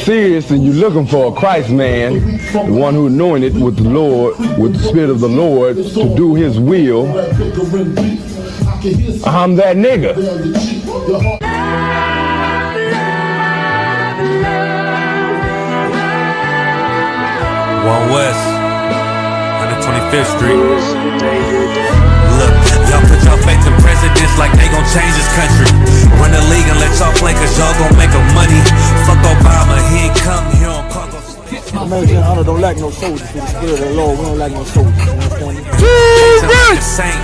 Serious and you're looking for a Christ man, the one who anointed with the Lord, with the Spirit of the Lord to do his will, I'm that nigga. One West, 125th Street. Look, y'all put your faith in presidents like they gon' change this country. Run the league and let y'all play cause y'all gon' make a money. Fuck Obama, he ain't come here on cargo. American honor don't lack no soldiers. For the Spirit of the Lord, we don't lack no soldiers. The same.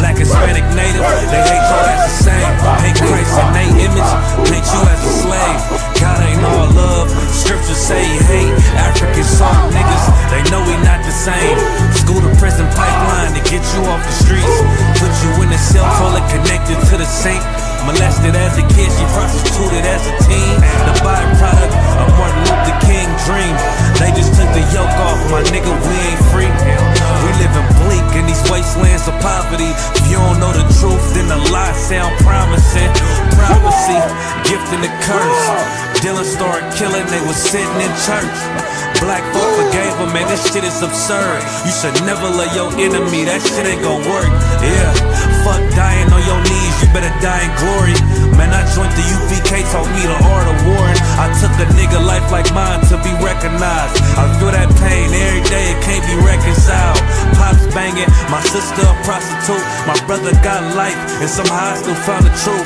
Black, Hispanic, Native, they hate y'all as the same. Hate Christ in they image, paint you as a slave. God ain't all love, scriptures say he hate. African soft niggas, they know we not the same. School to prison pipeline to get you off the streets. Put you in the cell toilet connected to the sink. Molested as a kid, she prostituted as a teen. The byproduct of Martin Luther King dream. They just took the yoke off, my nigga, we ain't free. We living bleak in these wastelands of poverty. If you don't know the truth, then the lie sound promising. Prophecy, gift and the curse. Dylan started killing, they was sitting in church. Black folk forgave him, man, this shit is absurd. You should never love your enemy, that shit ain't gon' work. Yeah, fuck dying on your knees, you better die in glory. Man, I joined the UPK, taught me the art of warring. I took a nigga life like mine to be recognized. I feel that pain every day, it can't be reconciled. Pops banging, my sister a prostitute. My brother got life, and somehow I still found the truth.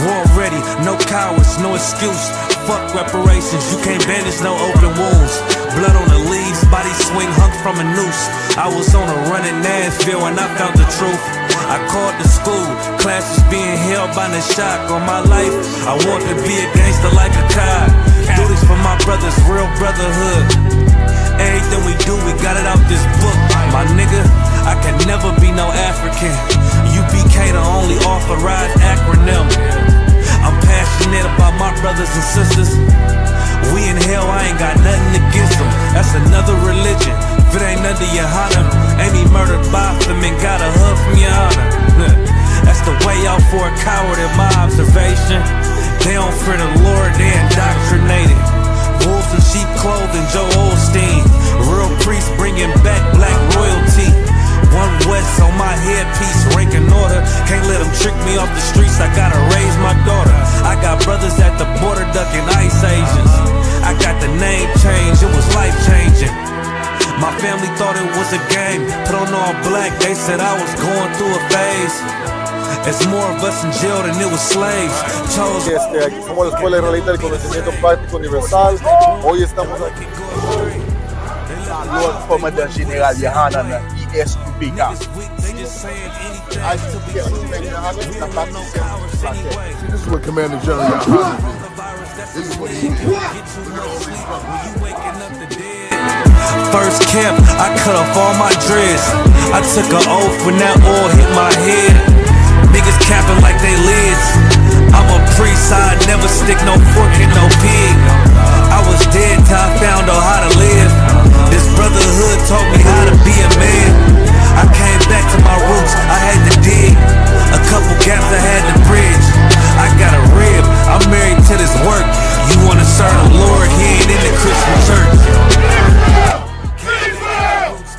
War ready, no cowards, no excuse. Fuck reparations, you can't bandage no open wounds. Blood on the leaves, body swing hung from a noose. I was on a run in Nashville and I found the truth. I called the school, classes being held by the shock on my life. I want to be a gangster like a cop. Do this for my brothers, real brotherhood. Everything we do, we got it out this book. My nigga, I can never be no African. UPK the only authorized acronym. I'm passionate about my brothers and sisters. We in hell, I ain't got nothing against them. That's another religion. If it ain't under YAHANNA, ain't he murdered by them and got a hug from YAHANNA. That's the way out for a coward in my observation. They don't fear the Lord, they indoctrinated. Wolves in sheep clothing, Joe Osteen. Real priests bringing back black royalty. One West on my headpiece, ranking order. Can't let them trick me off the streets, I gotta raise my daughter. I got brothers at the border ducking ICE agents. I got the name change, it was life changing. My family thought it was a game, put on all black, they said I was going through a phase. It's more of us in jail than it was slaves. Aquí somos la Escuela Israelita del Conocimiento Práctico Universal. Hoy estamos aquí. Lord Commander General Yahanna, I.S.U.P.K. This is what Commander General Yahanna did. This is what he did. First camp, I cut off all my dreads. I took an oath when that oil hit my head. Niggas capping like they lids. I'm a priest, I never stick no fork in no pig. I was dead till I found out how to live. This brotherhood taught me how to be a man. I came back to my roots, I had to dig. A couple gaps I had to bridge. I got a rib, I'm married to this work. You wanna serve the Lord, he ain't in the Christian church.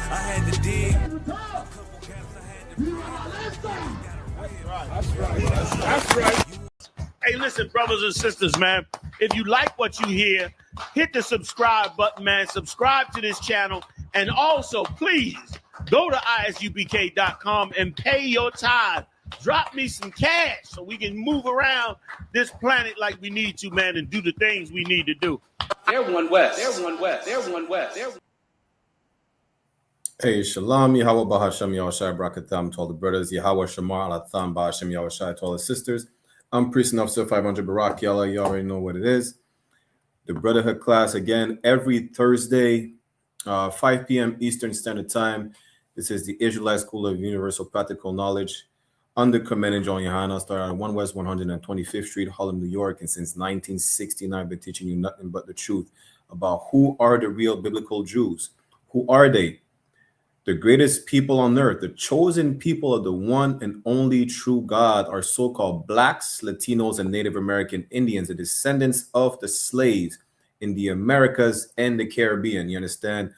I had to dig. That's right. Hey, listen, brothers and sisters, man. If you like what you hear, hit the subscribe button, man. Subscribe to this channel. And also, please, go to isupk.com and pay your tithe. Drop me some cash so we can move around this planet like we need to, man, and do the things we need to do. They're one West. They're one West. They're one West. They're Hey, Shalom, Yahweh Bahashem Yahushai Brakatham to all the brothers, Yahweh Shamar Alatham Bahashem Yahushai to all the sisters. I'm Priest and Officer 500 Barak Yalla. You already know what it is. The Brotherhood class again every Thursday, 5 p.m. Eastern Standard Time. This is the Israelite School of Universal Practical Knowledge under Commander John Yahanna, started on 1 West 125th Street, Harlem, New York, and since 1969, I've been teaching you nothing but the truth about who are the real biblical Jews. Who are they? The greatest people on earth, the chosen people of the one and only true God, are so-called blacks, Latinos, and Native American Indians, the descendants of the slaves in the Americas and the Caribbean, you understand,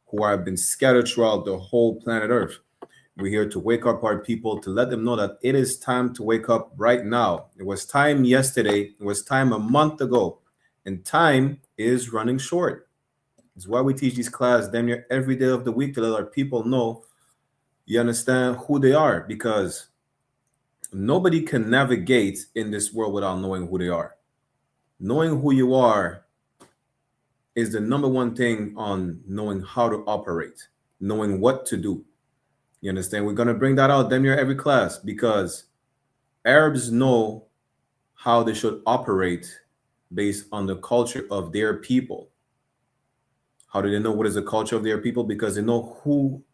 who have been scattered throughout the whole planet Earth. We're here to wake up our people, to let them know that it is time to wake up right now. It was time yesterday, it was time a month ago, and time is running short. It's why we teach these classes damn near every day of the week, to let our people know, you understand, who they are, because nobody can navigate in this world without knowing who they are. Knowing who you are is the number one thing on knowing how to operate, knowing what to do. You understand? We're going to bring that out damn near every class, because Arabs know how they should operate based on the culture of their people. How do they know what is the culture of their people? Because they know who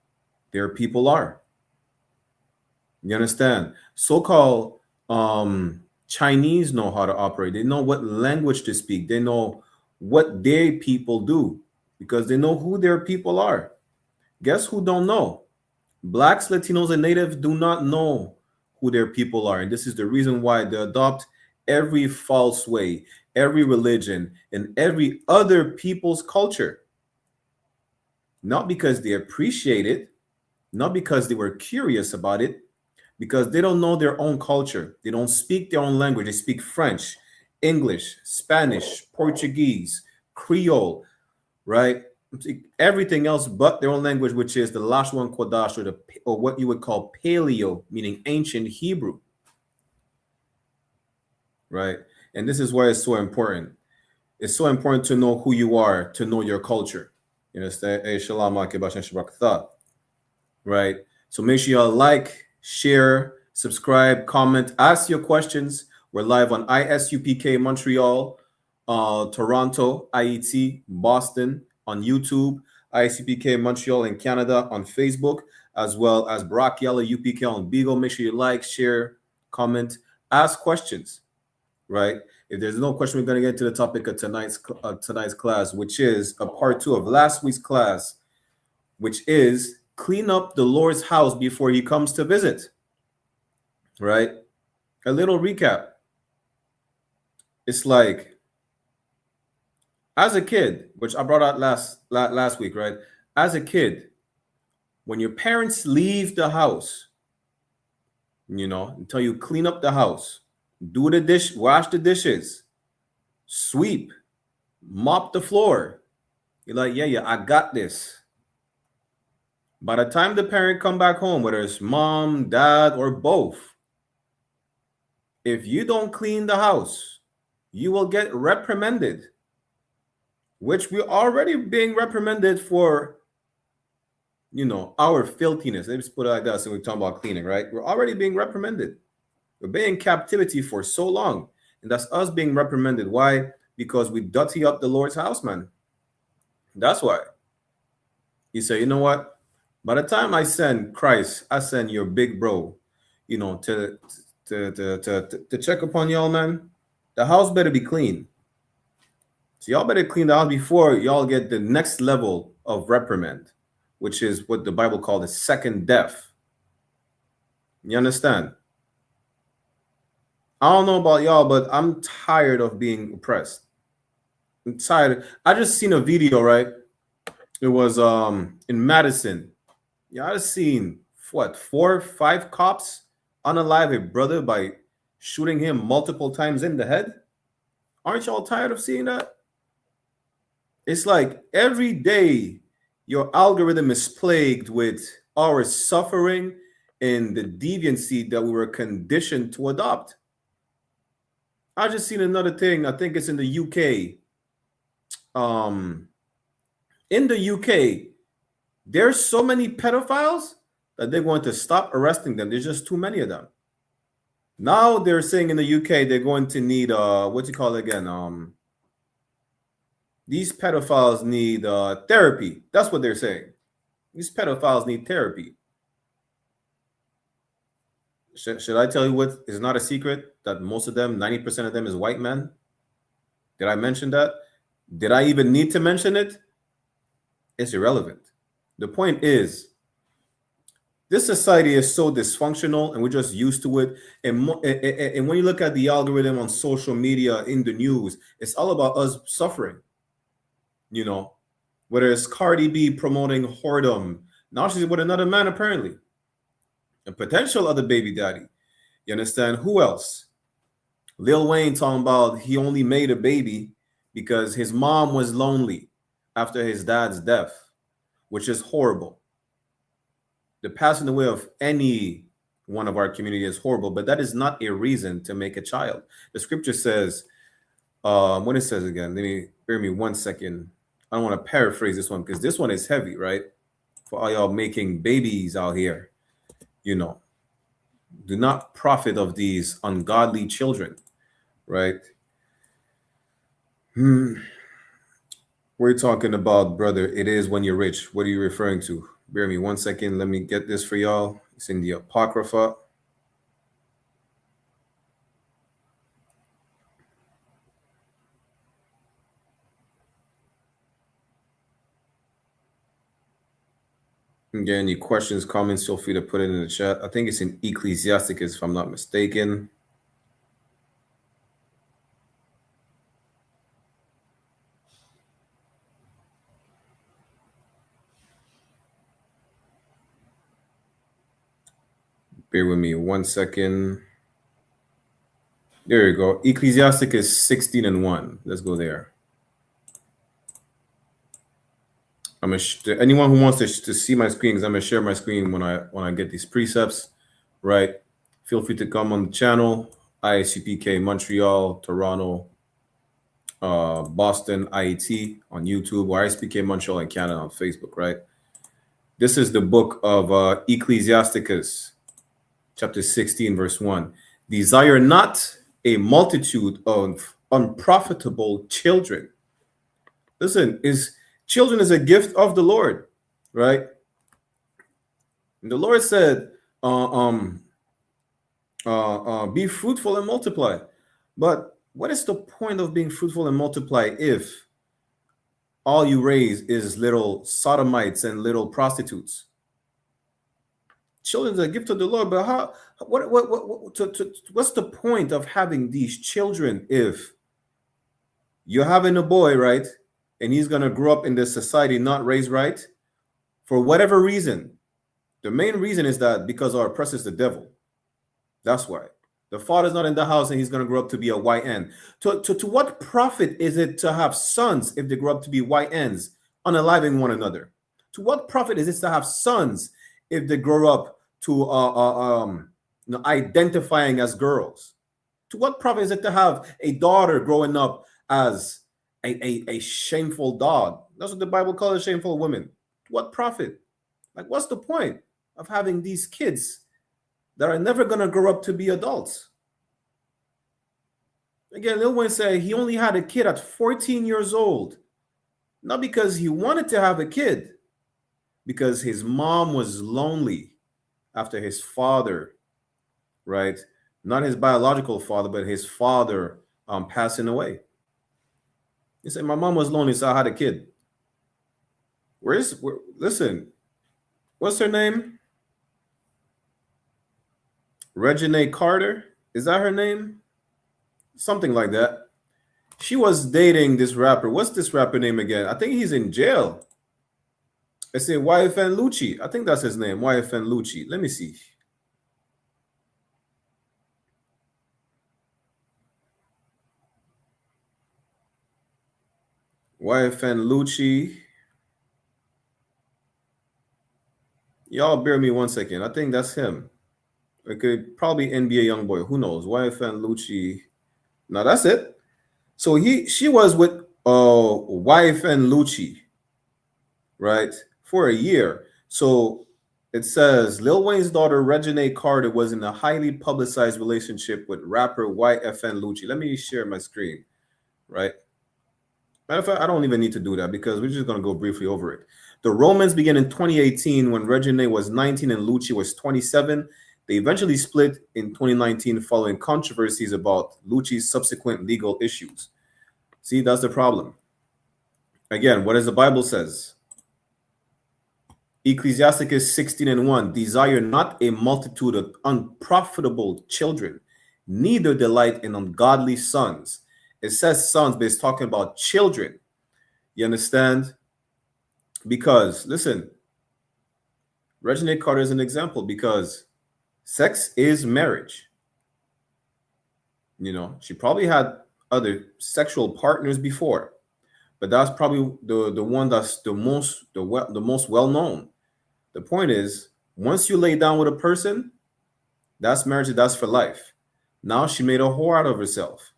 their people are. You understand? So-called Chinese know how to operate. They know what language to speak. They know what their people do, because they know who their people are. Guess who don't know? Blacks, Latinos, and Natives do not know who their people are. And this is the reason why they adopt every false way, every religion, and every other people's culture. Not because they appreciate it, not because they were curious about it, because they don't know their own culture. They don't speak their own language. They speak French, English, Spanish, Portuguese, Creole, right? Everything else but their own language, which is the Lashwan Kodash, or what you would call Paleo, meaning ancient Hebrew, right? And this is why it's so important. It's so important to know who you are, to know your culture. You understand? SHALAM, right? So make sure y'all like, share, subscribe, comment, ask your questions. We're live on I.S.U.P.K. Montreal, Toronto, IET, Boston, on YouTube, I.S.U.P.K. Montreal in Canada on Facebook, as well as Brotherhood, UPK on Beagle. Make sure you like, share, comment, ask questions, right? If there's no question, we're going to get to the topic of tonight's class, which is a part 2 of last week's class, which is clean up the Lord's house before he comes to visit, right? A little recap. It's like, as a kid, which I brought out last week, right? As a kid, when your parents leave the house, you know, until you clean up the house, do the dish, wash the dishes, sweep, mop the floor. You're like, yeah, I got this. By the time the parent come back home, whether it's mom, dad, or both, if you don't clean the house, you will get reprimanded, which we're already being reprimanded for, you know, our filthiness. Let's put it like that. So we're talking about cleaning, right? We're already being reprimanded. We're being in captivity for so long. And that's us being reprimanded. Why? Because we dirty up the Lord's house, man. That's why. You say, you know what? By the time I send Christ, I send your big bro, you know, to check upon y'all, man. The house better be clean. So y'all better clean the house before y'all get the next level of reprimand, which is what the Bible called the second death. You understand? I don't know about y'all, but I'm tired of being oppressed. I'm tired. I just seen a video, right? It was in Madison. Yeah, I just seen what, 4 or 5 cops unalive a brother by shooting him multiple times in the head. Aren't y'all tired of seeing that? It's like every day your algorithm is plagued with our suffering and the deviancy that we were conditioned to adopt. I just seen another thing. I think it's in the UK. In the UK, there's so many pedophiles that they're going to stop arresting them. There's just too many of them. Now they're saying in the UK they're going to need what do you call it again? These pedophiles need therapy. That's what they're saying. These pedophiles need therapy. Should I tell you what is not a secret? That most of them, 90% of them, is white men? Did I mention that? Did I even need to mention it? It's irrelevant. The point is, This society is so dysfunctional, and we're just used to it. And when you look at the algorithm on social media, in the news, it's all about us suffering. You know, whether it's Cardi B promoting whoredom, now she's with another man apparently, a potential other baby daddy. You understand? Who else? Lil Wayne talking about he only made a baby because his mom was lonely after his dad's death, which is horrible. The passing away of any one of our community is horrible, but that is not a reason to make a child. The scripture says, what it says again, bear me 1 second. I don't want to paraphrase this one because this one is heavy, right? For all y'all making babies out here, you know, do not profit of these ungodly children, right? We're talking about, brother, it is when you're rich. What are you referring to? Bear me 1 second. Let me get this for y'all. It's in the Apocrypha. Again, any questions, comments, feel free to put it in the chat. I think it's in Ecclesiasticus, if I'm not mistaken. Bear with me 1 second. There you go. Ecclesiasticus 16:1. Let's go there. Anyone who wants to see my screen, because I'm gonna share my screen when I get these precepts, right? Feel free to come on the channel. I.S.U.P.K. Montreal, Toronto, Boston, IET on YouTube, or I.S.U.P.K. Montreal and Canada on Facebook, right? This is the book of Ecclesiasticus, chapter 16, verse 1. Desire not a multitude of unprofitable children. Listen, children is a gift of the Lord, right? And the Lord said, be fruitful and multiply. But what is the point of being fruitful and multiply if all you raise is little sodomites and little prostitutes? Children is a gift of the Lord, but what's the point of having these children if you're having a boy, right? And he's going to grow up in this society not raised right for whatever reason. The main reason is that because our oppressor is the devil. That's why. The father's not in the house and he's going to grow up to be a YN. To what profit is it to have sons if they grow up to be YNs, unaliving one another? To what profit is it to have sons if they grow up to identifying as girls? To what profit is it to have a daughter growing up as a shameful dog? That's what the Bible calls shameful women. What profit? Like, what's the point of having these kids that are never going to grow up to be adults? Again, Lil Wayne said he only had a kid at 14 years old, not because he wanted to have a kid, because his mom was lonely after his father, right? Not his biological father, but his father passing away. He said, my mom was lonely, so I had a kid. Listen, what's her name? Regina Carter? Is that her name? Something like that. She was dating this rapper. What's this rapper name again? I think he's in jail. I say YFN Lucci. I think that's his name, YFN Lucci. Let me see. YFN Lucci. Y'all bear me 1 second. I think that's him. It could probably NBA Youngboy. Who knows? YFN Lucci. Now that's it. So she was with YFN Lucci, right, for a year. So it says Lil Wayne's daughter Regina Carter was in a highly publicized relationship with rapper YFN Lucci. Let me share my screen, right? Matter of fact, I don't even need to do that because we're just going to go briefly over it. The romance began in 2018 when Regina was 19 and Lucci was 27. They eventually split in 2019 following controversies about Lucci's subsequent legal issues. See, that's the problem. Again, what does the Bible says? Ecclesiasticus 16:1, desire not a multitude of unprofitable children, neither delight in ungodly sons. It says sons, but it's talking about children. You understand? Because, listen, Reginald Carter is an example because sex is marriage. You know, she probably had other sexual partners before, but that's probably the one that's the most well known. The point is, once you lay down with a person, that's marriage, that's for life. Now she made a whore out of herself.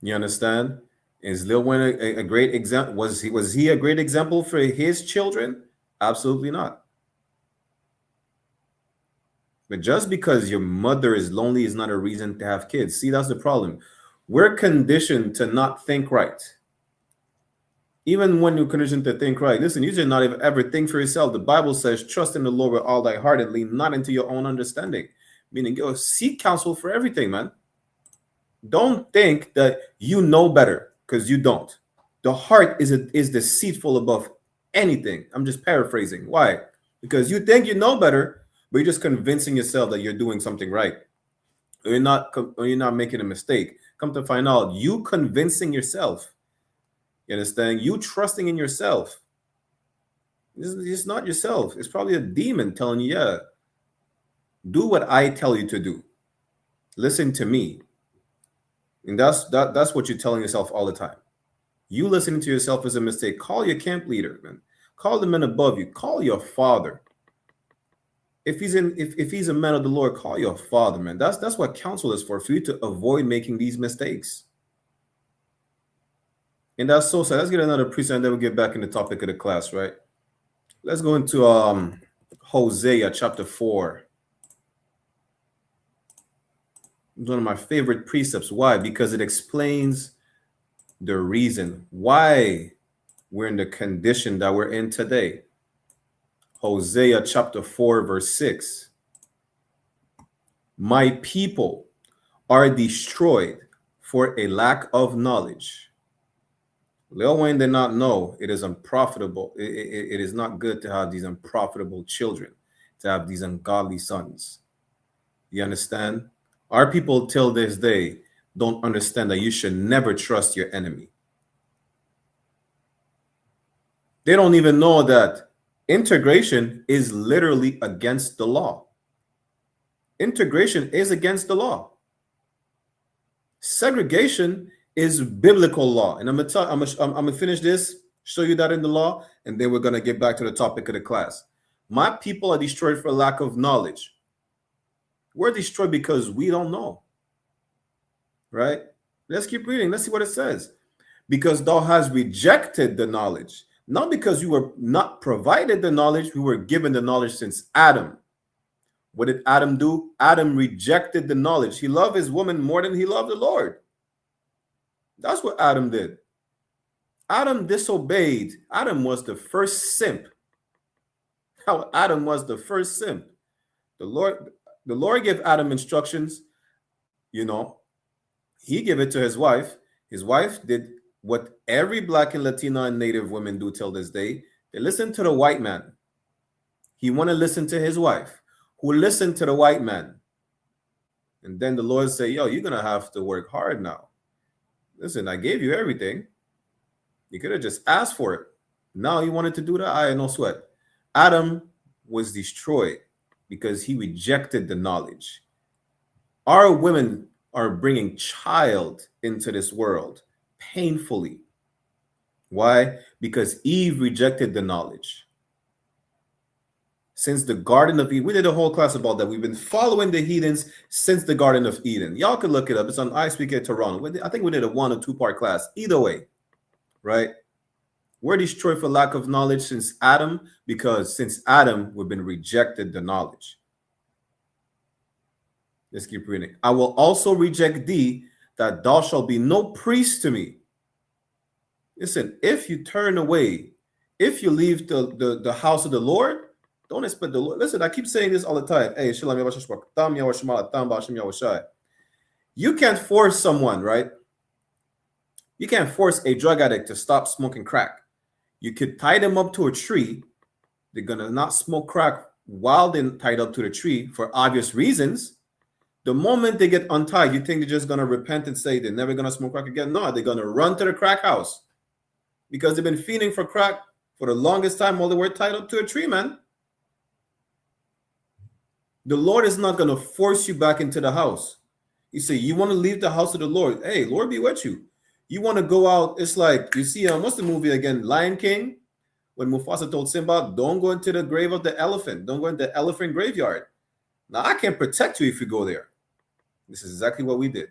You understand? Is Lil Wayne a great example? Was he a great example for his children? Absolutely not. But just because your mother is lonely is not a reason to have kids. See, that's the problem. We're conditioned to not think right. Even when you're conditioned to think right, listen, you should not ever think for yourself. The Bible says, trust in the Lord with all thy heart and lean not into your own understanding. Meaning, go seek counsel for everything, man. Don't think that you know better, because you don't. The heart is deceitful above anything. I'm just paraphrasing. Why? Because you think you know better, but you're just convincing yourself that you're doing something right. Or you're not making a mistake. Come to find out, you convincing yourself. You understand? You trusting in yourself. It's not yourself. It's probably a demon telling you, yeah, do what I tell you to do. Listen to me. And that's what you're telling yourself all the time. You listening to yourself is a mistake. Call your camp leader, man. Call the men above you. Call your father. If he's a man of the Lord, call your father, man. That's what counsel is for you to avoid making these mistakes. And that's so sad. Let's get another precept and then we'll get back in the topic of the class, right? Let's go into Hosea chapter 4. It's one of my favorite precepts. Why? Because it explains the reason why we're in the condition that we're in today. Hosea chapter 4, verse 6. My people are destroyed for a lack of knowledge. Lil Wayne did not know it is unprofitable. It is not good to have these unprofitable children, to have these ungodly sons. You understand? Our people till this day don't understand that you should never trust your enemy. They don't even know that integration is literally against the law. Integration is against the law. Segregation is biblical law. And I'm gonna finish this, show you that in the law, and then we're gonna get back to the topic of the class. My people are destroyed for lack of knowledge. We're destroyed because we don't know. Right? Let's keep reading. Let's see what it says. Because thou hast rejected the knowledge. Not because you were not provided the knowledge, we were given the knowledge since Adam. What did Adam do? Adam rejected the knowledge. He loved his woman more than he loved the Lord. That's what Adam did. Adam disobeyed. Adam was the first simp. How Adam was the first simp. The Lord gave Adam instructions. You know, he gave it to his wife. His wife did what every Black and Latina and Native women do till this day. They listen to the white man. He want to listen to his wife, who listened to the white man. And then the Lord say, yo, you're going to have to work hard now. Listen, I gave you everything. You could have just asked for it. Now you wanted to do that? I no sweat. Adam was destroyed because he rejected the knowledge. Our women are bringing child into this world painfully. Why? Because Eve rejected the knowledge. Since the Garden of Eden, we did a whole class about that. We've been following the heathens since the Garden of Eden. Y'all can look it up. It's on I.S.U.P.K Toronto. I think we did a 1 or 2 part class. Either way, right? We're destroyed for lack of knowledge since Adam, because since Adam, we've been rejected the knowledge. Let's keep reading. I will also reject thee, that thou shalt be no priest to me. Listen, if you turn away, if you leave the house of the Lord, don't expect the Lord. Listen, I keep saying this all the time. Hey, SHALAM, you can't force someone, right? You can't force a drug addict to stop smoking crack. You could tie them up to a tree. They're going to not smoke crack while they're tied up to the tree for obvious reasons. The moment they get untied, you think they're just going to repent and say they're never going to smoke crack again? No, they're going to run to the crack house because they've been feeding for crack for the longest time while they were tied up to a tree, man. The Lord is not going to force you back into the house. You say, you want to leave the house of the Lord. Hey, Lord be with you. You want to go out. It's like, you see, what's the movie again? Lion King? When Mufasa told Simba, don't go into the grave of the elephant. Don't go into the elephant graveyard. Now, I can protect you if you go there. This is exactly what we did.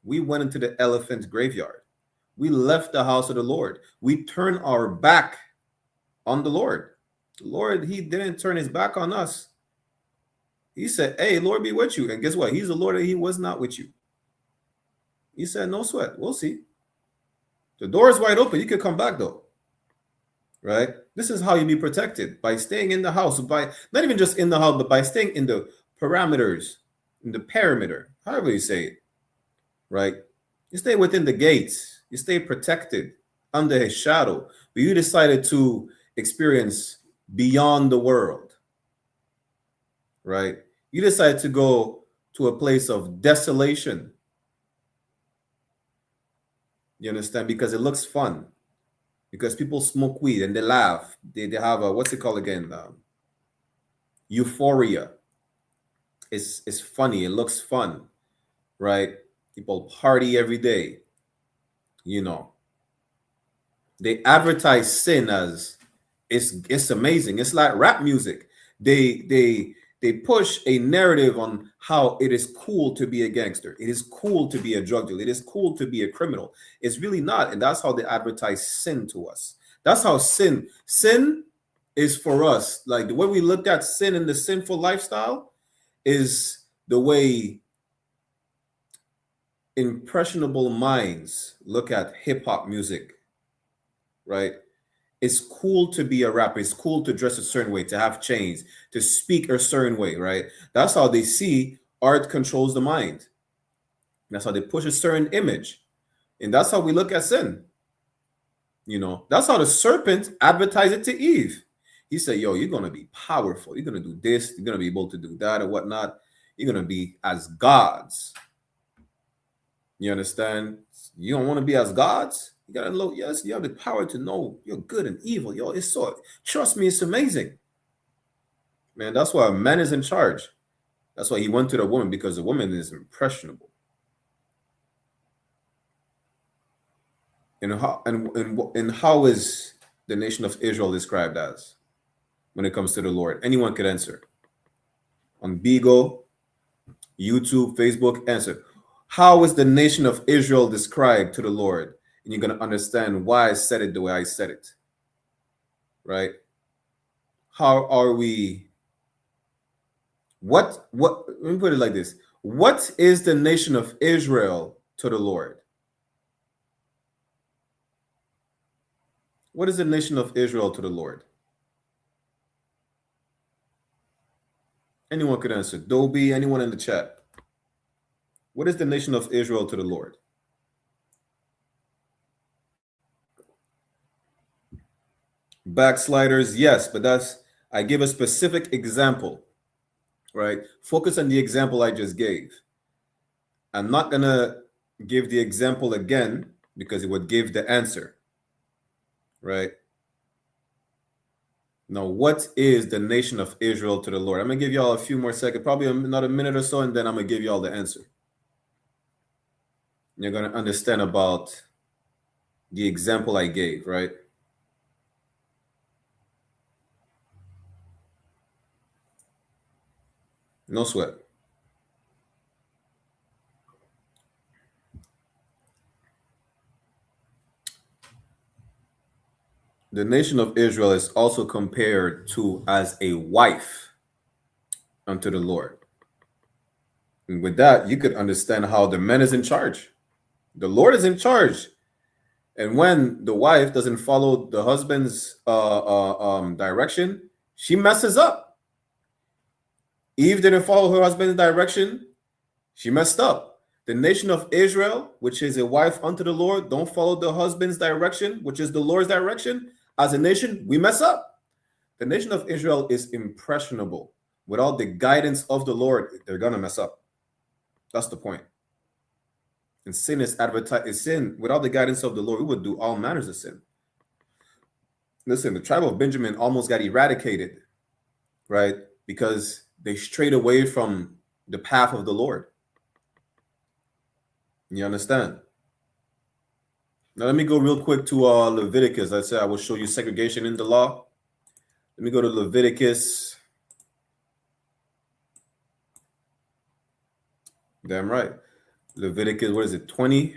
We went into the elephant's graveyard. We left the house of the Lord. We turned our back on the Lord. The Lord, he didn't turn his back on us. He said, hey, Lord be with you. And guess what? He's the Lord, and he was not with you. He said, no sweat. We'll see. The door is wide open. You could come back, though. Right? This is how you be protected, by staying in the house, by not even just in the house, but by staying in the parameters, in the perimeter, however you say it. Right? You stay within the gates. You stay protected under his shadow. But you decided to experience beyond the world. Right? You decided to go to a place of desolation. You understand? Because it looks fun. Because people smoke weed and they laugh. They have a, what's it called again? Euphoria. It's funny. It looks fun. Right? People party every day. You know. They advertise sin as it's amazing. It's like rap music. They push a narrative on how it is cool to be a gangster. It is cool to be a drug dealer. It is cool to be a criminal. It's really not. And that's how they advertise sin to us. That's how sin is for us. Like the way we look at sin and the sinful lifestyle is the way impressionable minds look at hip hop music, right? It's cool to be a rapper. It's cool to dress a certain way, to have chains, to speak a certain way, right? That's how they see art controls the mind. That's how they push a certain image. And that's how we look at sin. You know, that's how the serpent advertised it to Eve. He said, yo, you're going to be powerful. You're going to do this. You're going to be able to do that and whatnot. You're going to be as gods. You understand? You don't want to be as gods? You gotta know, yes, you have the power to know you're good and evil. Yo, it's so, trust me, it's amazing. Man, that's why a man is in charge. That's why he went to the woman, because the woman is impressionable. And how is the nation of Israel described as when it comes to the Lord? Anyone could answer. On Bigo, YouTube, Facebook, answer. How is the nation of Israel described to the Lord? And you're going to understand why I said it the way I said it. Right? How are we? Let me put it like this. What is the nation of Israel to the Lord? What is the nation of Israel to the Lord? Anyone could answer. Dobie, anyone in the chat. What is the nation of Israel to the Lord? Backsliders, yes, but I give a specific example, right? Focus on the example I just gave. I'm not going to give the example again because it would give the answer, right? Now, what is the nation of Israel to the Lord? I'm going to give y'all a few more seconds, probably another minute or so, and then I'm going to give y'all the answer. You're going to understand about the example I gave, right? No sweat. The nation of Israel is also compared to as a wife unto the Lord. And with that, you could understand how the man is in charge. The Lord is in charge. And when the wife doesn't follow the husband's direction, she messes up. Eve didn't follow her husband's direction. She messed up. The nation of Israel, which is a wife unto the Lord, don't follow the husband's direction, which is the Lord's direction. As a nation, we mess up. The nation of Israel is impressionable. Without the guidance of the Lord, they're going to mess up. That's the point. And sin is advertised. Is sin. Without the guidance of the Lord, we would do all manners of sin. Listen, the tribe of Benjamin almost got eradicated, right? Because they strayed away from the path of the Lord. You understand? Now, let me go real quick to Leviticus. I said I will show you segregation in the law. Let me go to Leviticus. Damn right. Leviticus, what is it, 20?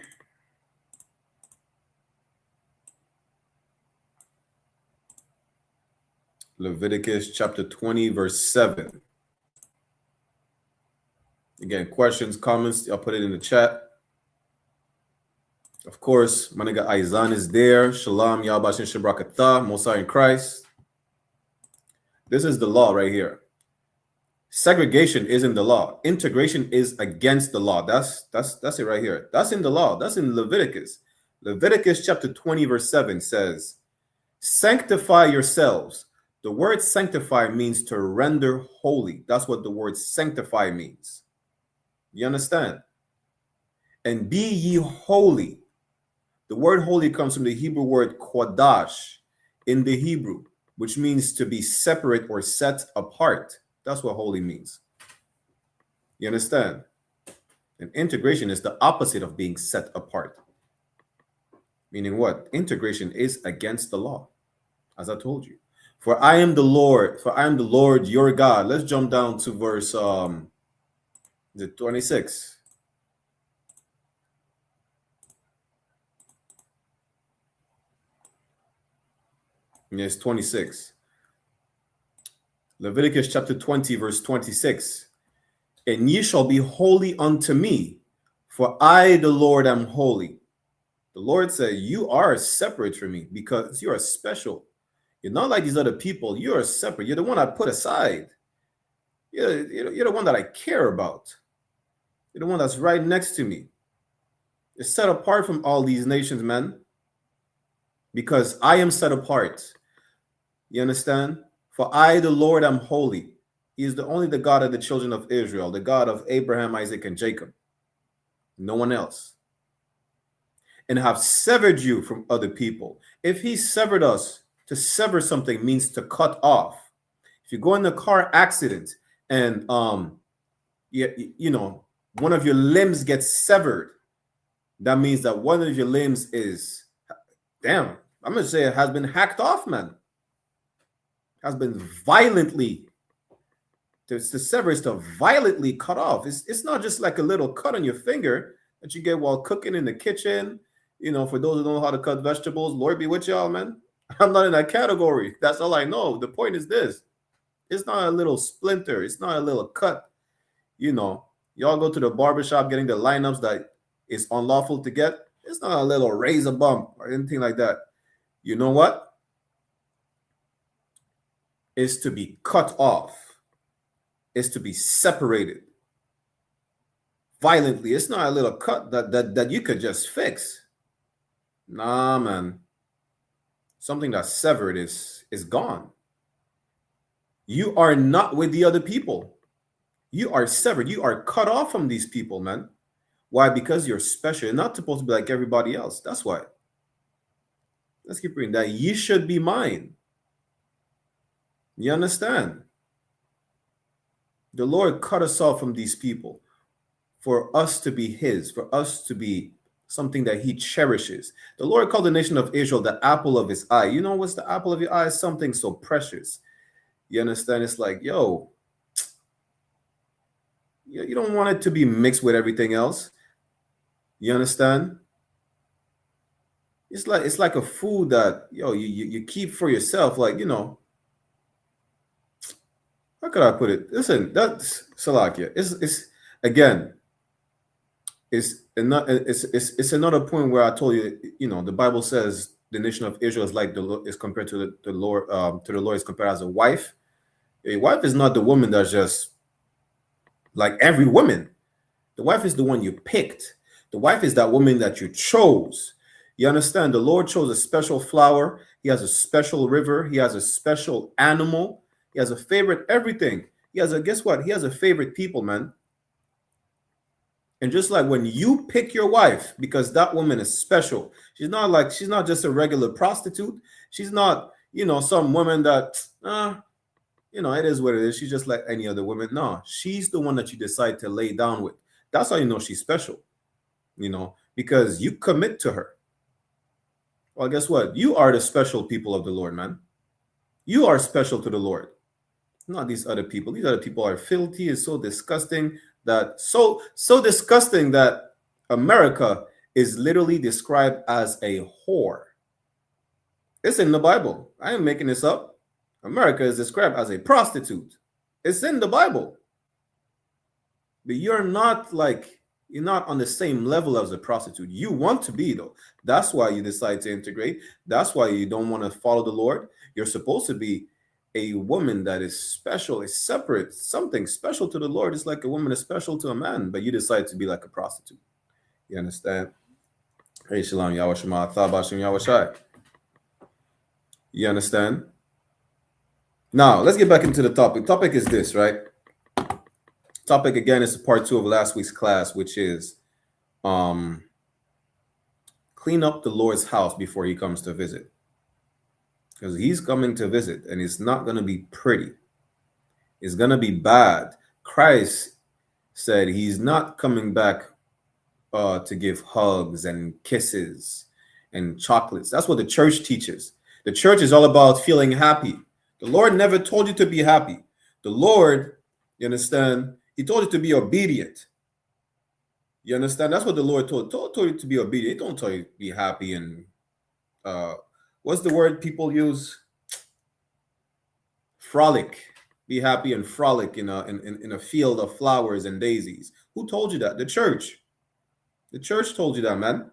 Leviticus chapter 20, verse 7. Again, questions, comments, I'll put it in the chat. Of course, my nigga Aizan is there. Shalom, Yahbashin Shabrakatah, Mosai in Christ. This is the law right here. Segregation is in the law. Integration is against the law. That's it right here. That's in the law. That's in Leviticus. Leviticus chapter 20, verse 7 says, sanctify yourselves. The word sanctify means to render holy. That's what the word sanctify means. You understand? And be ye holy. The word holy comes from the Hebrew word kodash in the Hebrew, which means to be separate or set apart. That's what holy means. You understand? And integration is the opposite of being set apart. Meaning what? Integration is against the law, as I told you. For I am the Lord your God. Let's jump down to verse 26. Yes, 26. Leviticus chapter 20, verse 26. And ye shall be holy unto me, for I, the Lord, am holy. The Lord said, you are separate from me because you are special. You're not like these other people. You are separate. You're the one I put aside. You're the one that I care about. You're the one that's right next to me. You're set apart from all these nations, man. Because I am set apart. You understand? For I, the Lord, am holy. He is the God of the children of Israel, the God of Abraham, Isaac, and Jacob. No one else. And have severed you from other people. If he severed us, to sever something means to cut off. If you go in a car accident and you know, one of your limbs gets severed, that means that one of your limbs is, damn, I'm gonna say it has been hacked off, man. Has been violently, to sever is to violently cut off. It's not just like a little cut on your finger that you get while cooking in the kitchen. You know, for those who don't know how to cut vegetables, Lord be with y'all, man. I'm not in that category. That's all I know. The point is this. It's not a little splinter. It's not a little cut. You know, y'all go to the barbershop getting the lineups that is unlawful to get. It's not a little razor bump or anything like that. You know what? Is to be cut off, is to be separated violently. It's not a little cut that you could just fix. Nah, man. Something that's severed is gone. You are not with the other people. You are severed. You are cut off from these people, man. Why? Because you're special. You're not supposed to be like everybody else. That's why. Let's keep reading that. Ye should be mine. You understand? The Lord cut us off from these people for us to be his, for us to be something that he cherishes. The Lord called the nation of Israel the apple of his eye. You know what's the apple of your eye? Something so precious. You understand? It's like, yo, you don't want it to be mixed with everything else. You understand? It's like a food that, yo, you keep for yourself. Like, you know, how could I put it? Listen, that's Salakia. It's again, it's another point where I told you, you know, the Bible says the nation of Israel is like is compared to the Lord, is compared as a wife. A wife is not the woman that's just like every woman. The wife is the one you picked. The wife is that woman that you chose. You understand? The Lord chose a special flower. He has a special river. He has a special animal. He has a favorite everything. He has a, guess what? He has a favorite people, man. And just like when you pick your wife, because that woman is special, she's not just a regular prostitute. She's not, some woman that, it is what it is. She's just like any other woman. No, she's the one that you decide to lay down with. That's how you know she's special, because you commit to her. Well, guess what? You are the special people of the Lord, man. You are special to the Lord, not these other people. These other people are filthy. It's so disgusting that so disgusting that America is literally described as a whore. It's in the Bible. I am making this up. America is described as a prostitute. It's in the Bible. But you're not on the same level as a prostitute. You want to be, though. That's why you decide to integrate. That's why you don't want to follow the Lord. You're supposed to be a woman that is special, is separate, something special to the Lord. It's like a woman is special to a man, but you decide to be like a prostitute. You understand? Hey, Shalom, Yahweh Shema, Thabashim, Yahweh Shai. You understand? Now, let's get back into the topic. The topic is this, right? Topic, again, is part 2 of last week's class, which is clean up the Lord's house before he comes to visit. Because he's coming to visit, and it's not going to be pretty. It's going to be bad. Christ said he's not coming back to give hugs and kisses and chocolates. That's what the church teaches. The church is all about feeling happy. The Lord never told you to be happy. The Lord, you understand, he told you to be obedient. You understand? That's what the Lord told you to be obedient. He don't tell you to be happy and what's the word people use? Frolic. Be happy and frolic in a field of flowers and daisies. Who told you that? The church. The church told you that, man.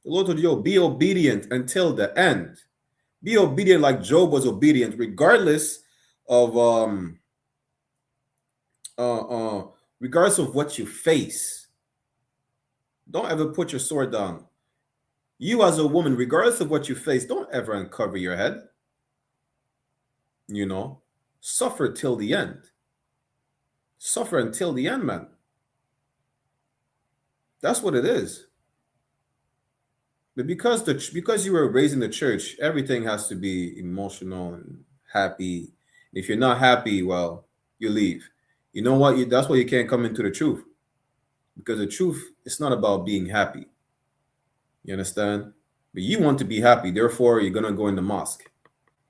The Lord told you, be obedient until the end. Be obedient like Job was obedient, regardless of what you face. Don't ever put your sword down. You as a woman, regardless of what you face, don't ever uncover your head. Suffer till the end. Suffer until the end, man. That's what it is. But because you were raised in the church, everything has to be emotional and happy. If you're not happy, well, you leave. You know what? That's why you can't come into the truth. Because the truth, it's not about being happy. You understand? But you want to be happy. Therefore, you're going to go in the mosque.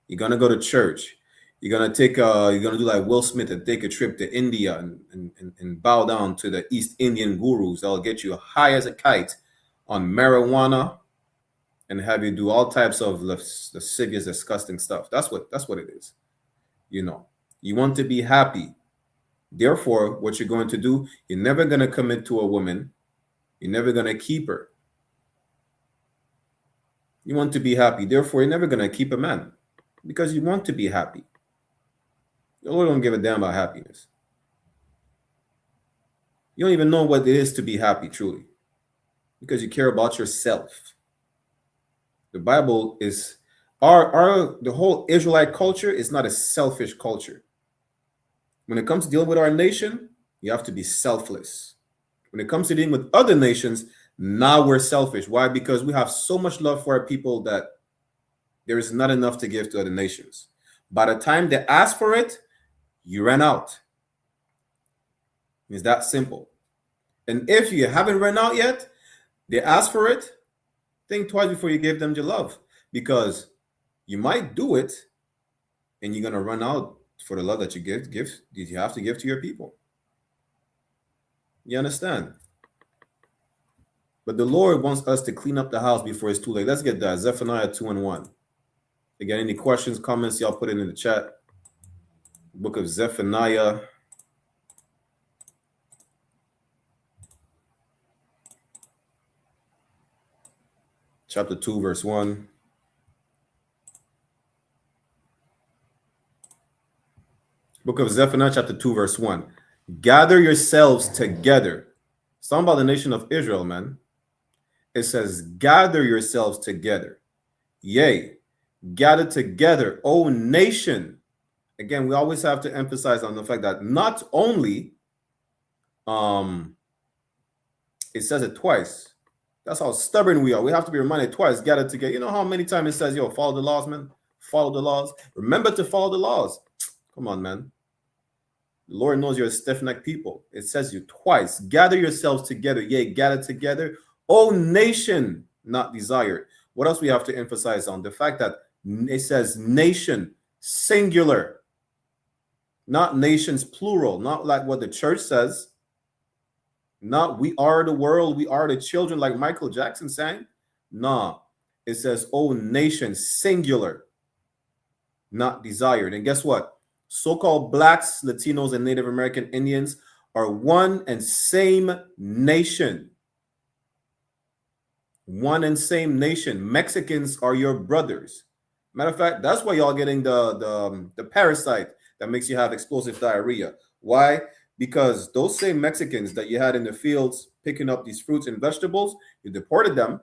You're going to go to church. You're going to do like Will Smith and take a trip to India and bow down to the East Indian gurus that'll get you high as a kite on marijuana and have you do all types of lascivious, disgusting stuff. That's what it is. You want to be happy. Therefore, what you're going to do, you're never going to commit to a woman. You're never going to keep her. You want to be happy. Therefore, you're never going to keep a man because you want to be happy. The Lord don't give a damn about happiness. You don't even know what it is to be happy, truly, because you care about yourself. The Bible is the whole Israelite culture is not a selfish culture. When it comes to dealing with our nation, you have to be selfless. When it comes to dealing with other nations, now we're selfish. Why? Because we have so much love for our people that there is not enough to give to other nations. By the time they ask for it, you ran out. It's that simple. And if you haven't run out yet, they ask for it, think twice before you give them your love, because you might do it and you're going to run out for the love that you have to give to your people. You understand? But the Lord wants us to clean up the house before it's too late. Let's get that. Zephaniah 2:1. Again, any questions, comments, y'all put it in the chat. Book of Zephaniah. Chapter 2, verse 1. Book of Zephaniah, chapter 2, verse 1. Gather yourselves together, It's talking about the nation of Israel, man. It says, gather yourselves together. Yea, gather together, O nation. Again, we always have to emphasize on the fact that not only it says it twice. That's how stubborn we are. We have to be reminded twice, gather together. You know how many times it says, yo, follow the laws, man? Follow the laws. Remember to follow the laws. Come on, man. The Lord knows you're a stiff-necked people. It says you twice. Gather yourselves together. Yea, gather together. O nation not desired. What else we have to emphasize on? The fact that it says nation, singular. Not nations, plural. Not like what the church says. Not we are the world, we are the children, like Michael Jackson sang. Nah, it says, oh, nation, singular, not desired. And guess what? So-called blacks, Latinos, and Native American Indians are one and same nation. One and same nation. Mexicans are your brothers. Matter of fact, that's why y'all getting the parasite that makes you have explosive diarrhea. Why? Because those same Mexicans that you had in the fields picking up these fruits and vegetables, you deported them.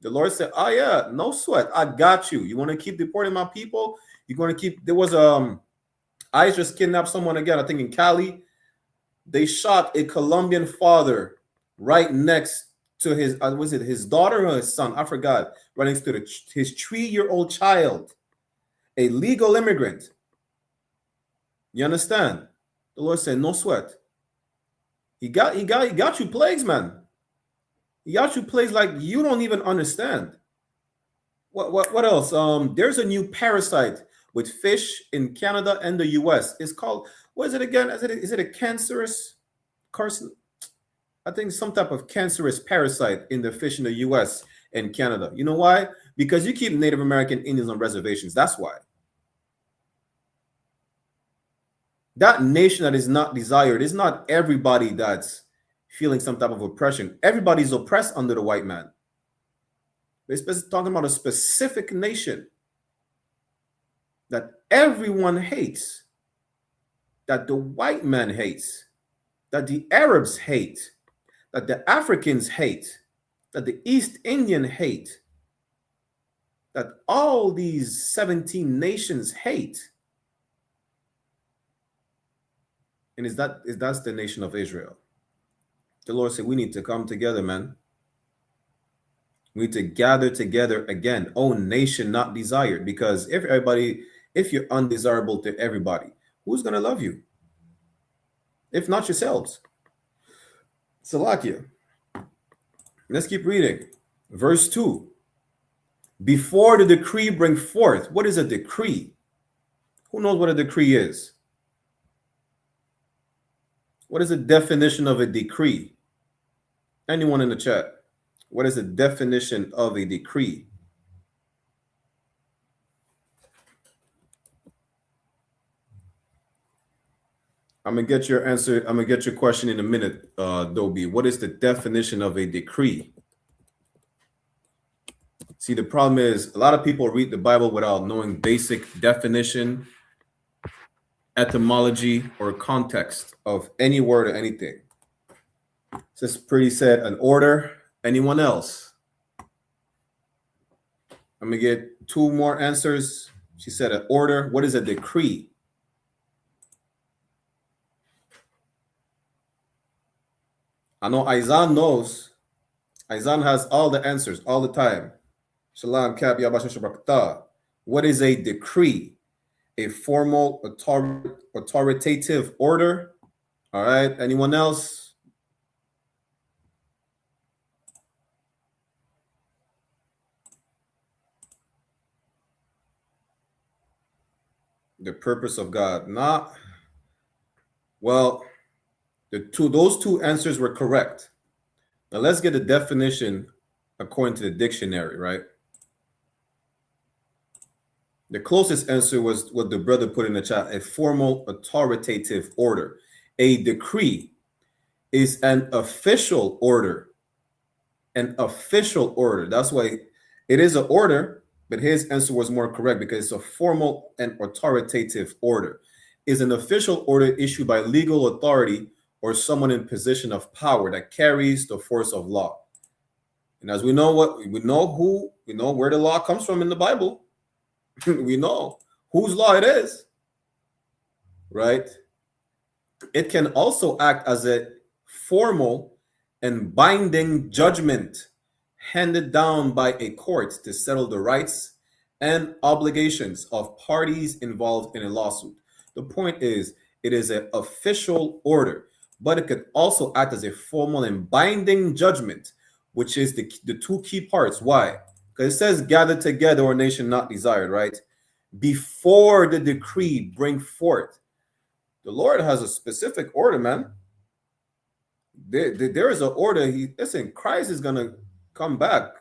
The Lord said, oh yeah, no sweat. I got you. You want to keep deporting my people? You're going to keep, there was, ICE just kidnapped someone again, I think in Cali. They shot a Colombian father right next to his, was it his daughter or his son? I forgot. Right next to his 3-year-old child, a legal immigrant. You understand? The Lord said, no sweat. He got you plagues, man. He got you plagues like you don't even understand. What else? There's a new parasite with fish in Canada and the US. It's called, what is it again? Is it a cancerous carcin? I think some type of cancerous parasite in the fish in the US and Canada. You know why? Because you keep Native American Indians on reservations. That's why. That nation that is not desired is not everybody that's feeling some type of oppression. Everybody's oppressed under the white man. They're talking about a specific nation that everyone hates, that the white man hates, that the Arabs hate, that the Africans hate, that the East Indian hate, that all these 17 nations hate. And that's the nation of Israel. The Lord said, we need to come together, man. We need to gather together again. Oh, nation not desired. Because if you're undesirable to everybody, who's going to love you? If not yourselves. Salakia. Let's keep reading. Verse 2. Before the decree bring forth. What is a decree? Who knows what a decree is? What is the definition of a decree? Anyone in the chat? What is the definition of a decree? I'm gonna get your answer. I'm gonna get your question in a minute, Dobie. What is the definition of a decree? See, the problem is a lot of people read the Bible without knowing basic definition, etymology, or context of any word or anything. Sis Pretty said an order. Anyone else? I'm gonna get 2 more answers. She said an order. What is a decree? I know Aizan knows. Aizan has all the answers all the time. Shalom, Cap, Yabashashabakta. What is a decree? A formal authoritative order. All right. Anyone else? The purpose of God. Nah. Well, those two answers were correct. Now let's get a definition according to the dictionary, right? The closest answer was what the brother put in the chat, a formal authoritative order. A decree is an official order. An official order. That's why it is an order, but his answer was more correct because it's a formal and authoritative order. Is an official order issued by legal authority or someone in position of power that carries the force of law. And as we know where the law comes from in the Bible. We know whose law it is, right? It can also act as a formal and binding judgment handed down by a court to settle the rights and obligations of parties involved in a lawsuit. The point is, it is an official order, but it could also act as a formal and binding judgment, which is the two key parts. Why? Because it says, gather together, or nation not desired, right? Before the decree bring forth. The Lord has a specific order, man. There is an order. Listen, Christ is going to come back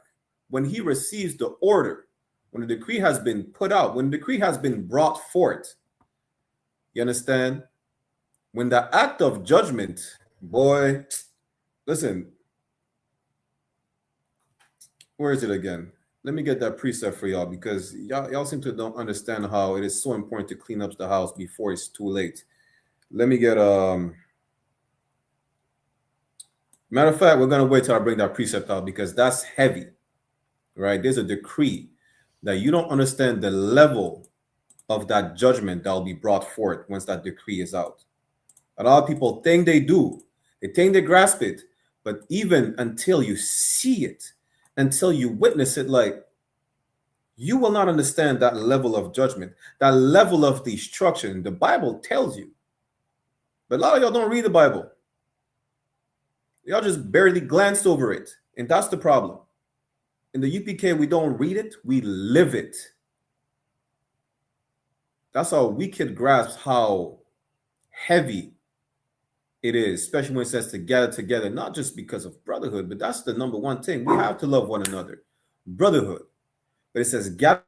when he receives the order, when the decree has been put out, when the decree has been brought forth. You understand? When the act of judgment, boy, listen, where is it again? Let me get that precept for y'all, because y'all seem to don't understand how it is so important to clean up the house before it's too late. Let me get matter of fact, we're gonna wait till I bring that precept out, because that's heavy, right? There's a decree that you don't understand the level of that judgment that will be brought forth once that decree is out. A lot of people think they do, they think they grasp it, but even until you see it, until you witness it, like, you will not understand that level of judgment, that level of destruction. The Bible tells you. But a lot of y'all don't read the Bible. Y'all just barely glanced over it. And that's the problem. In the UPK, we don't read it, we live it. That's how we could grasp how heavy it is, especially when it says to gather together, not just because of brotherhood, but that's the number one thing. We have to love one another. Brotherhood. But it says gather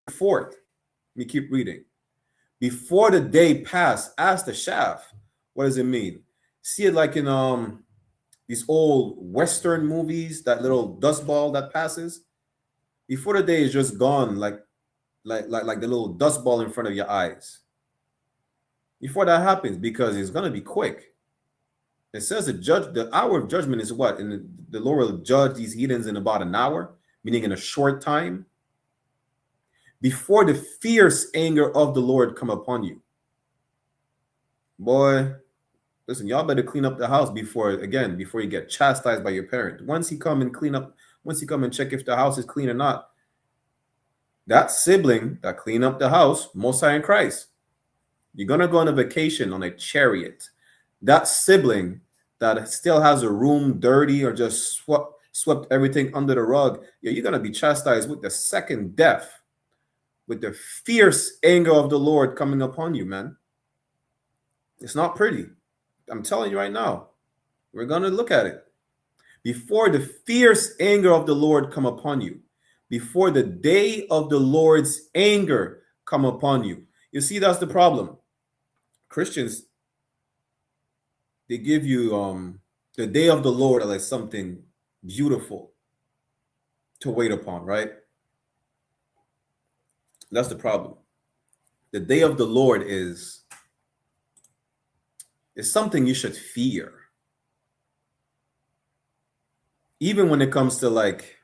forth. Let me keep reading. Before the day pass, as the shaft. What does it mean? See it like in these old Western movies, that little dust ball that passes. Before the day is just gone, like the little dust ball in front of your eyes. Before that happens, because it's going to be quick. It says the hour of judgment is what? And the Lord will judge these heathens in about an hour, meaning in a short time. Before the fierce anger of the Lord come upon you. Boy, listen, y'all better clean up the house before you get chastised by your parent. Once he come and check if the house is clean or not, that sibling that clean up the house, Most High in Christ, you're going to go on a vacation on a chariot. That sibling that still has a room dirty or just swept everything under the rug, yeah, you're going to be chastised with the second death, with the fierce anger of the Lord coming upon you, man. It's not pretty. I'm telling you right now. We're going to look at it. Before the fierce anger of the Lord come upon you, before the day of the Lord's anger come upon you. You see, that's the problem. Christians, they give you the day of the Lord like something beautiful to wait upon, right? That's the problem. The day of the Lord is something you should fear. Even when it comes to like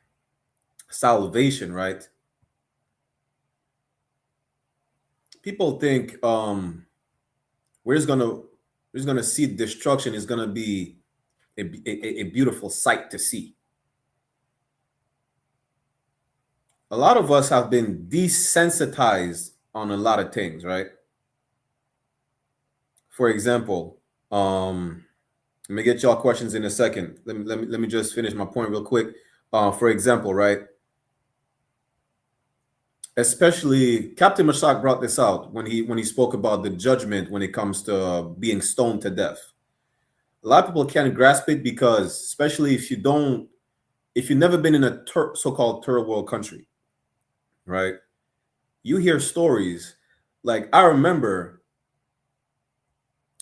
salvation, right? People think we're just gonna see destruction is gonna be a beautiful sight to see. A lot of us have been desensitized on a lot of things, right? For example, let me get y'all questions in a second. Let me just finish my point real quick. For example, right? Especially Captain Mashak brought this out when he spoke about the judgment when it comes to being stoned to death. A lot of people can't grasp it because, especially if you've never been in a so-called third world country, right? You hear stories like, I remember,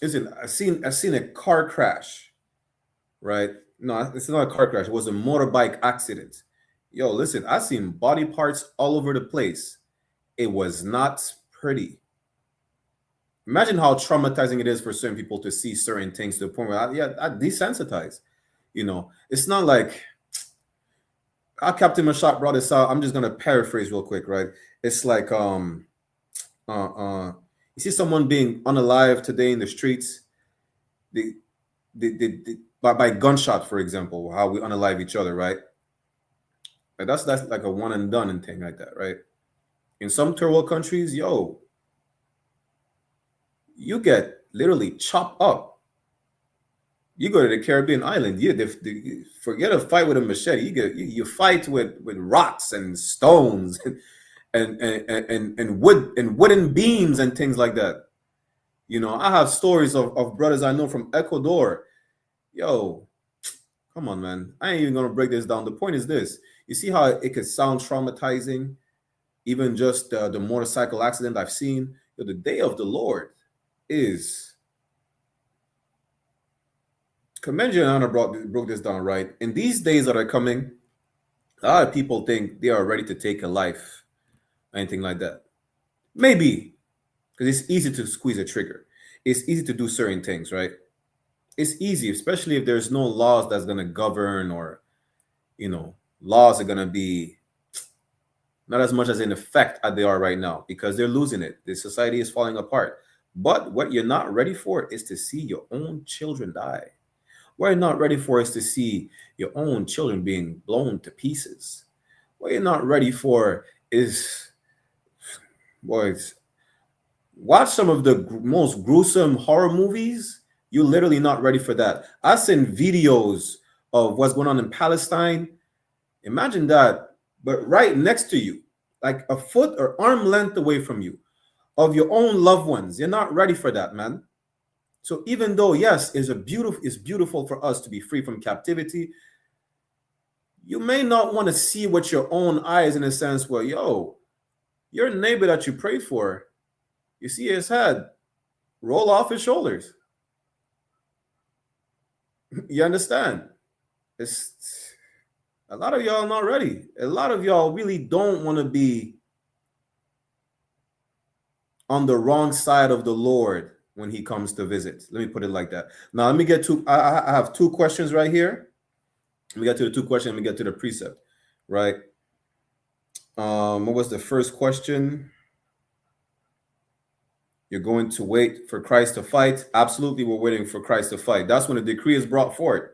I've seen a car crash, right? No, it's not a car crash. It was a motorbike accident. Yo, listen, I've seen body parts all over the place. It was not pretty. Imagine how traumatizing it is for certain people to see certain things to the point where I desensitize. It's not like our Captain Mashak brought this out. I'm just gonna paraphrase real quick, right? It's like you see someone being unalive today in the streets, by gunshot, for example, how we unalive each other, right? Like that's like a one and done and thing like that, right? In some third world countries, you get literally chopped up. You go to the Caribbean island, forget a fight with a machete. You fight with rocks and stones and wooden beams and things like that. I have stories of brothers I know from Ecuador. Come on, man. I ain't even gonna break this down. The point is this: you see how it could sound traumatizing, even just the motorcycle accident I've seen. The day of the Lord is. Commend and Anna broke this down, right? In these days that are coming, a lot of people think they are ready to take a life, anything like that. Maybe, because it's easy to squeeze a trigger. It's easy to do certain things, right? It's easy, especially if there's no laws that's going to govern, or, laws are going to be not as much as in effect as they are right now, because they're losing it. The society is falling apart. But what you're not ready for is to see your own children die. What you're not ready for is to see your own children being blown to pieces. What you're not ready for is, boys, watch some of the most gruesome horror movies. You're literally not ready for that. I've seen videos of what's going on in Palestine. Imagine that, but right next to you, like a foot or arm length away from you, of your own loved ones. You're not ready for that, man. So even though, yes, it's beautiful for us to be free from captivity, you may not want to see with your own eyes, in a sense where, your neighbor that you pray for, you see his head roll off his shoulders. You understand? It's a lot of y'all not ready. A lot of y'all really don't want to be on the wrong side of the Lord when he comes to visit. Let me put it like that. Now, let me get to, I have two questions right here. Let me get to the two questions. Let me get to the precept, right? What was the first question? You're going to wait for Christ to fight? Absolutely, we're waiting for Christ to fight. That's when the decree is brought forth.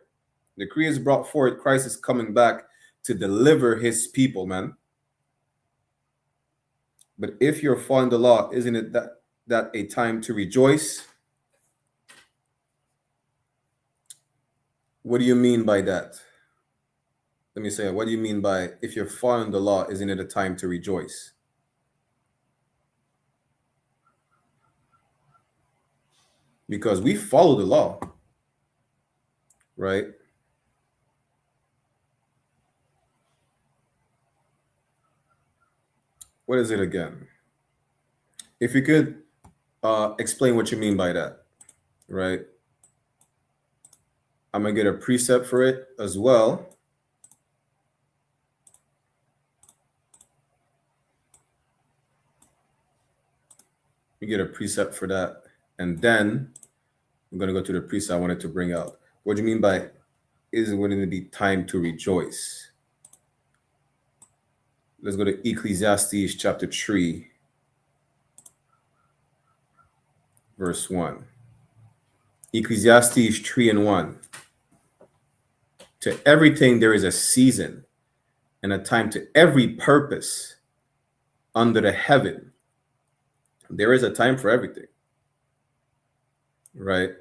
The decree is brought forth. Christ is coming back to deliver his people, man. But if you're following the law, isn't it that a time to rejoice? What do you mean by that? Let me say it. What do you mean by, if you're following the law, isn't it a time to rejoice? Because we follow the law, right? What is it again? If you could explain what you mean by that, right? I'm going to get a precept for it as well. We get a precept for that. And then I'm going to go to the precept I wanted to bring out. What do you mean by, is it going to be time to rejoice? Let's go to Ecclesiastes chapter 3, verse 1. Ecclesiastes 3:1. To everything there is a season and a time to every purpose under the heaven. There is a time for everything, right?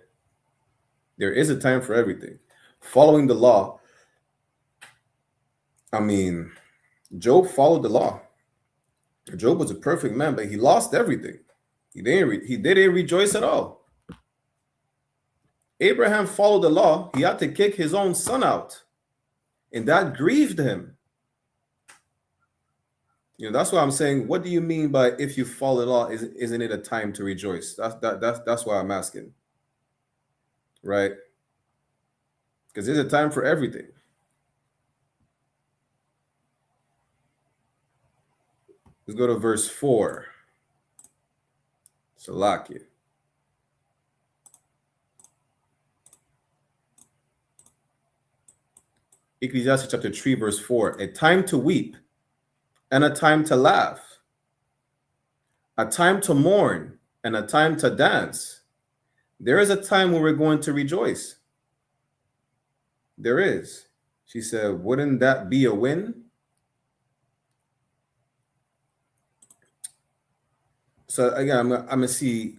There is a time for everything. Following the law, I mean, Job followed the law. Job was a perfect man, but he lost everything. He didn't rejoice at all. Abraham followed the law. He had to kick his own son out, and that grieved him. That's why I'm saying, what do you mean by, if you follow the law, isn't it a time to rejoice? That's why I'm asking, right? Because there's a time for everything. Let's go to verse 4. Salakia. Ecclesiastes chapter 3, verse 4. A time to weep and a time to laugh, a time to mourn and a time to dance. There is a time when we're going to rejoice. There is. She said, wouldn't that be a win? So again, I'm going to see,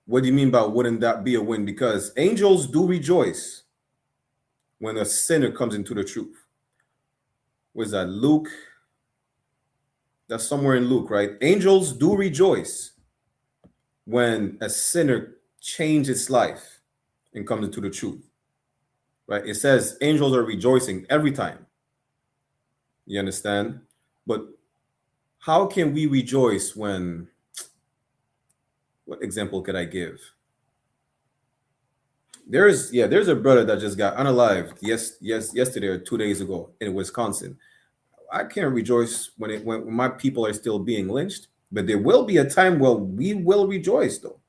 what do you mean by wouldn't that be a win? Because angels do rejoice when a sinner comes into the truth. Was that Luke? That's somewhere in Luke, right? Angels do rejoice when a sinner changes its life and comes into the truth, right? It says angels are rejoicing every time. You understand? But how can we rejoice when, what example could I give? There's a brother that just got unalived yesterday or 2 days ago in Wisconsin. I can't rejoice when my people are still being lynched, but there will be a time where we will rejoice, though.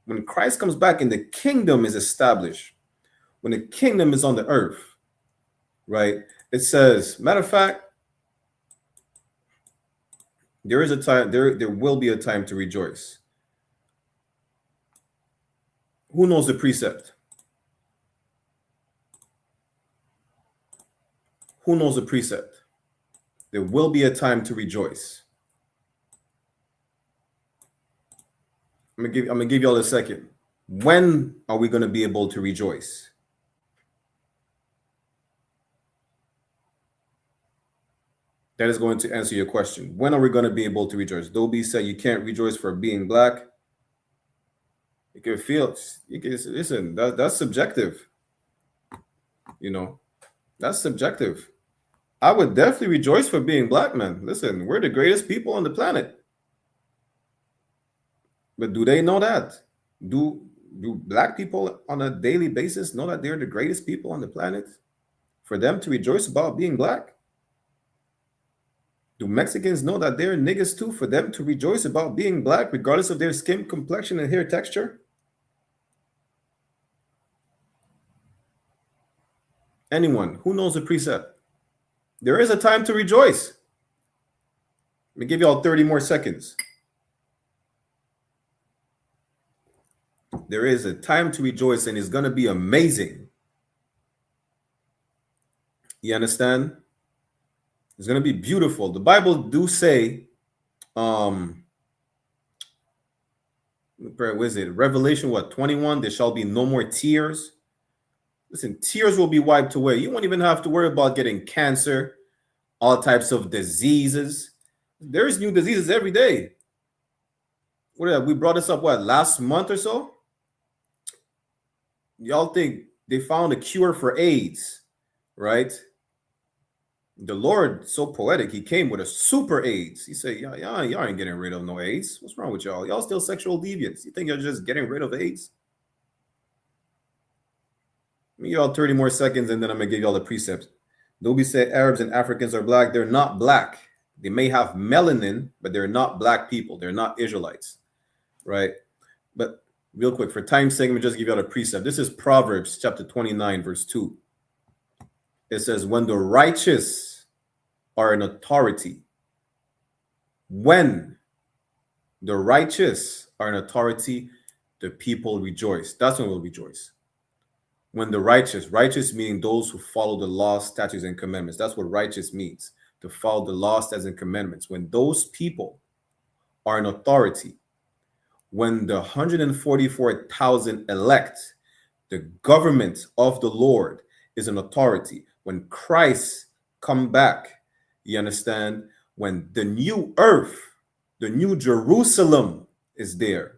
When Christ comes back and the kingdom is established, when the kingdom is on the earth, right? It says, matter of fact, there is a time, there will be a time to rejoice. Who knows the precept? Who knows the precept? There will be a time to rejoice. I'm gonna give y'all a second. When are we gonna be able to rejoice? That is going to answer your question. When are we gonna be able to rejoice? Dobie said you can't rejoice for being black. You can feel, listen, that's subjective. You know, that's subjective. I would definitely rejoice for being black, man. Listen, we're the greatest people on the planet. But do they know that? Do black people on a daily basis know that they're the greatest people on the planet? For them to rejoice about being black? Do Mexicans know that they're niggas too? For them to rejoice about being black, regardless of their skin complexion and hair texture? Anyone who knows the precept? There is a time to rejoice. Let me give y'all 30 more seconds. There is a time to rejoice, and it's going to be amazing. You understand? It's going to be beautiful. The Bible do say, where is it? Revelation, 21? There shall be no more tears. Listen, tears will be wiped away. You won't even have to worry about getting cancer, all types of diseases. There's new diseases every day. We brought this up, last month or so? Y'all think they found a cure for AIDS, right? The Lord, so poetic, he came with a super AIDS. He said, y'all ain't getting rid of no AIDS. What's wrong with y'all? Y'all still sexual deviants. You think you're just getting rid of AIDS? Let me give y'all 30 more seconds, and then I'm going to give y'all the precepts. Dobie said Arabs and Africans are black. They're not black. They may have melanin, but they're not black people. They're not Israelites, right? But real quick, for time's sake, let me just give y'all a precept. This is Proverbs chapter 29, verse 2. It says, when the righteous are in authority, when the righteous are in authority, the people rejoice. That's when we'll rejoice. When the righteous meaning those who follow the laws, statutes, and commandments. That's what righteous means, to follow the laws, statutes, and commandments. When those people are in authority, when the 144,000 elect, the government of the Lord is an authority. When Christ come back, you understand? When the new earth, the new Jerusalem is there,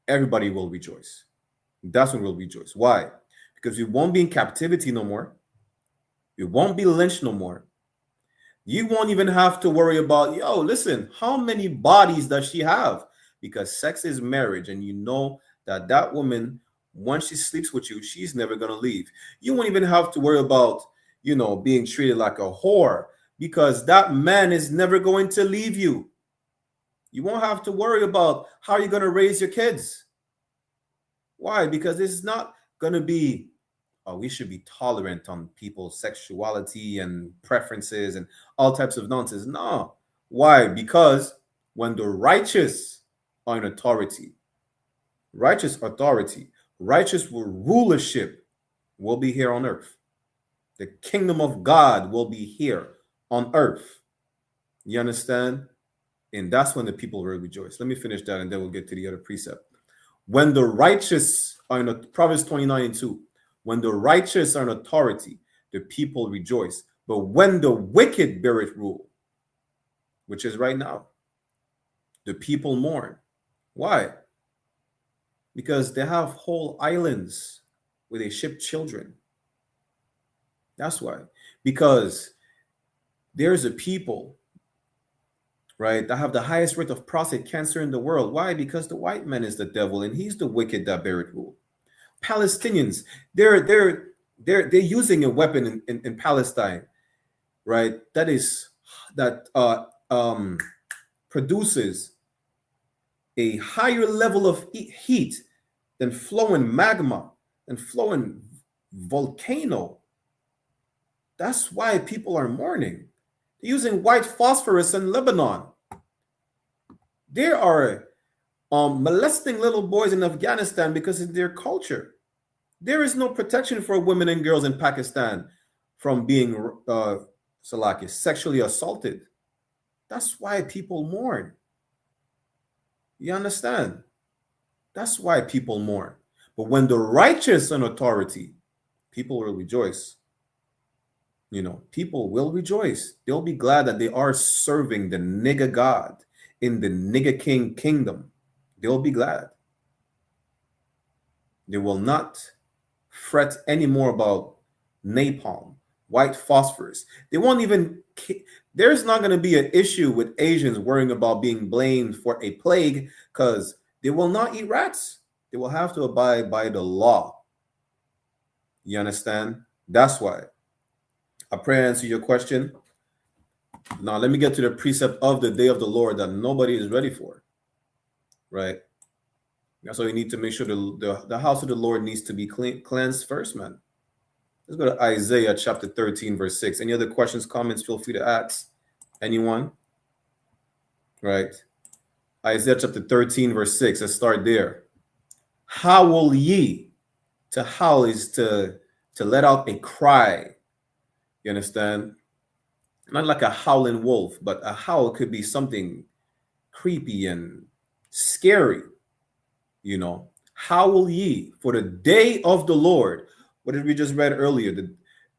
everybody will rejoice. That's when we'll rejoice. Why? Because we won't be in captivity no more. We won't be lynched no more. You won't even have to worry about, listen, how many bodies does she have? Because sex is marriage, and you know that woman, once she sleeps with you, she's never going to leave. You won't even have to worry about, being treated like a whore, because that man is never going to leave you. You won't have to worry about how you're going to raise your kids. Why? Because it's not going to be we should be tolerant on people's sexuality and preferences and all types of nonsense. No. Why? Because when the righteous are in authority, righteous rulership will be here on earth. The kingdom of God will be here on earth. You understand? And that's when the people will rejoice. Let me finish that and then we'll get to the other precept. When the righteous are in Proverbs 29:2, when the righteous are in authority, the people rejoice. But when the wicked beareth rule, which is right now, the people mourn. Why? Because they have whole islands where they ship children. That's why. Because there's a people, right, that have the highest rate of prostate cancer in the world. Why? Because the white man is the devil and he's the wicked that beareth rule. Palestinians, they're using a weapon in Palestine, right? That produces a higher level of heat than flowing magma and flowing volcano. That's why people are mourning. They're using white phosphorus in Lebanon. They are molesting little boys in Afghanistan because of their culture. There is no protection for women and girls in Pakistan from being sexually assaulted. That's why people mourn. You understand? That's why people mourn. But when the righteous are in authority, people will rejoice. You know, people will rejoice. They'll be glad that they are serving the nigger God in the nigger king kingdom. They'll be glad. They will not fret anymore about napalm, white phosphorus. They won't even, there's not going to be an issue with Asians worrying about being blamed for a plague because they will not eat rats. They will have to abide by the law. You understand? That's why. I pray I answer your question. Now, let me get to the precept of the day of the Lord that nobody is ready for. Right? That's why we need to make sure the house of the Lord needs to be cleansed first, man. Let's go to Isaiah chapter 13, verse 6. Any other questions, comments, feel free to ask. Anyone? Right? Isaiah chapter 13, verse 6. Let's start there. Howl ye. To howl is to let out a cry. You understand? Not like a howling wolf, but a howl could be something creepy and scary. You know, howl ye for the day of the Lord. What did we just read earlier?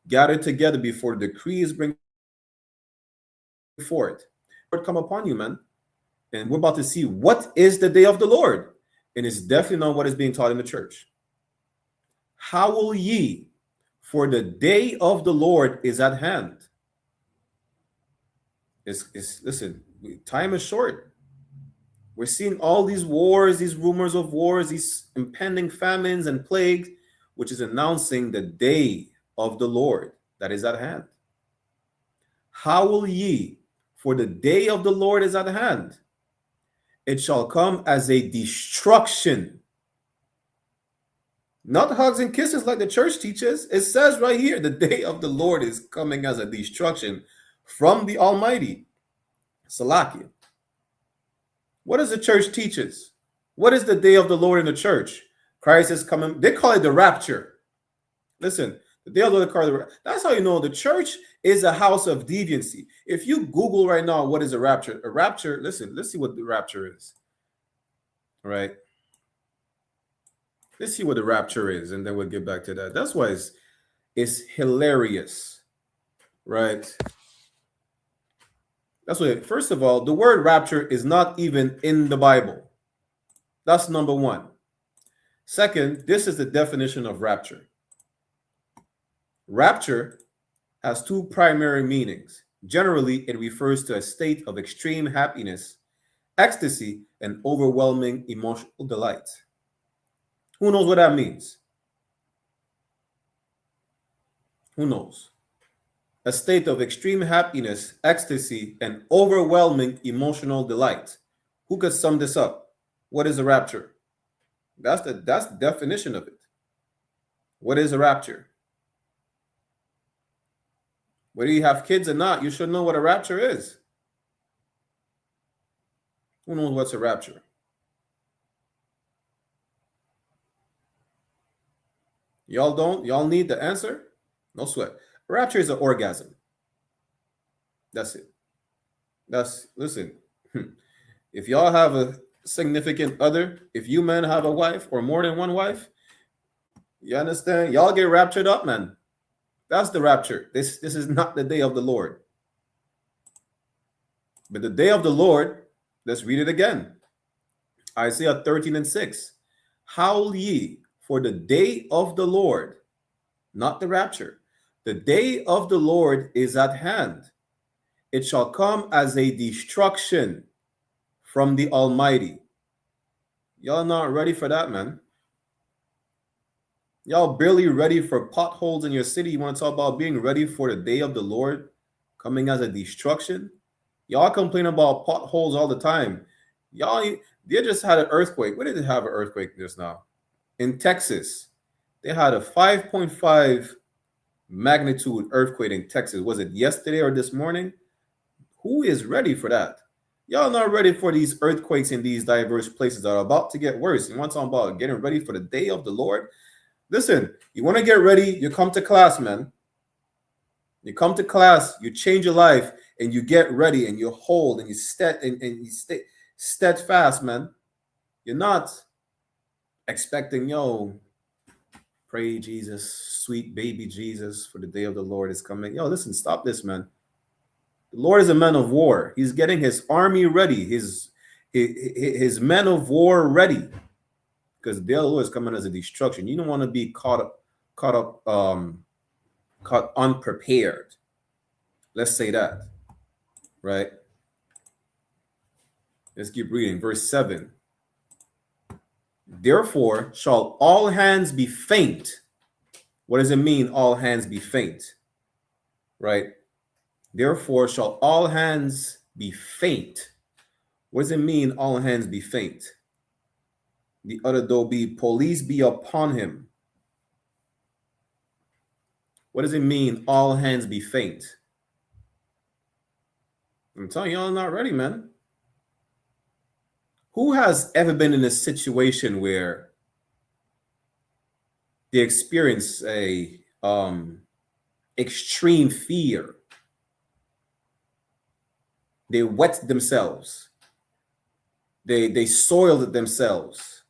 Gather together before the decrees bring forth. Lord come upon you, man. And we're about to see what is the day of the Lord. And it's definitely not what is being taught in the church. Howl ye, for the day of the Lord is at hand. Listen, time is short. We're seeing all these wars, these rumors of wars, these impending famines and plagues, which is announcing the day of the Lord that is at hand. Howl ye, for the day of the Lord is at hand. It shall come as a destruction. Not hugs and kisses like the church teaches. It says right here, the day of the Lord is coming as a destruction from the Almighty. Salakia. What does the church teaches? What is the day of the Lord in the church? Christ is coming. They call it the rapture. Listen, the day of the Lord called the rapture. That's how you know the church is a house of deviancy. If you Google right now, what is a rapture? A rapture, listen, let's see what the rapture is. All right. Let's see what the rapture is, and then we'll get back to that. That's why it's hilarious, right? That's why, first of all, the word rapture is not even in the Bible. That's number one. Second, this is the definition of rapture. Rapture has two primary meanings. Generally, it refers to a state of extreme happiness, ecstasy, and overwhelming emotional delight. Who knows what that means? Who knows? A state of extreme happiness, ecstasy, and overwhelming emotional delight. Who could sum this up? What is a rapture? That's the definition of it. What is a rapture? Whether you have kids or not, you should know what a rapture is. Who knows what's a rapture? Y'all don't? Y'all need the answer? No sweat. A rapture is an orgasm. That's it. Listen, if y'all have a significant other, if you men have a wife or more than one wife, you understand? Y'all get raptured up, man. That's the rapture. This is not the day of the Lord. But the day of the Lord, let's read it again. Isaiah 13:6. Howl ye, for the day of the Lord, not the rapture. The day of the Lord is at hand. It shall come as a destruction from the Almighty. Y'all not ready for that, man. Y'all barely ready for potholes in your city. You want to talk about being ready for the day of the Lord coming as a destruction? Y'all complain about potholes all the time. Y'all, they just had an earthquake. Where did they have an earthquake just now? In Texas. They had a 5.5 magnitude earthquake in Texas. Was it yesterday or this morning? Who is ready for that? Y'all not ready for these earthquakes in these diverse places that are about to get worse. You want to talk about getting ready for the day of the Lord? Listen, you want to get ready, you come to class, man. You come to class, you change your life, and you get ready, and you hold, and you stay steadfast, man. You're not expecting, pray Jesus, sweet baby Jesus, for the day of the Lord is coming. Listen, stop this, man. The Lord is a man of war. He's getting his army ready, his men of war ready, because the day of the Lord is coming as a destruction. You don't want to be caught unprepared. Let's say that, right? Let's keep reading. Verse 7. Therefore shall all hands be faint. What does it mean, all hands be faint? Right? Therefore shall all hands be faint. What does it mean, all hands be faint? The other though be police be upon him. What does it mean, all hands be faint? I'm telling y'all, not ready, man. Who has ever been in a situation where they experience a extreme fear? They wet themselves. They soiled themselves.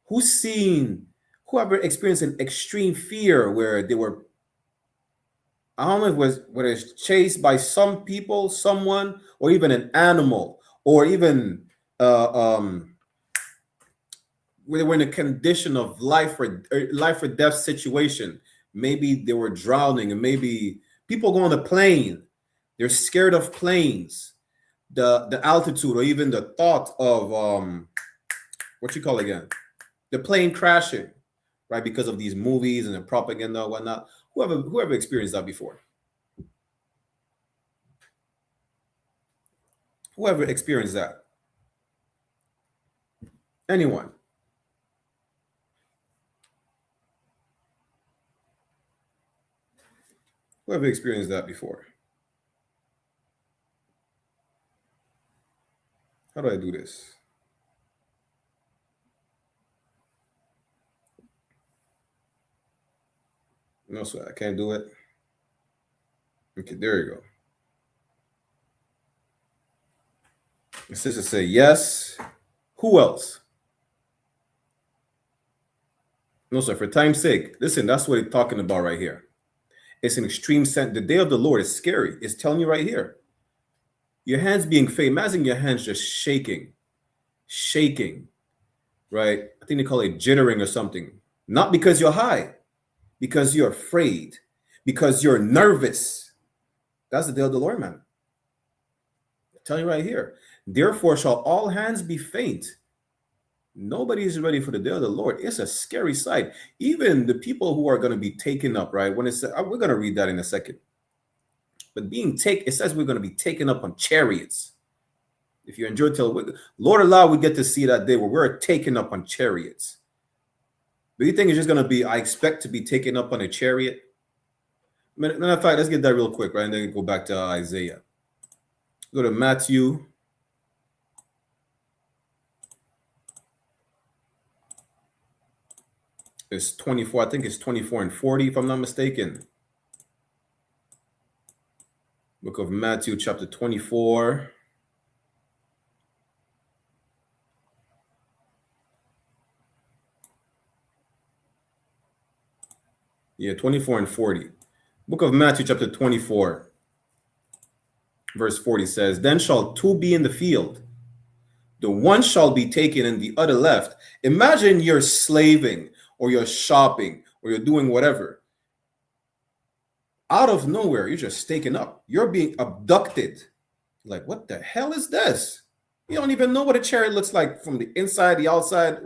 Whoever experienced an extreme fear where they were, I don't know if it was whether it's chased by some people, someone, or even an animal, or even when they were in a condition of life or death situation. Maybe they were drowning, and maybe people go on the plane. They're scared of planes, the altitude, or even the thought of what you call again, the plane crashing, right? Because of these movies and the propaganda and whatnot. Whoever experienced that before? Whoever experienced that? Anyone? Whoever experienced that before? How do I do this? No, sir, I can't do it. Okay, there you go. The sister say yes. Who else? No, sir, for time's sake. Listen, that's what it's talking about right here. It's an extreme sense. The day of the Lord is scary. It's telling you right here. Your hands being faint. Imagine your hands just shaking, right? I think they call it jittering or something. Not because you're high, because you're afraid, because you're nervous. That's the day of the Lord, man. I'm telling you right here. Therefore shall all hands be faint. Nobody is ready for the day of the Lord. It's a scary sight. Even the people who are going to be taken up, right? When it's, we're going to read that in a second. But it says we're going to be taken up on chariots. If you enjoy Lord allow, we get to see that day where we're taken up on chariots. But you think it's just going to be, I expect to be taken up on a chariot? Matter of fact, let's get that real quick, right? And then go back to Isaiah. Go to Matthew. It's 24. I think it's 24 and 40, if I'm not mistaken. Book of Matthew, chapter 24. Yeah, 24 and 40. Book of Matthew, chapter 24, verse 40 says, Then shall two be in the field. The one shall be taken and the other left. Imagine you're slaving or you're shopping or you're doing whatever. Out of nowhere, you're just taken up. You're being abducted. Like, what the hell is this? You don't even know what a chariot looks like from the inside, the outside.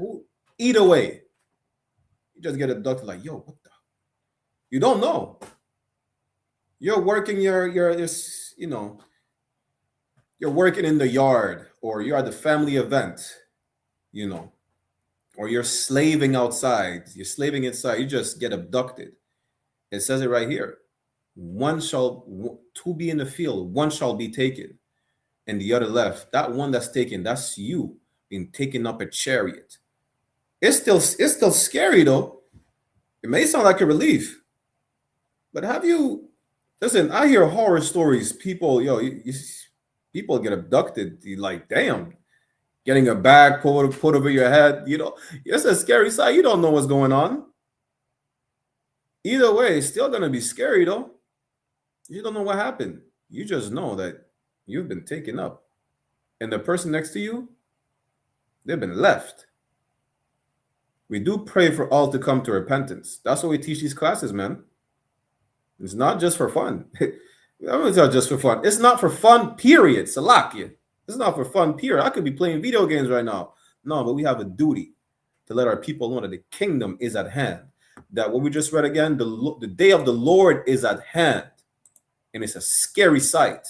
Either way, you just get abducted like, yo, what the? You don't know. You're working you're working in the yard, or you're at the family event, or you're slaving outside. You're slaving inside. You just get abducted. It says it right here. Two be in the field, one shall be taken, and the other left. That one that's taken, that's you being taken up a chariot. It's still scary though. It may sound like a relief, but listen, I hear horror stories. People, people get abducted. You're like, damn, getting a bag put over your head. It's a scary sight. You don't know what's going on. Either way, it's still gonna be scary though. You don't know what happened. You just know that you've been taken up, and the person next to you, they've been left. We do pray for all to come to repentance. That's what we teach these classes, man. It's not just for fun. It's not just for fun. It's not for fun, period. Salakia. It's not for fun, period. I could be playing video games right now. No, but we have a duty to let our people know that the kingdom is at hand. That what we just read again, the day of the Lord is at hand. And it's a scary sight.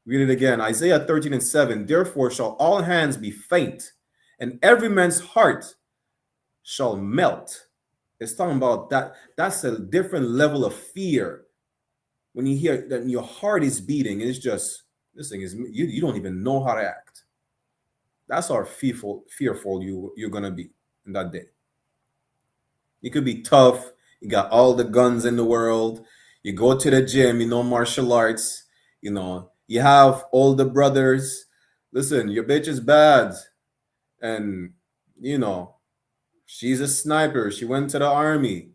Read it again. Isaiah 13 and 7. Therefore shall all hands be faint, and every man's heart shall melt. It's talking about that. That's a different level of fear. When you hear that your heart is beating, it's just, this thing is, you don't even know how to act. That's how fearful you're going to be in that day. You could be tough. You got all the guns in the world. You go to the gym, martial arts, you have older brothers. Listen, your bitch is bad. And, she's a sniper. She went to the army.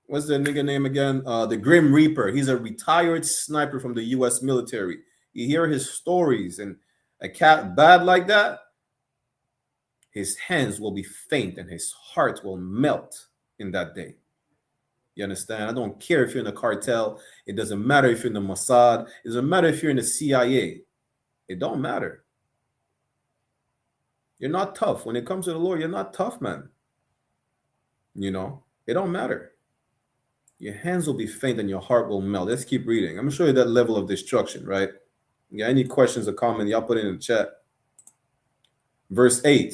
What's the nigga name again? The Grim Reaper. He's a retired sniper from the U.S. military. You hear his stories, and a cat bad like that, his hands will be faint and his heart will melt in that day. You understand? I don't care if you're in a cartel. It doesn't matter if you're in the Mossad. It doesn't matter if you're in the CIA. It don't matter. You're not tough. When it comes to the Lord, you're not tough, man. It don't matter. Your hands will be faint and your heart will melt. Let's keep reading. I'm going to show you that level of destruction, right? Yeah, any questions or comments, y'all put it in the chat. Verse 8.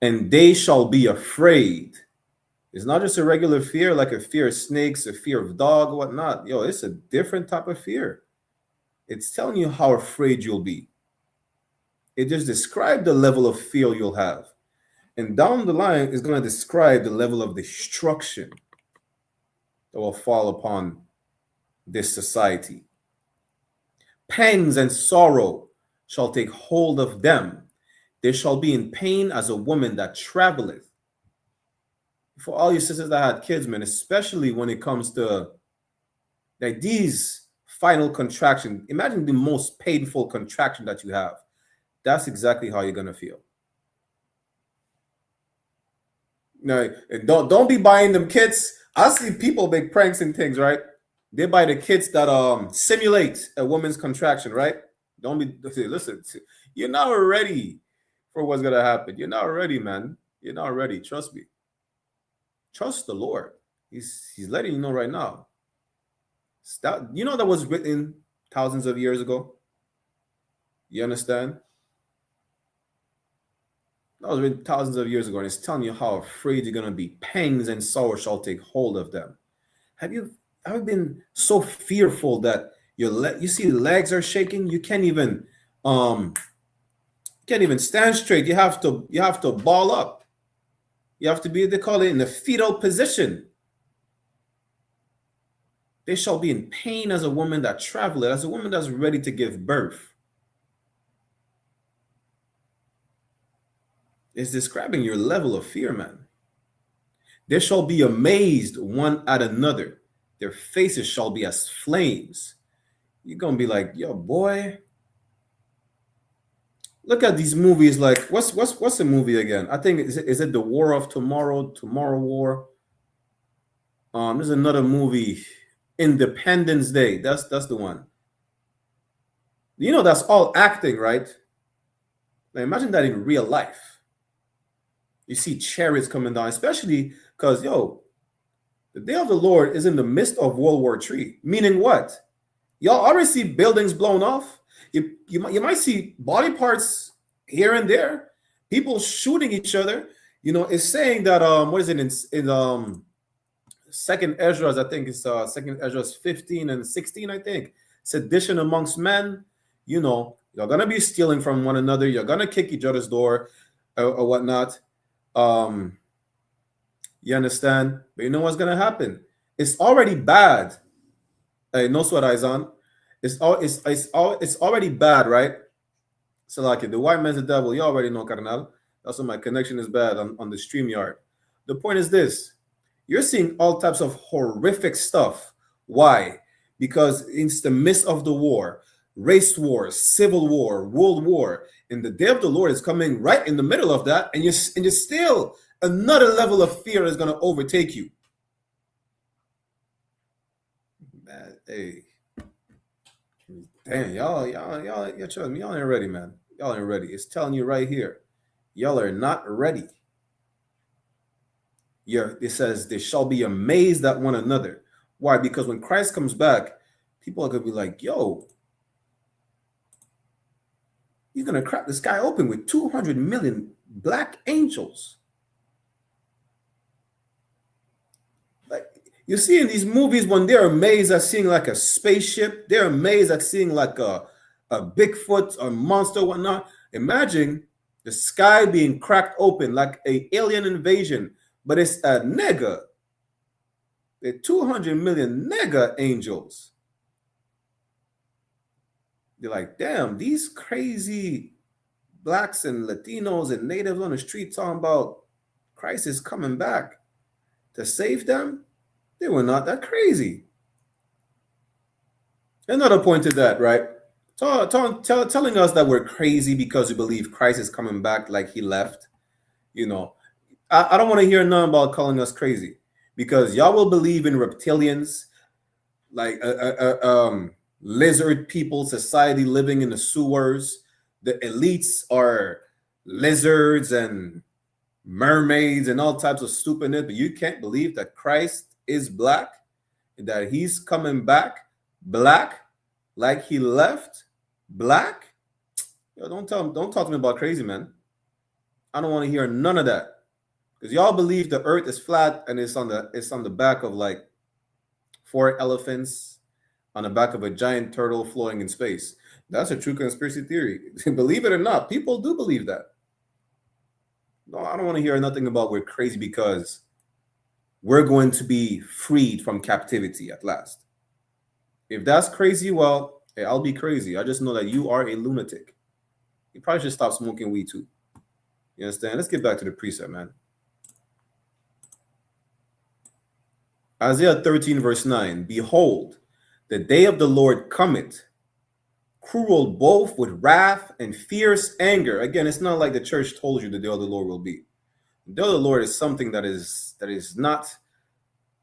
And they shall be afraid. It's not just a regular fear, like a fear of snakes, a fear of dog, whatnot. It's a different type of fear. It's telling you how afraid you'll be. It just describes the level of fear you'll have. And down the line is going to describe the level of destruction that will fall upon this society. Pangs and sorrow shall take hold of them. They shall be in pain as a woman that traveleth. For all you sisters that had kids, man, especially when it comes to like these final contractions. Imagine the most painful contraction that you have. That's exactly how you're gonna feel. No, don't be buying them kits. I see people make pranks and things, right? They buy the kits that simulate a woman's contraction, right? Don't be listen. You're not ready for what's gonna happen. You're not ready, man. You're not ready. Trust me. Trust the Lord. He's letting you know right now. That was written thousands of years ago. You understand? That was written thousands of years ago, and it's telling you how afraid you're gonna be. Pangs and sorrow shall take hold of them. Have you I've been so fearful that you see the legs are shaking. You can't even stand straight. You have to ball up. You have to be, they call it, in the fetal position. They shall be in pain as a woman that traveleth, as a woman that's ready to give birth. It's describing your level of fear, man. They shall be amazed one at another. Their faces shall be as flames. You're going to be like, yo, boy. Look at these movies. Like, what's the movie again? I think, is it The War of Tomorrow? Tomorrow War? There's another movie, Independence Day. That's the one. You know, that's all acting, right? Now imagine that in real life. You see chariots coming down, especially because, yo, the day of the Lord is in the midst of World War III. Meaning what? Y'all already see buildings blown off. You might see body parts here and there. People shooting each other. You know, it's saying that what is it in Second Ezra? I think it's Second Ezra 15 and 16. I think sedition amongst men. You know, you're gonna be stealing from one another. You're gonna kick each other's door or whatnot. You understand? But you know what's gonna happen? It's already bad. Hey, no sweat, Izan. It's already bad, right? So like the white man's the devil. You already know, Carnal. That's why my connection is bad on the StreamYard. The point is this: you're seeing all types of horrific stuff. Why? Because it's the midst of the war, race war, civil war, world war, and the day of the Lord is coming right in the middle of that, and you're still another level of fear is going to overtake you. Man, hey, damn, y'all, trust me, y'all ain't ready, man. Y'all ain't ready. It's telling you right here, y'all are not ready. It says they shall be amazed at one another. Why? Because when Christ comes back, people are gonna be like, yo, he's gonna crack the sky open with 200 million black angels. Like you see in these movies when they're amazed at seeing like a spaceship, they're amazed at seeing like a Bigfoot or monster, whatnot. Imagine the sky being cracked open like an alien invasion, but it's a nigga. The 200 million nigga angels. They're like, damn, these crazy blacks and Latinos and natives on the street talking about Christ is coming back to save them. They were not that crazy. Another point to that, right? Telling us that we're crazy because we believe Christ is coming back like he left. You know, I don't want to hear none about calling us crazy, because y'all will believe in reptilians, like lizard people, society living in the sewers. The elites are lizards and mermaids and all types of stupidness, but you can't believe that Christ is black, that he's coming back black like he left black. Yo, don't talk to me about crazy, man. I don't want to hear none of that, because y'all believe the earth is flat and it's on the back of like 4 elephants on the back of a giant turtle floating in space. That's a true conspiracy theory. Believe it or not, people do believe that. No, I don't want to hear nothing about we're crazy because we're going to be freed from captivity at last. If that's crazy, well, hey, I'll be crazy. I just know that you are a lunatic. You probably should stop smoking weed too. You understand? Let's get back to the precept, man. Isaiah 13 verse 9. Behold, the day of the Lord cometh, cruel both with wrath and fierce anger. Again, it's not like the church told you the day of the Lord will be. The day of the Lord is something that is not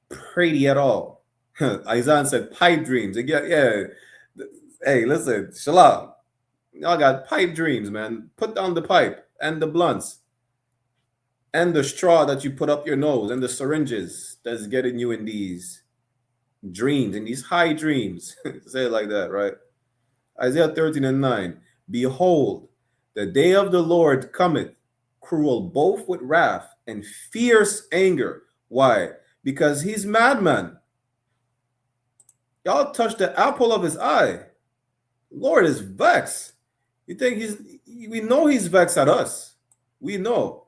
pretty at all. Isaiah said pipe dreams. Yeah. Hey, listen, Shalom. Y'all got pipe dreams, man. Put down the pipe and the blunts and the straw that you put up your nose and the syringes that's getting you in these dreams, in these high dreams. Say it like that, right? Isaiah 13 and 9. Behold, the day of the Lord cometh, cruel both with wrath and fierce anger. Why? Because he's madman. Y'all touched the apple of his eye. Lord is vexed. You think we know he's vexed at us. We know.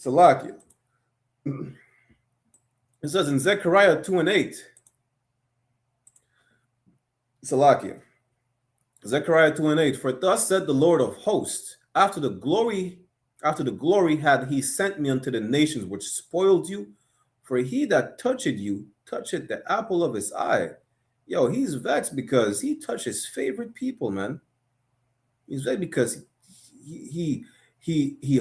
Salakia. It says in Zechariah 2:8. Salakia. Zechariah 2:8. For thus said the Lord of hosts, after the glory had he sent me unto the nations which spoiled you, for he that touched you toucheth the apple of his eye. Yo, he's vexed because he touched his favorite people, man. He's vexed because he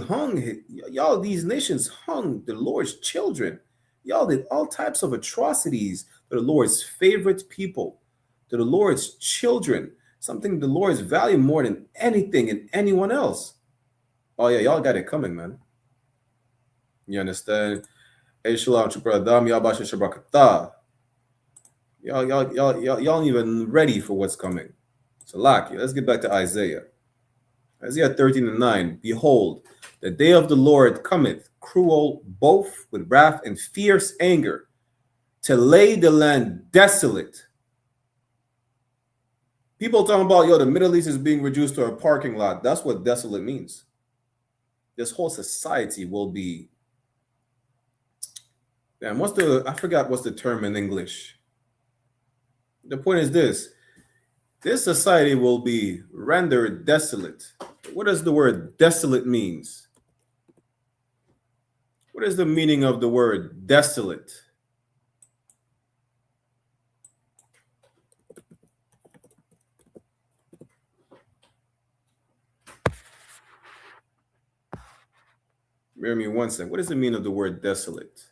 hung y'all. These nations hung the Lord's children. Y'all did all types of atrocities to the Lord's favorite people, to the Lord's children, something the Lord's value more than anything and anyone else. Oh yeah, y'all got it coming, man. You understand? Hey, shalom, y'all ain't even ready for what's coming. So, let's get back to Isaiah. Isaiah 13:9. Behold, the day of the Lord cometh, cruel, both with wrath and fierce anger, to lay the land desolate. People talking about, the Middle East is being reduced to a parking lot. That's what desolate means. This whole society will be. Damn, I forgot what's the term in English. The point is this society will be rendered desolate. What does the word desolate means? What is the meaning of the word desolate? Bear me one second. What is the meaning of the word desolate?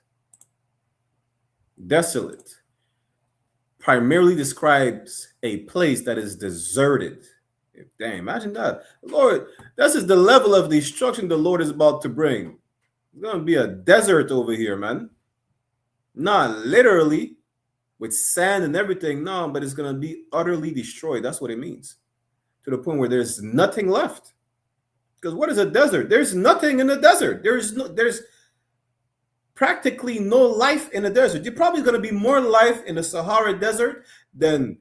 Desolate primarily describes a place that is deserted. Damn, imagine that. Lord, this is the level of destruction the Lord is about to bring. It's going to be a desert over here, man. Not literally with sand and everything, no, but it's going to be utterly destroyed. That's what it means. To the point where there's nothing left. Because what is a desert? There's nothing in the desert. There's practically no life in the desert. You're probably going to be more life in the Sahara Desert than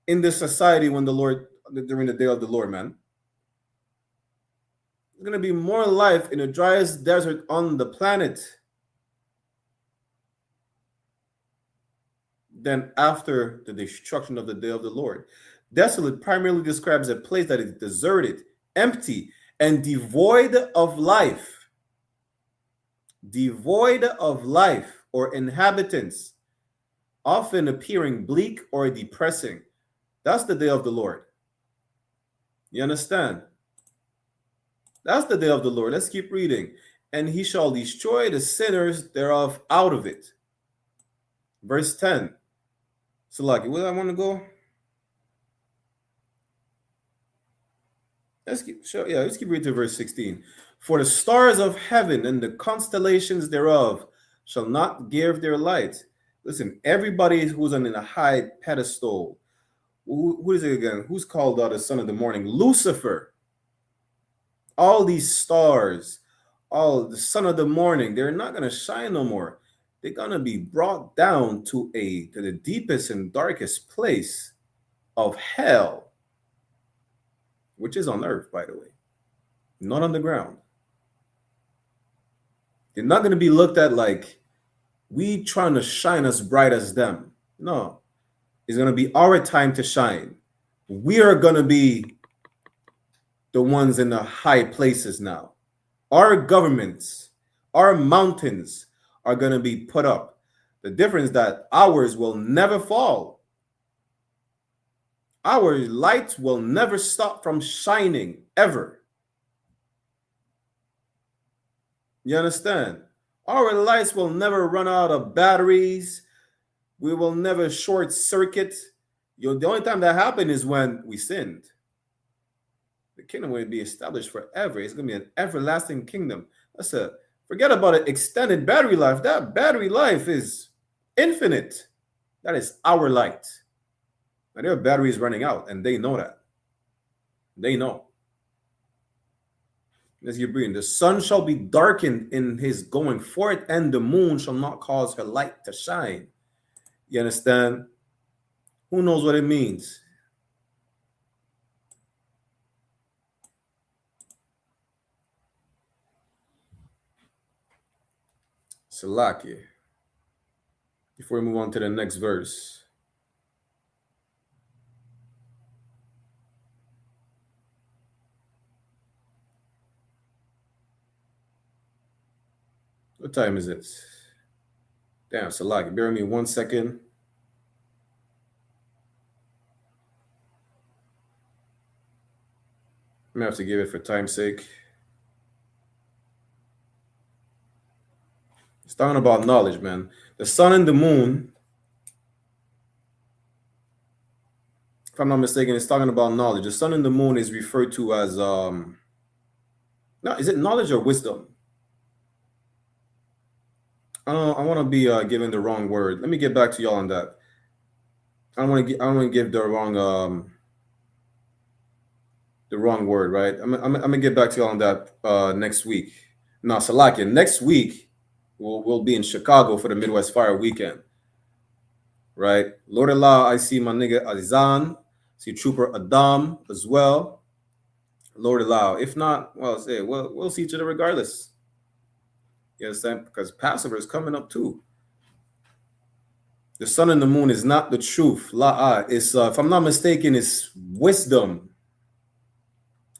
in this society during the day of the Lord, man. There's going to be more life in the driest desert on the planet than after the destruction of the day of the Lord. Desolate primarily describes a place that is deserted, empty, and devoid of life. Devoid of life or inhabitants, often appearing bleak or depressing. That's the day of the Lord. You understand? That's the day of the Lord. Let's keep reading. And he shall destroy the sinners thereof out of it. Verse 10. So, where do I want to go? Let's keep reading to verse 16. For the stars of heaven and the constellations thereof shall not give their light. Listen, everybody who's on a high pedestal. Who is it again? Who's called the son of the morning? Lucifer. All these stars, all the son of the morning, they're not going to shine no more. They're going to be brought down to the deepest and darkest place of hell, which is on earth, by the way, not on the ground. They're not going to be looked at like we trying to shine as bright as them. No, it's going to be our time to shine. We are going to be the ones in the high places now. Our governments, our mountains are going to be put up. The difference is that ours will never fall. Our lights will never stop from shining, ever. You understand? Our lights will never run out of batteries. We will never short circuit. The only time that happened is when we sinned. The kingdom will be established forever. It's going to be an everlasting kingdom. Forget about an extended battery life. That battery life is infinite. That is our light. Now their battery is running out, and they know that. They know. Let's keep reading. The sun shall be darkened in his going forth, and the moon shall not cause her light to shine. You understand? Who knows what it means? Salaki. Before we move on to the next verse. What time is it? Damn, Salaki. Bear with me 1 second. I'm gonna have to give it for time's sake. It's talking about knowledge, man. The sun and the moon, if I'm not mistaken, it's talking about knowledge. The sun and the moon is referred to as no, is it knowledge or wisdom? I want to be given the wrong word. Let me get back to y'all on that. I don't want to give the wrong word, right? I'm gonna get back to y'all on that next week. No, Salakia, next week we'll be in Chicago for the Midwest Fire Weekend, right? Lord Allah, I see my nigga Azan, see Trooper Adam as well. Lord Allah. If not, well, we'll see each other regardless. You understand? Because Passover is coming up too. The sun and the moon is not the truth. La'ah. It's if I'm not mistaken, it's wisdom.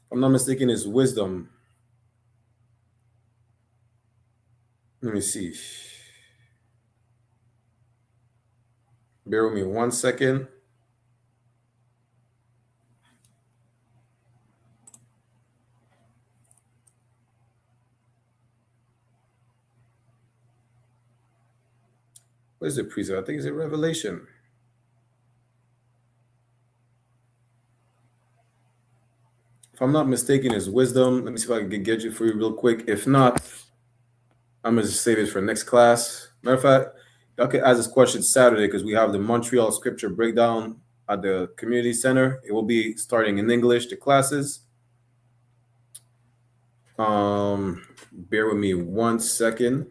If I'm not mistaken, it's wisdom. Let me see. Bear with me 1 second. Where's the precept? I think it's a Revelation. If I'm not mistaken, it's wisdom. Let me see if I can get you for you real quick. If not, I'm going to save it for next class. Matter of fact, y'all can ask this question Saturday because we have the Montreal Scripture Breakdown at the Community Center. It will be starting in English, the classes. Bear with me 1 second.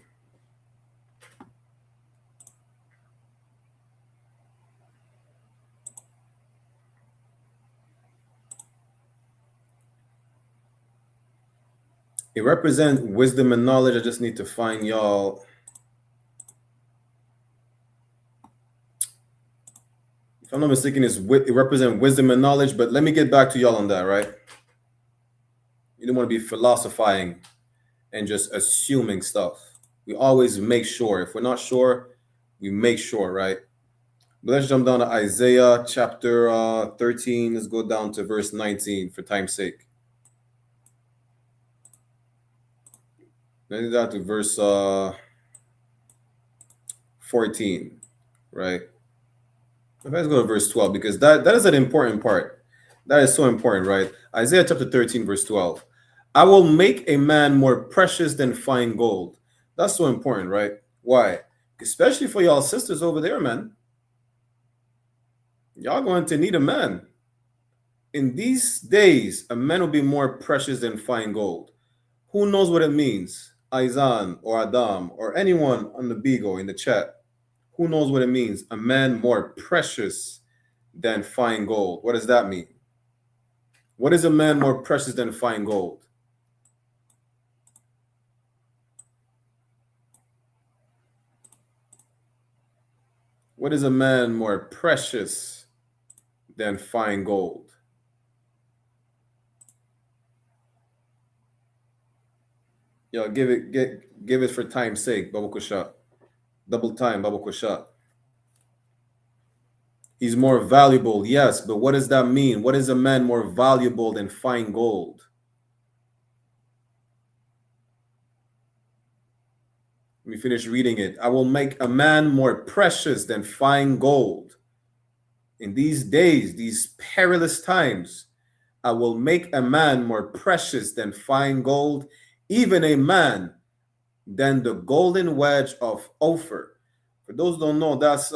It represents wisdom and knowledge. I just need to find y'all. If I'm not mistaken, it represents wisdom and knowledge, but let me get back to y'all on that, right? You don't want to be philosophizing and just assuming stuff. We always make sure. If we're not sure, we make sure, right? But let's jump down to Isaiah chapter 13. Let's go down to verse 19 for time's sake. Then down to verse 14, right? Let's go to verse 12 because that is an important part. That is so important, right? Isaiah chapter 13, verse 12. I will make a man more precious than fine gold. That's so important, right? Why? Especially for y'all sisters over there, man. Y'all going to need a man. In these days, a man will be more precious than fine gold. Who knows what it means? Aizan or Adam or anyone on the Bigo in the chat. Who knows what it means? A man more precious than fine gold. What does that mean? What is a man more precious than fine gold? What is a man more precious than fine gold? Yo, give it for time's sake, Babu Kusha. Double time, Babu Kusha. He's more valuable, yes, but what does that mean? What is a man more valuable than fine gold? Let me finish reading it. I will make a man more precious than fine gold. In these days, these perilous times, I will make a man more precious than fine gold, even a man than the golden wedge of Ophir. For those who don't know, that's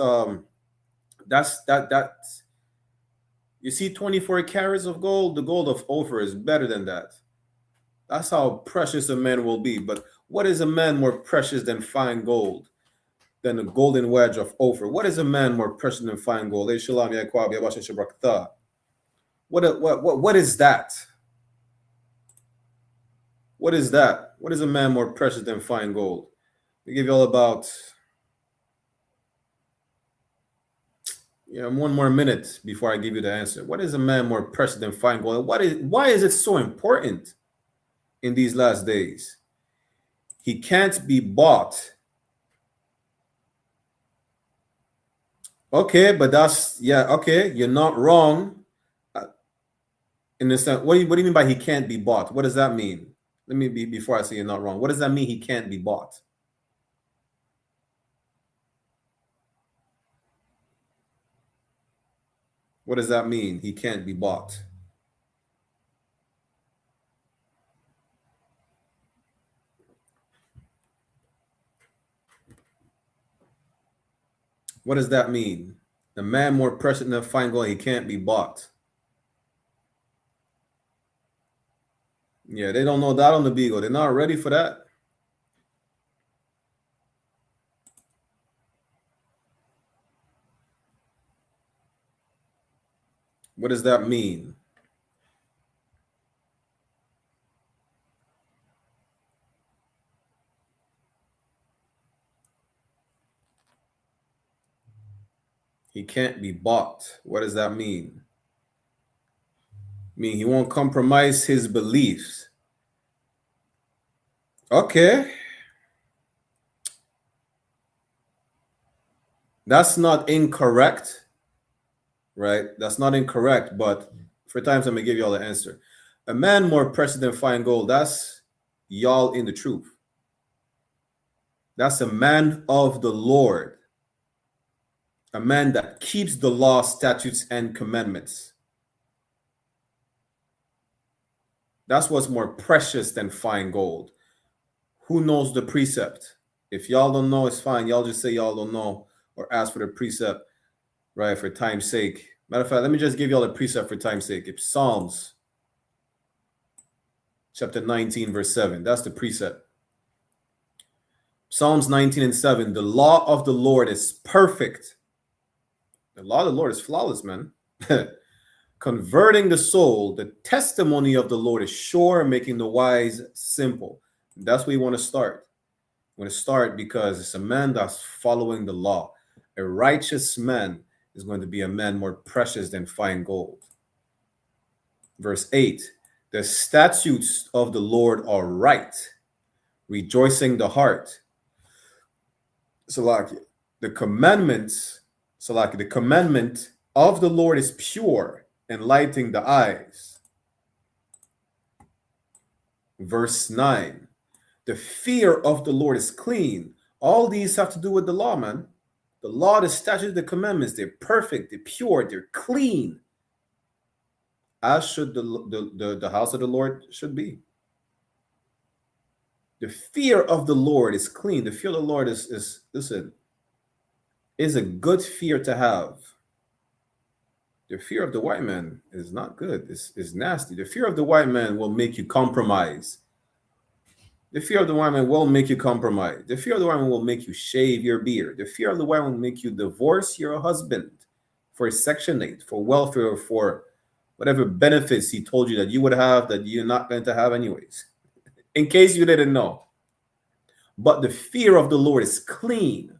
you see 24 carats of gold. The gold of Ophir is better than that. That's how precious a man will be. But what is a man more precious than fine gold? than the golden wedge of Ophir? What is a man more precious than fine gold? SHALAM, YAHANNA. What is that? What is that? What is a man more precious than fine gold? We give you all about one more minute before I give you the answer. What is a man more precious than fine gold? Why is it so important in these last days? He can't be bought. Okay, but okay, you're not wrong. In the sense, what do you mean by he can't be bought? What does that mean? Let me before I say you're not wrong. What does that mean he can't be bought? What does that mean? He can't be bought. What does that mean? A man more precious than fine gold, he can't be bought. Yeah, they don't know that on the Beagle. They're not ready for that. What does that mean? He can't be bought. What does that mean? Mean he won't compromise his beliefs. Okay. That's not incorrect, right? That's not incorrect, but for times I'm going to give you all the answer. A man more precious than fine gold, that's y'all in the truth. That's a man of the Lord. A man that keeps the law, statutes, and commandments. That's what's more precious than fine gold. Who knows the precept? If y'all don't know, it's fine. Y'all just say y'all don't know or ask for the precept, right, for time's sake. Matter of fact, let me just give y'all the precept for time's sake. It's Psalms chapter 19, verse 7. That's the precept. Psalms 19 and 7. The law of the Lord is perfect. The law of the Lord is flawless, man. Converting the soul. The testimony of the Lord is sure, making the wise simple. That's where you want to start. You want to start because it's a man that's following the law. A righteous man is going to be a man more precious than fine gold. Verse 8. The statutes of the Lord are right, rejoicing the heart. So the commandments, the commandment of the Lord is pure, enlightening the eyes. Verse 9. The fear of the Lord is clean. All these have to do with the law, man. The law, the statutes, the commandments, they're perfect, they're pure, they're clean. As should the house of the Lord should be. The fear of the Lord is clean. The fear of the Lord is a good fear to have. The fear of the white man is not good. It's nasty. The fear of the white man will make you compromise. The fear of the white man will make you compromise. The fear of the white man will make you shave your beard. The fear of the white man will make you divorce your husband for Section 8, for welfare, or for whatever benefits he told you that you would have that you're not going to have anyways. In case you didn't know. But the fear of the Lord is clean,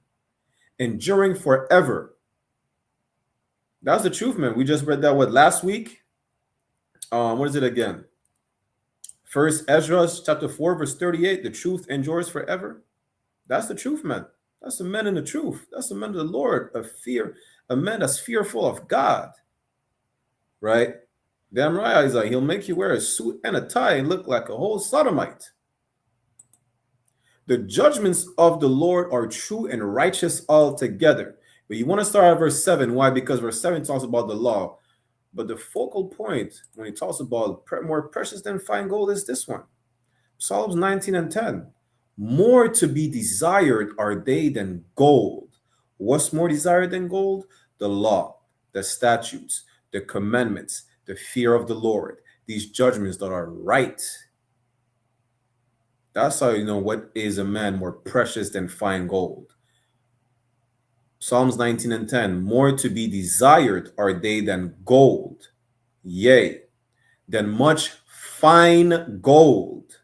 enduring forever. That's the truth, man. We just read that last week. What is it again? First Ezra chapter 4, verse 38. The truth endures forever. That's the truth, man. That's the man in the truth. That's the man of the Lord, a man that's fearful of God. Right? Damn right, Isaiah. He'll make you wear a suit and a tie and look like a whole sodomite. The judgments of the Lord are true and righteous altogether. But you want to start at verse 7. Why? Because verse 7 talks about the law. But the focal point when he talks about more precious than fine gold is this one. Psalms 19 and 10. More to be desired are they than gold. What's more desired than gold? The law, the statutes, the commandments, the fear of the Lord, these judgments that are right. That's how you know what is a man more precious than fine gold. Psalms 19 and 10. More to be desired are they than gold, yea, than much fine gold,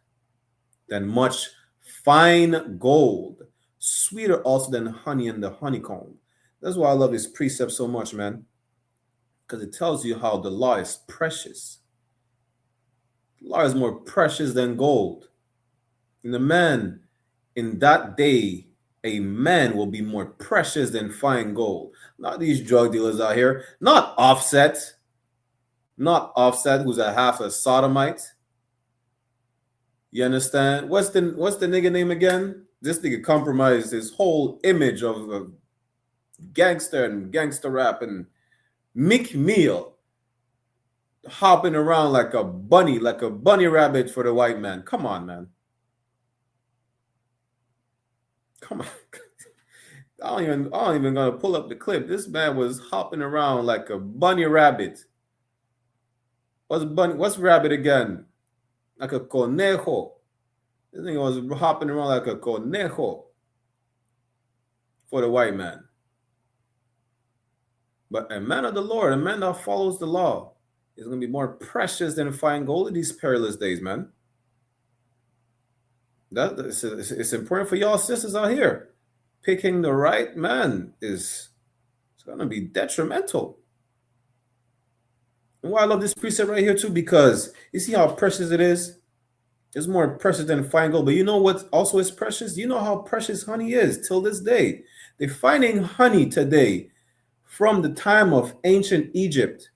than much fine gold, sweeter also than honey and the honeycomb. That's why I love this precept so much, man, because it tells you how the law is precious. The law is more precious than gold. And the man in that day, a man will be more precious than fine gold. Not these drug dealers out here, not Offset, who's a half a sodomite. You understand? What's the nigga name again? This nigga compromised his whole image of a gangster and gangster rap, and Mick Meal hopping around like a bunny rabbit for the white man. Come on, man. Come on. I'm even gonna pull up the clip. This man was hopping around like a bunny rabbit. What's rabbit again? Like a conejo. This thing was hopping around like a conejo for the white man. But a man of the Lord, a man that follows the law, is going to be more precious than fine gold in these perilous days, man. It's important for y'all sisters out here. Picking the right man it's going to be detrimental. And why I love this precept right here too, because you see how precious it is? It's more precious than fine gold. But you know what also is precious? You know how precious honey is till this day. They're finding honey today from the time of ancient Egypt.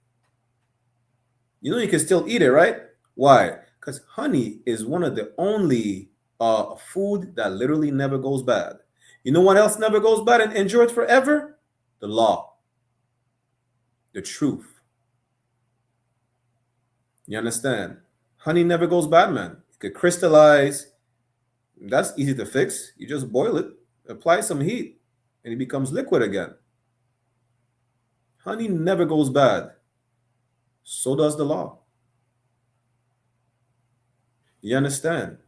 You know you can still eat it, right? Why? Because honey is one of the only food that literally never goes bad. You know what else never goes bad and endures forever? The law. The truth. You understand? Honey never goes bad, man. It could crystallize. That's easy to fix. You just boil it, apply some heat, and it becomes liquid again. Honey never goes bad. So does the law. You understand?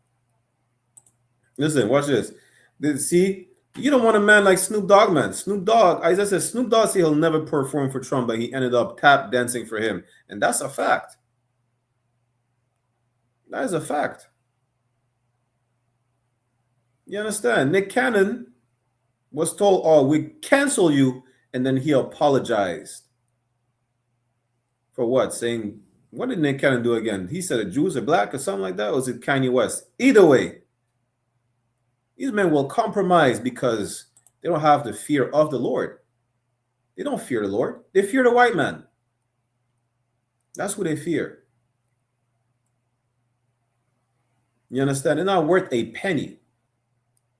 Listen, watch this. See, you don't want a man like Snoop Dogg, man. Snoop Dogg, as I said, Snoop Dogg said he'll never perform for Trump, but he ended up tap dancing for him. And that's a fact. That is a fact. You understand? Nick Cannon was told, oh, we cancel you, and then he apologized. For what? Saying, what did Nick Cannon do again? He said the Jews are black or something like that? Or was it Kanye West? Either way, these men will compromise because they don't have the fear of the Lord. They don't fear the Lord. They fear the white man. That's who they fear. You understand? They're not worth a penny.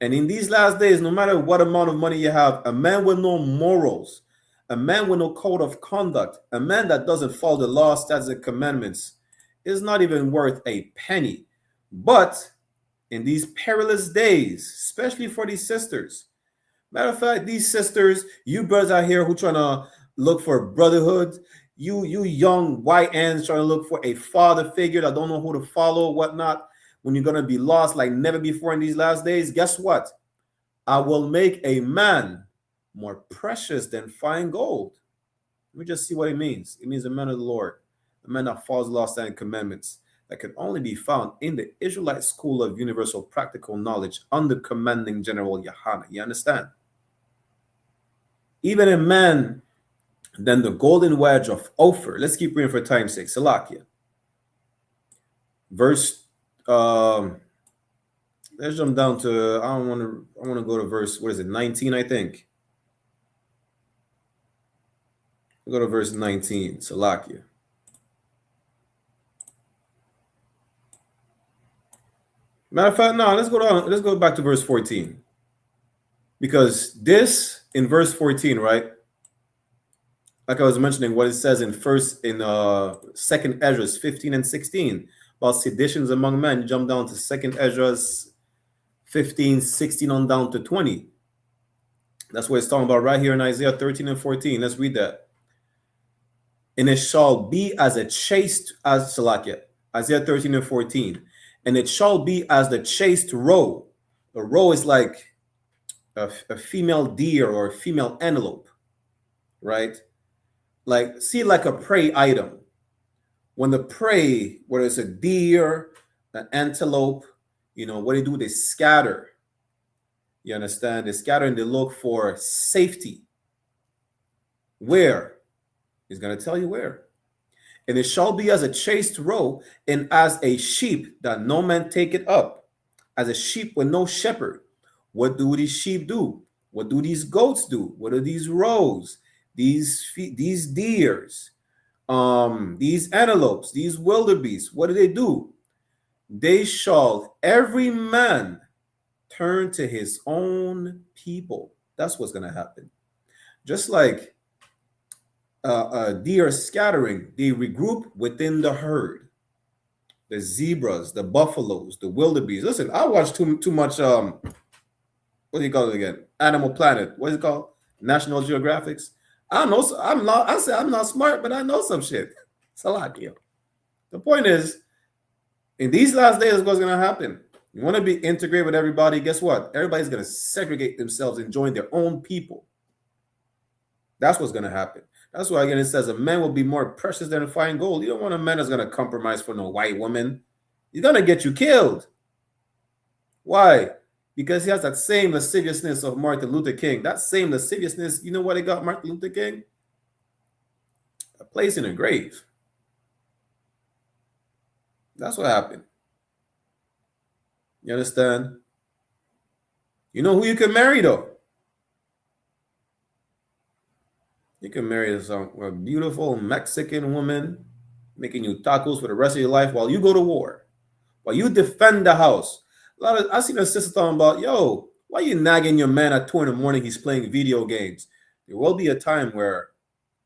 And in these last days, no matter what amount of money you have, a man with no morals, a man with no code of conduct, a man that doesn't follow the law, statutes, and commandments is not even worth a penny. But in these perilous days, especially for these sisters, matter of fact, these sisters, you brothers out here who trying to look for brotherhood, you young white ends trying to look for a father figure that don't know who to follow, whatnot, when you're going to be lost like never before in these last days, guess what? I will make a man more precious than fine gold. Let me just see what it means. It means a man of the Lord, a man that follows the law, statutes, and commandments, that can only be found in the Israelite school of universal practical knowledge under commanding General YAHANNA. You understand? Even a man than the golden wedge of Ophir. Let's keep reading for time's sake. Salakia. Verse, let's jump down to, I want to go to verse, what is it, 19, I think. We'll go to verse 19, Salakia. Matter of fact, no, let's go back to verse 14. Because this, in verse 14, right? Like I was mentioning, what it says in Second Ezra 15 and 16 about seditions among men. Jump down to Second Ezra 15, 16 on down to 20. That's what it's talking about right here in Isaiah 13 and 14. Let's read that. And it shall be as a chaste, as Salakia, Isaiah 13 and 14. And it shall be as the chaste roe. A roe is like a female deer or a female antelope, right? Like, see, like a prey item. When the prey, whether it's a deer, an antelope, what they do, they scatter. You understand? They scatter and they look for safety. Where? He's going to tell you where. And it shall be as a chaste roe, and as a sheep that no man take it up, as a sheep with no shepherd. What do these sheep do? What do these goats do? What are these roes? These deers, these antelopes, these wildebeests? What do? They shall every man turn to his own people. That's what's going to happen. Just like deer scattering, they regroup within the herd. The zebras, the buffaloes, the wildebeest. Listen, I watch too much. What do you call it again? Animal Planet. What is it called? National Geographics. I don't know. I'm not smart, but I know some shit. It's a lot, yo. The point is, in these last days, what's going to happen? You want to be integrated with everybody. Guess what? Everybody's going to segregate themselves and join their own people. That's what's going to happen. That's why, again, it says a man will be more precious than a fine gold. You don't want a man that's going to compromise for no white woman. He's going to get you killed. Why? Because he has that same lasciviousness of Martin Luther King. That same lasciviousness, you know what it got Martin Luther King? A place in a grave. That's what happened. You understand? You know who you can marry, though? You can marry a beautiful Mexican woman, making you tacos for the rest of your life while you go to war, while you defend the house. I seen a sister talking about, yo, why you nagging your man at 2 a.m? He's playing video games. There will be a time where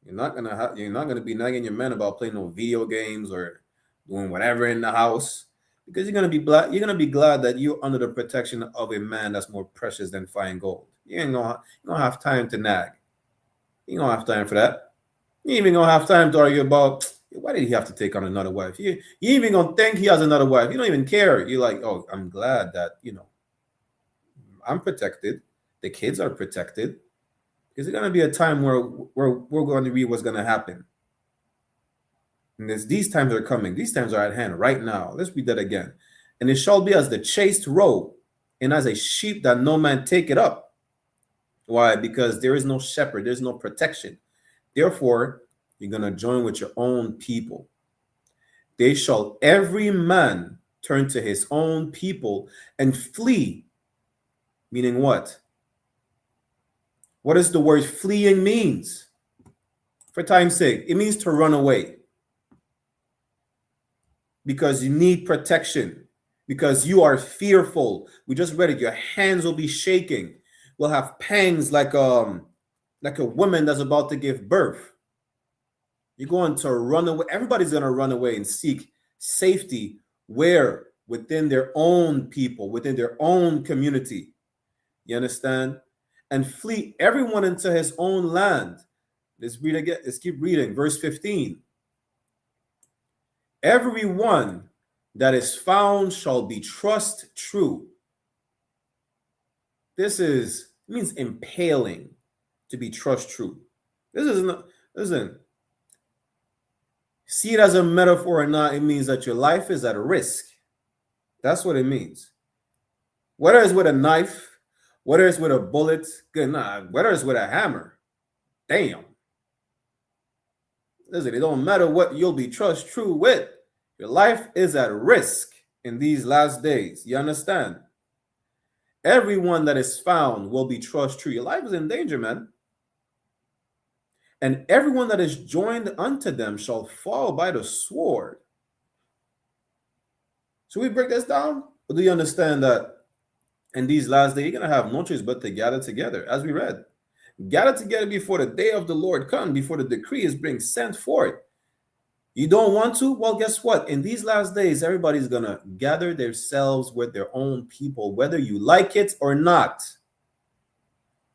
you're not gonna be nagging your man about playing no video games or doing whatever in the house, because you're gonna be glad that you're under the protection of a man that's more precious than fine gold. You don't have time to nag. You don't have time for that. You ain't even gonna have time to argue about why did he have to take on another wife. You even gonna think he has another wife. You don't even care. You're like, oh, I'm glad that I'm protected. The kids are protected. Is it gonna be a time where we're going to read what's gonna happen? And these times are coming. These times are at hand right now. Let's read that again. And it shall be as the chaste roe, and as a sheep that no man take it up. Why? Because there is no shepherd, there's no protection. Therefore, you're going to join with your own people. They shall every man turn to his own people and flee. Meaning what? What does the word fleeing means? For time's sake, it means to run away. Because you need protection. Because you are fearful. We just read it. Your hands will be shaking. Will have pangs like a woman that's about to give birth. You're going to run away. Everybody's going to run away and seek safety where? Within their own people, within their own community. You understand? And flee everyone into his own land. Let's read again. Let's keep reading. Verse 15. Everyone that is found shall be trust true. It means impaling, to be trust true. Listen, see it as a metaphor or not, it means that your life is at risk. That's what it means. Whether it's with a knife, whether it's with a bullet, whether it's with a hammer, damn. Listen, it don't matter what you'll be trust true with. Your life is at risk in these last days. You understand? Everyone that is found will be trust true. Your life is in danger, man. And everyone that is joined unto them shall fall by the sword. Should we break this down? Or do you understand that in these last days, you're going to have no choice but to gather together, as we read. Gather together before the day of the Lord come, before the decree is being sent forth. You don't want to? Well, guess what? In these last days, everybody's going to gather themselves with their own people, whether you like it or not.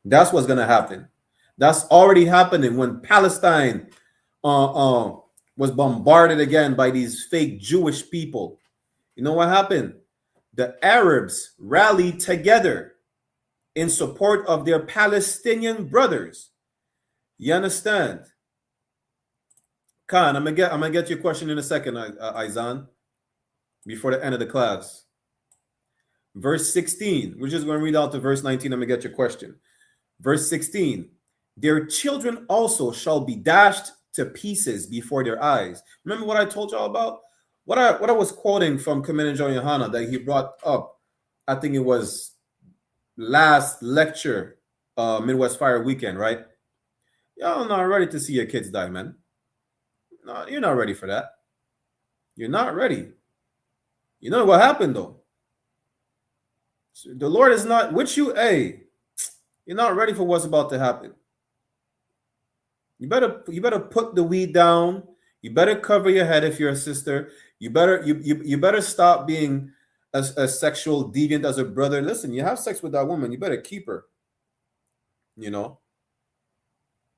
That's what's going to happen. That's already happening when Palestine was bombarded again by these fake Jewish people. You know what happened? The Arabs rallied together in support of their Palestinian brothers. You understand? Khan, I'm gonna get your question in a second, Izan, before the end of the class. Verse 16. We're just going to read out to verse 19. I'm gonna get your question. Verse 16. Their children also shall be dashed to pieces before their eyes. Remember what I told y'all about? What I was quoting from Commander John YAHANNA that he brought up, I think it was last lecture, Midwest Fire Weekend, right? Y'all not ready to see your kids die, man. No, you're not ready for that. You're not ready. You know what happened though? So the Lord is not with you. Hey, you're not ready for what's about to happen. You better put the weed down. You better cover your head if you're a sister. You better stop being a sexual deviant as a brother. Listen, you have sex with that woman, you better keep her. You know,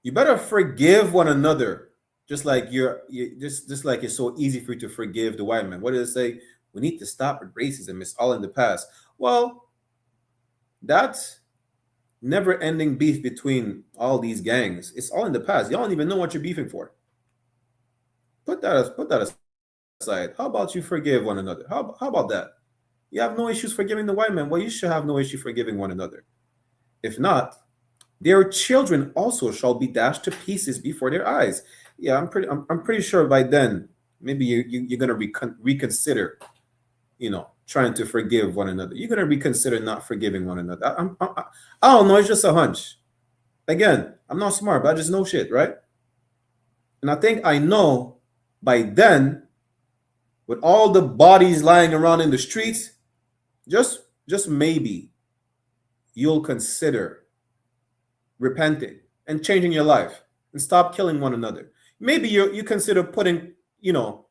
you better forgive one another. Just like just like it's so easy for you to forgive the white man. What did it say? We need to stop with racism. It's all in the past. Well, that's never-ending beef between all these gangs. It's all in the past. Y'all don't even know what you're beefing for. Put that aside. How about you forgive one another? How about that? You have no issues forgiving the white man. Well, you should have no issue forgiving one another. If not, their children also shall be dashed to pieces before their eyes. Yeah, I'm pretty sure by then maybe you're gonna reconsider, trying to forgive one another. You're gonna reconsider not forgiving one another. I don't know. It's just a hunch. Again, I'm not smart, but I just know shit, right? And I think I know by then, with all the bodies lying around in the streets, just maybe you'll consider repenting and changing your life and stop killing one another. Maybe you consider putting, your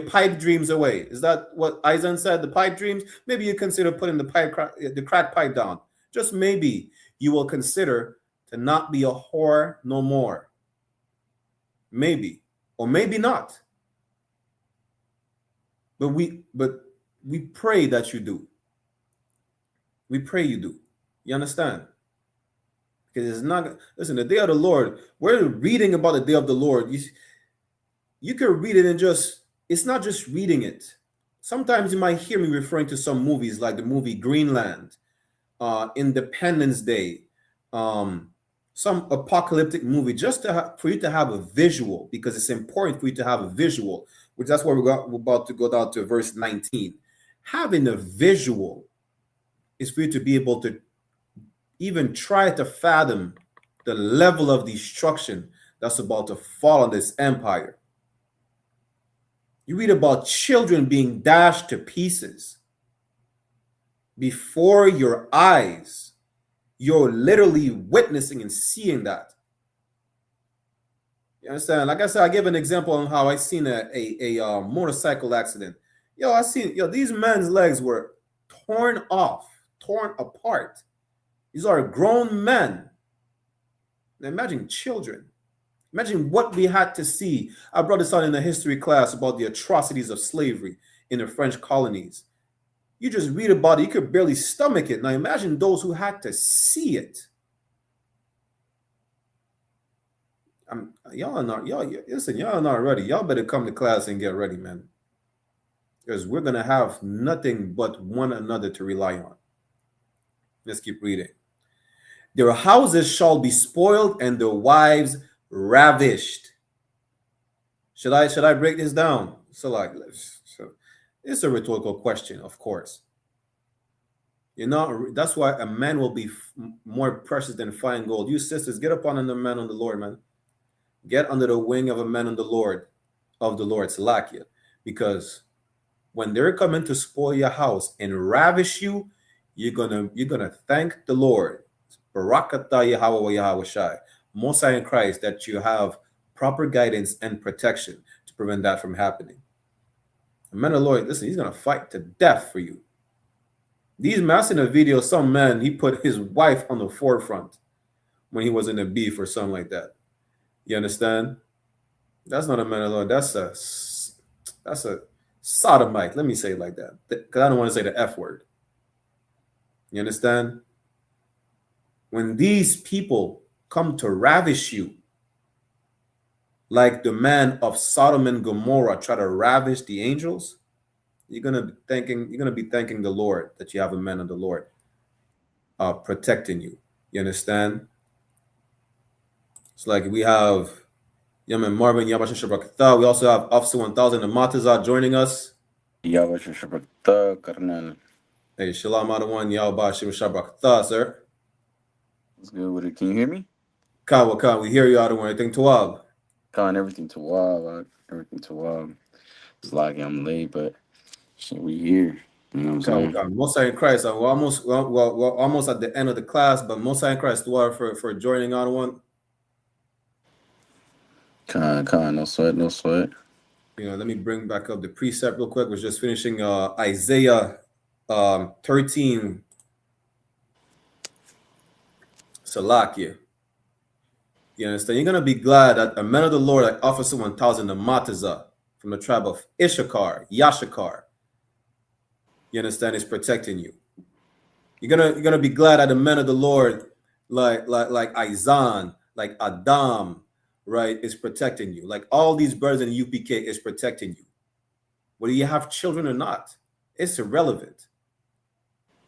pipe dreams away. Is that what Eisen said? The pipe dreams? Maybe you consider putting the crack pipe down. Just maybe you will consider to not be a whore no more. Maybe, or maybe not. But we pray that you do. We pray you do. You understand? Because it's not, listen, the day of the Lord, we're reading about the day of the Lord. You can read it and it's not just reading it. Sometimes you might hear me referring to some movies like the movie Greenland, Independence Day, some apocalyptic movie, just for you to have a visual, because it's important for you to have a visual, which that's why we're about to go down to verse 19. Having a visual is for you to be able to even try to fathom the level of destruction that's about to fall on this empire. You read about children being dashed to pieces before your eyes. You're literally witnessing and seeing that. You understand? Like I said, I gave an example on how I seen a motorcycle accident. These men's legs were torn off, torn apart. These are grown men. Now imagine children. Imagine what we had to see. I brought this on in a history class about the atrocities of slavery in the French colonies. You just read about it, you could barely stomach it. Now imagine those who had to see it. Y'all are not ready. Y'all better come to class and get ready, man. Because we're going to have nothing but one another to rely on. Let's keep reading. Their houses shall be spoiled and their wives ravished. Should I break this down? So it's a rhetorical question, of course. That's why a man will be more precious than fine gold. You sisters, get up on the man on the Lord, man. Get under the wing of a man on the Lord, Salakia. Because when they're coming to spoil your house and ravish you, you're gonna thank the Lord. Barakatah Yahweh Yahweh Shai. Most High in Christ, that you have proper guidance and protection to prevent that from happening. The man of the Lord, listen, he's going to fight to death for you. These men, I seen a video, some man, he put his wife on the forefront when he was in a beef or something like that. You understand? That's not a man of the Lord. That's a sodomite. Let me say it like that, because I don't want to say the F word. You understand? when these people come to ravish you, like the man of Sodom and Gomorrah try to ravish the angels, you're gonna be thanking the Lord that you have a man of the Lord protecting you. You understand? It's like we have Yaman Marvin Yabasha Shabakatha. We also have Officer 1000 and Mataza joining us. YAHANNA carnal. Hey, Shalom Adawan Yabashim Shabakatha, sir. What's good with it? Can you hear me? Kawakan, we hear you Adawan. Anything to Ab? Con, everything to wild, everything to wild. It's like I'm late, but shit, we here. You know what I'm saying? Kawakan. Most High in Christ. We're almost at the end of the class, but Most High in Christ for joining Adawan. Con, no sweat, no sweat. You know, let me bring back up the precept real quick. We're just finishing Isaiah 13. Salakia. You understand? You're gonna be glad that a man of the Lord, like Officer 1000 of Mataza from the tribe of Issachar, Yashakar, you understand, is protecting you. You're gonna be glad that the men of the Lord, like Izan, like Adam, right, is protecting you. Like all these brothers in the UPK is protecting you. Whether you have children or not, it's irrelevant.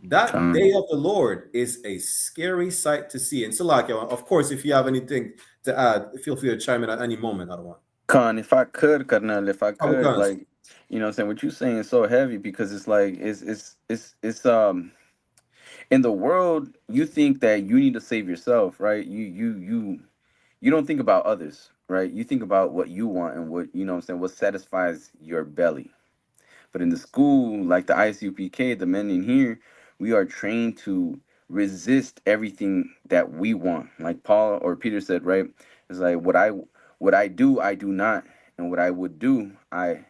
That day of the Lord is a scary sight to see. And Salakia, of course, if you have anything to add, feel free to chime in at any moment. I don't want. Con, if I could, carnal, if I could, like, you know what I'm saying, what you saying is so heavy because it's like it's in the world you think that you need to save yourself, right? You don't think about others, right? You think about what you want and what, you know what I'm saying, what satisfies your belly. But in the school, like the I.S.U.P.K, the men in here, we are trained to resist everything that we want. Like Paul or Peter said, right? It's like what I do, I do not, and what I would do, I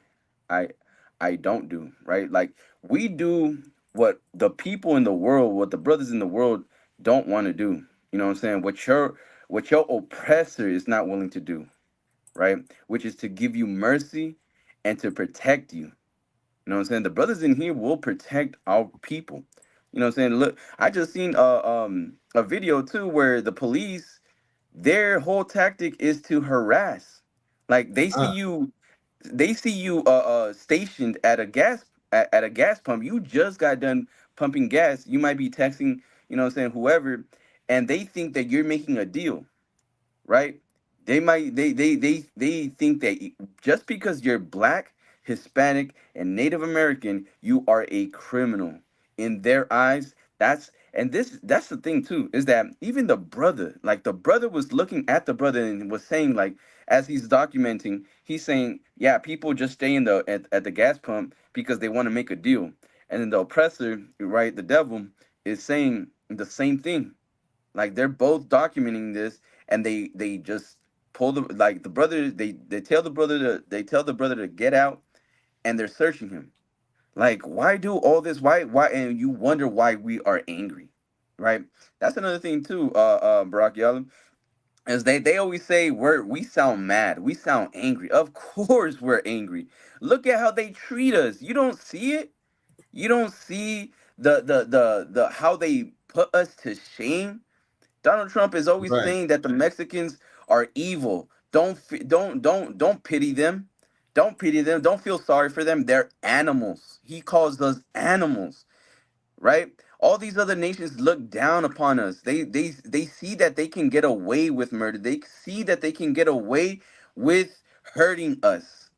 I don't do, right? Like we do what the people in the world, what the brothers in the world don't want to do. You know what I'm saying? What your oppressor is not willing to do, right? Which is to give you mercy and to protect you. You know what I'm saying? The brothers in here will protect our people. You know what I'm saying? Look, I just seen a video too where the police, their whole tactic is to harass. Like they see you stationed at a at a gas pump. You just got done pumping gas. You might be texting, you know what I'm saying, whoever, and they think that you're making a deal, right? They might they think that just because you're black, Hispanic, and Native American, you are a criminal in their eyes. That's the thing too, is that even the brother, like the brother was looking at the brother and was saying, like, as he's documenting, he's saying, yeah, people just stay in at the gas pump because they want to make a deal. And then the oppressor, right, the devil, is saying the same thing. Like they're both documenting this, and they just pull the, like, the brother, they tell the brother to get out, and they're searching him. Like, why do all this? Why? And you wonder why we are angry, right? That's another thing too, Barack Yalom, is they always say we sound mad, we sound angry. Of course we're angry. Look at how they treat us. You don't see it. You don't see the how they put us to shame. Donald Trump is always Right. saying that the Mexicans are evil. Don't pity them. Don't pity them. Don't feel sorry for them. They're animals. He calls us animals, right? All these other nations look down upon us. They see that they can get away with murder. They see that they can get away with hurting us.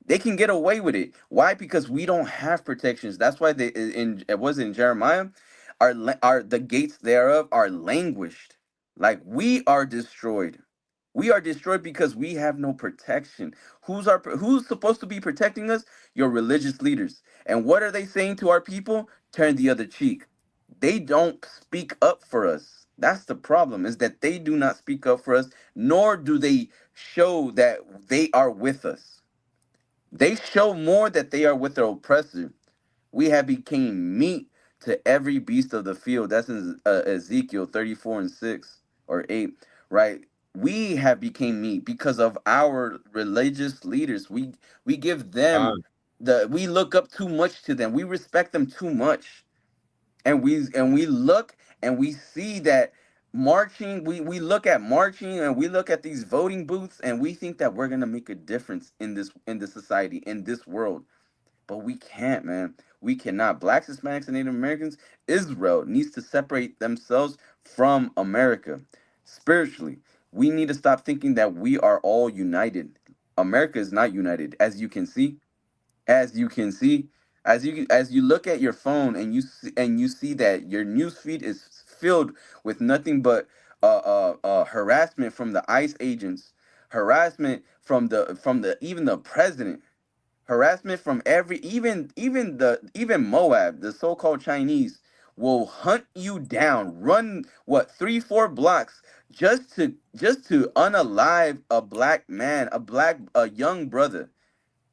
They can get away with it. Why? Because we don't have protections. That's why they in it was in Jeremiah, our the gates thereof are languished. Like we are destroyed. We are destroyed because we have no protection. Who's supposed to be protecting us? Your religious leaders. And what are they saying to our people? Turn the other cheek. They don't speak up for us. That's the problem, is that they do not speak up for us, nor do they show that they are with us. They show more that they are with their oppressor. We have became meat to every beast of the field. That's in Ezekiel 34 and 6 or 8, right? We have became meat because of our religious leaders. We give them we look up too much to them. We respect them too much. And we look and we see that marching, we look at marching and we look at these voting booths and we think that we're gonna make a difference in this society, in this world. But we can't, man. We cannot. Blacks, Hispanics, and Native Americans, Israel needs to separate themselves from America spiritually. We need to stop thinking that we are all united. America is not united, as you can see. As you can see, as you look at your phone and you see that your news feed is filled with nothing but harassment from the ICE agents, harassment from the even the president, harassment from every even Moab, the so-called Chinese, will hunt you down, run what 3-4 blocks just to unalive a black man, a young brother.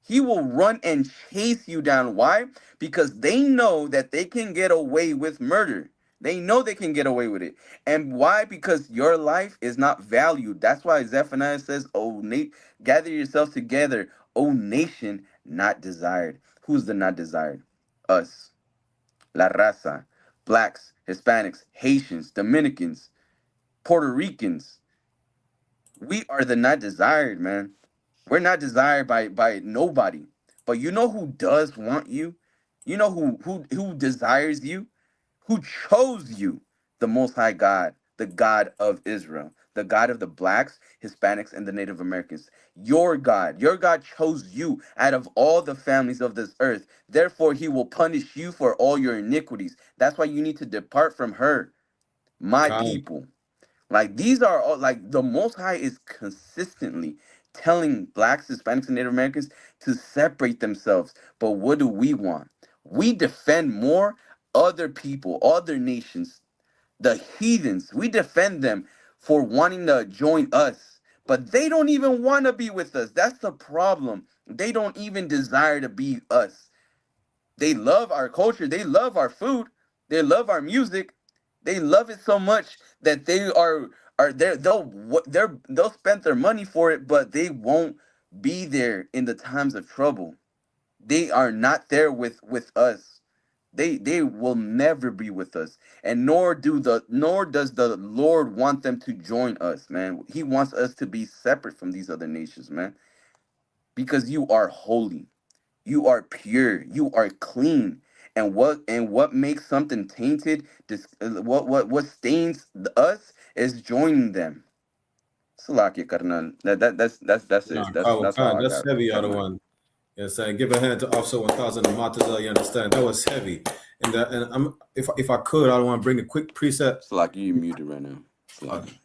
He will run and chase you down. Why? Because they know that they can get away with murder. They know they can get away with it. And why? Because your life is not valued. That's why Zephaniah says, "Oh, gather yourselves together, O nation not desired." Who's the not desired? Us. La raza. Blacks, Hispanics, Haitians, Dominicans, Puerto Ricans. We are the not desired, man. We're not desired by nobody. But you know who does want you? You know who desires you? Who chose you? The Most High God, the God of Israel, the God of the blacks, Hispanics, and the Native Americans. Your God chose you out of all the families of this earth. Therefore, he will punish you for all your iniquities. That's why you need to depart from her, my Con. people. Like these are all like the Most High is consistently telling blacks, Hispanics, and Native Americans to separate themselves. But what do we want? We defend more other people, other nations, the heathens. We defend them for wanting to join us. But they don't even want to be with us. That's the problem. They don't even desire to be us. They love our culture. They love our food. They love our music. They love it so much that are there. They'll spend their money for it, but they won't be there in the times of trouble. They are not there with us. They will never be with us, and nor does the Lord want them to join us, man. He wants us to be separate from these other nations, man, because you are holy. You are pure. You are clean. And what makes something tainted? What stains us is joining them. Salakia karnal. That's Nah, it. That's Kyle, that's all I that's got. heavy, other Karnal. one. Yes, and give a hand to Officer 1000 and Matazal, you understand? That was heavy. And I'm if I could, I want to bring a quick preset. Salakia, you muted right now. Salakia.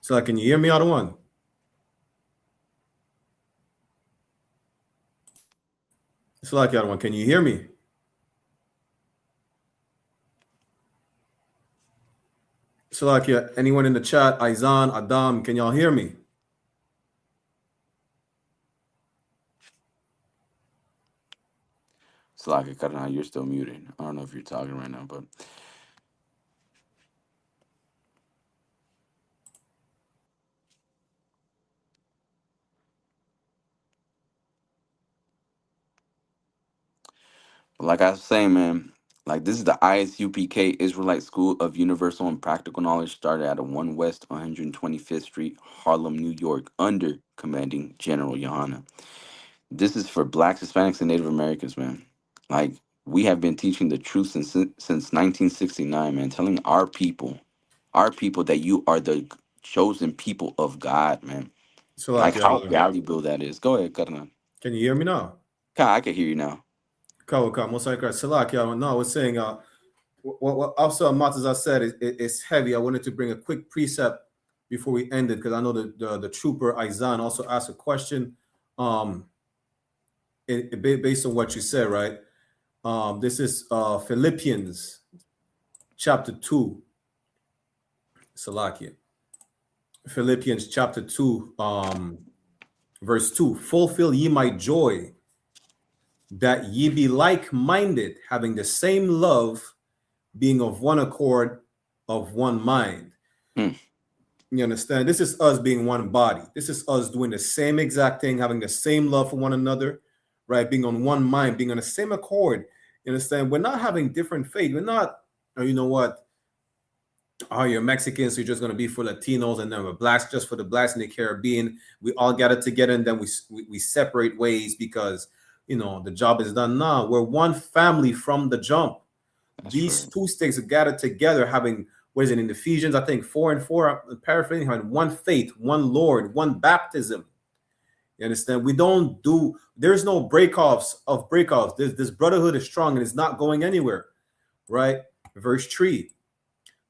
So can you hear me, other one? It's like other one. Can you hear me? So anyone in the chat, Aizan, Adam, can y'all hear me? Salakia karnal, you're still muted. I don't know if you're talking right now, but like I was saying, man, like this is the ISUPK Israelite School of Universal and Practical Knowledge, started at 1 West 125th Street, Harlem, New York, under commanding General YAHANNA. This is for blacks, Hispanics, and Native Americans, man. Like we have been teaching the truth since 1969, man, telling our people that you are the chosen people of God, man. So Like how valuable that is. Go ahead, Karna. can you hear me now? I can hear you now. Most likely, Salak, no, I was saying, what Officer Matazal said is heavy. I wanted to bring a quick precept before we ended because I know the trooper Aizan also asked a question. Based on what you said, right? This is Philippians chapter 2. Salakia. Philippians chapter 2, verse 2. Fulfill ye my joy, that ye be like-minded, having the same love, being of one accord, of one mind. You understand? This is us being one body. This is us doing the same exact thing, having the same love for one another, right? Being on one mind, being on the same accord. You understand? We're not having different faith. We're not, you know what? oh, you're Mexican, so you're just going to be for Latinos, and then we're blacks just for the blacks in the Caribbean. We all gather together, and then we separate ways because, you know, the job is done. Now we're one family from the jump. These two sticks are gathered together, having, what is it in Ephesians, I think 4:4, I'm paraphrasing, having one faith, one Lord, one baptism. You understand? We don't do, there's no breakoffs. This brotherhood is strong and it's not going anywhere, right? Verse 3.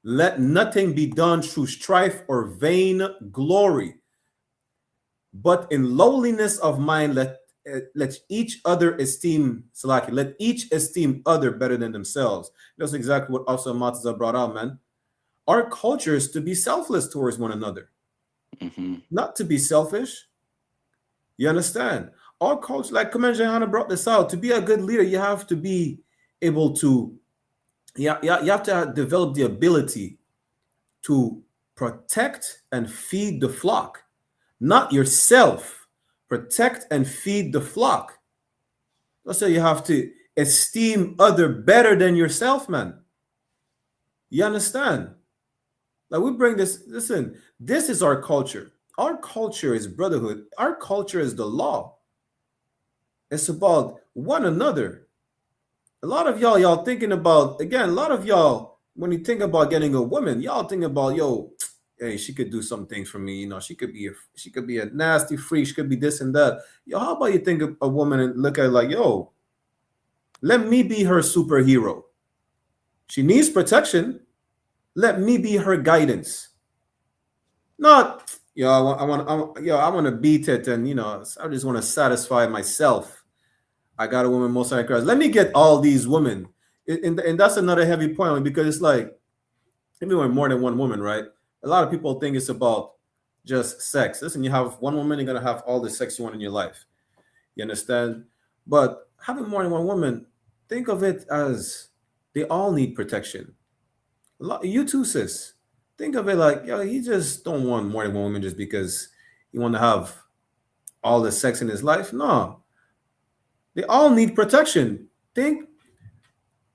Let nothing be done through strife or vain glory, but in lowliness of mind, let each other esteem, Salaki, let each esteem other better than themselves. That's exactly what also Mataza brought out, man. Our culture is to be selfless towards one another, not to be selfish. You understand? Our culture, like Commander YAHANNA brought this out, to be a good leader, you have to be able to, you have to develop the ability to protect and feed the flock, not yourself. Protect and feed the flock. So you have to esteem other better than yourself, man. You understand? Like we bring this, listen, this is our culture. Our culture is brotherhood. Our culture is the law. It's about one another. A lot of y'all thinking about, again, a lot of y'all, when you think about getting a woman, y'all think about, yo, hey, she could do some things for me. You know, she could be a nasty freak. She could be this and that. Yo, how about you think of a woman and look at it like, yo, let me be her superhero. She needs protection. Let me be her guidance. Not, yo, I want to beat it, and you know, I just want to satisfy myself. I got a woman most of Christ. Let me get all these women, and that's another heavy point because it's like, if you want more than one woman, right? A lot of people think it's about just sex. Listen, you have one woman, you're gonna have all the sex you want in your life. You understand? But having more than one woman, think of it as they all need protection. You too, sis. Think of it like, yo, he just don't want more than one woman just because he want to have all the sex in his life. No, they all need protection.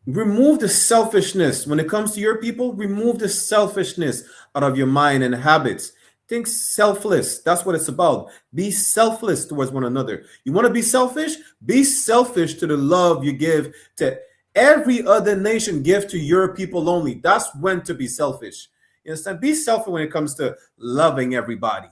Remove the selfishness when it comes to your people. Remove the selfishness out of your mind and habits. Think selfless. That's what it's about. Be selfless towards one another. You want to be selfish? Be selfish to the love you give to every other nation. Give to your people only. That's when to be selfish. You understand? Be selfish when it comes to loving everybody.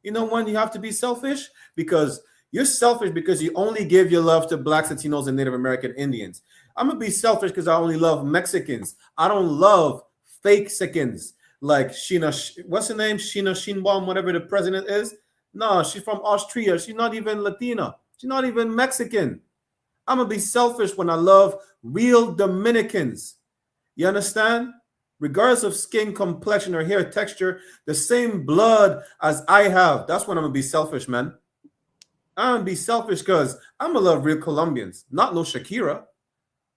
You know when you have to be selfish? Because you're selfish because you only give your love to blacks, Latinos, and Native American Indians. I'm going to be selfish because I only love Mexicans. I don't love fake Mexicans like Sheena, what's her name? Sheena Shinbaum, whatever the president is. No, she's from Austria. She's not even Latina. She's not even Mexican. I'm going to be selfish when I love real Dominicans. You understand? Regardless of skin complexion or hair texture, the same blood as I have. That's when I'm going to be selfish, man. I'm going to be selfish because I'm going to love real Colombians, not no Shakira.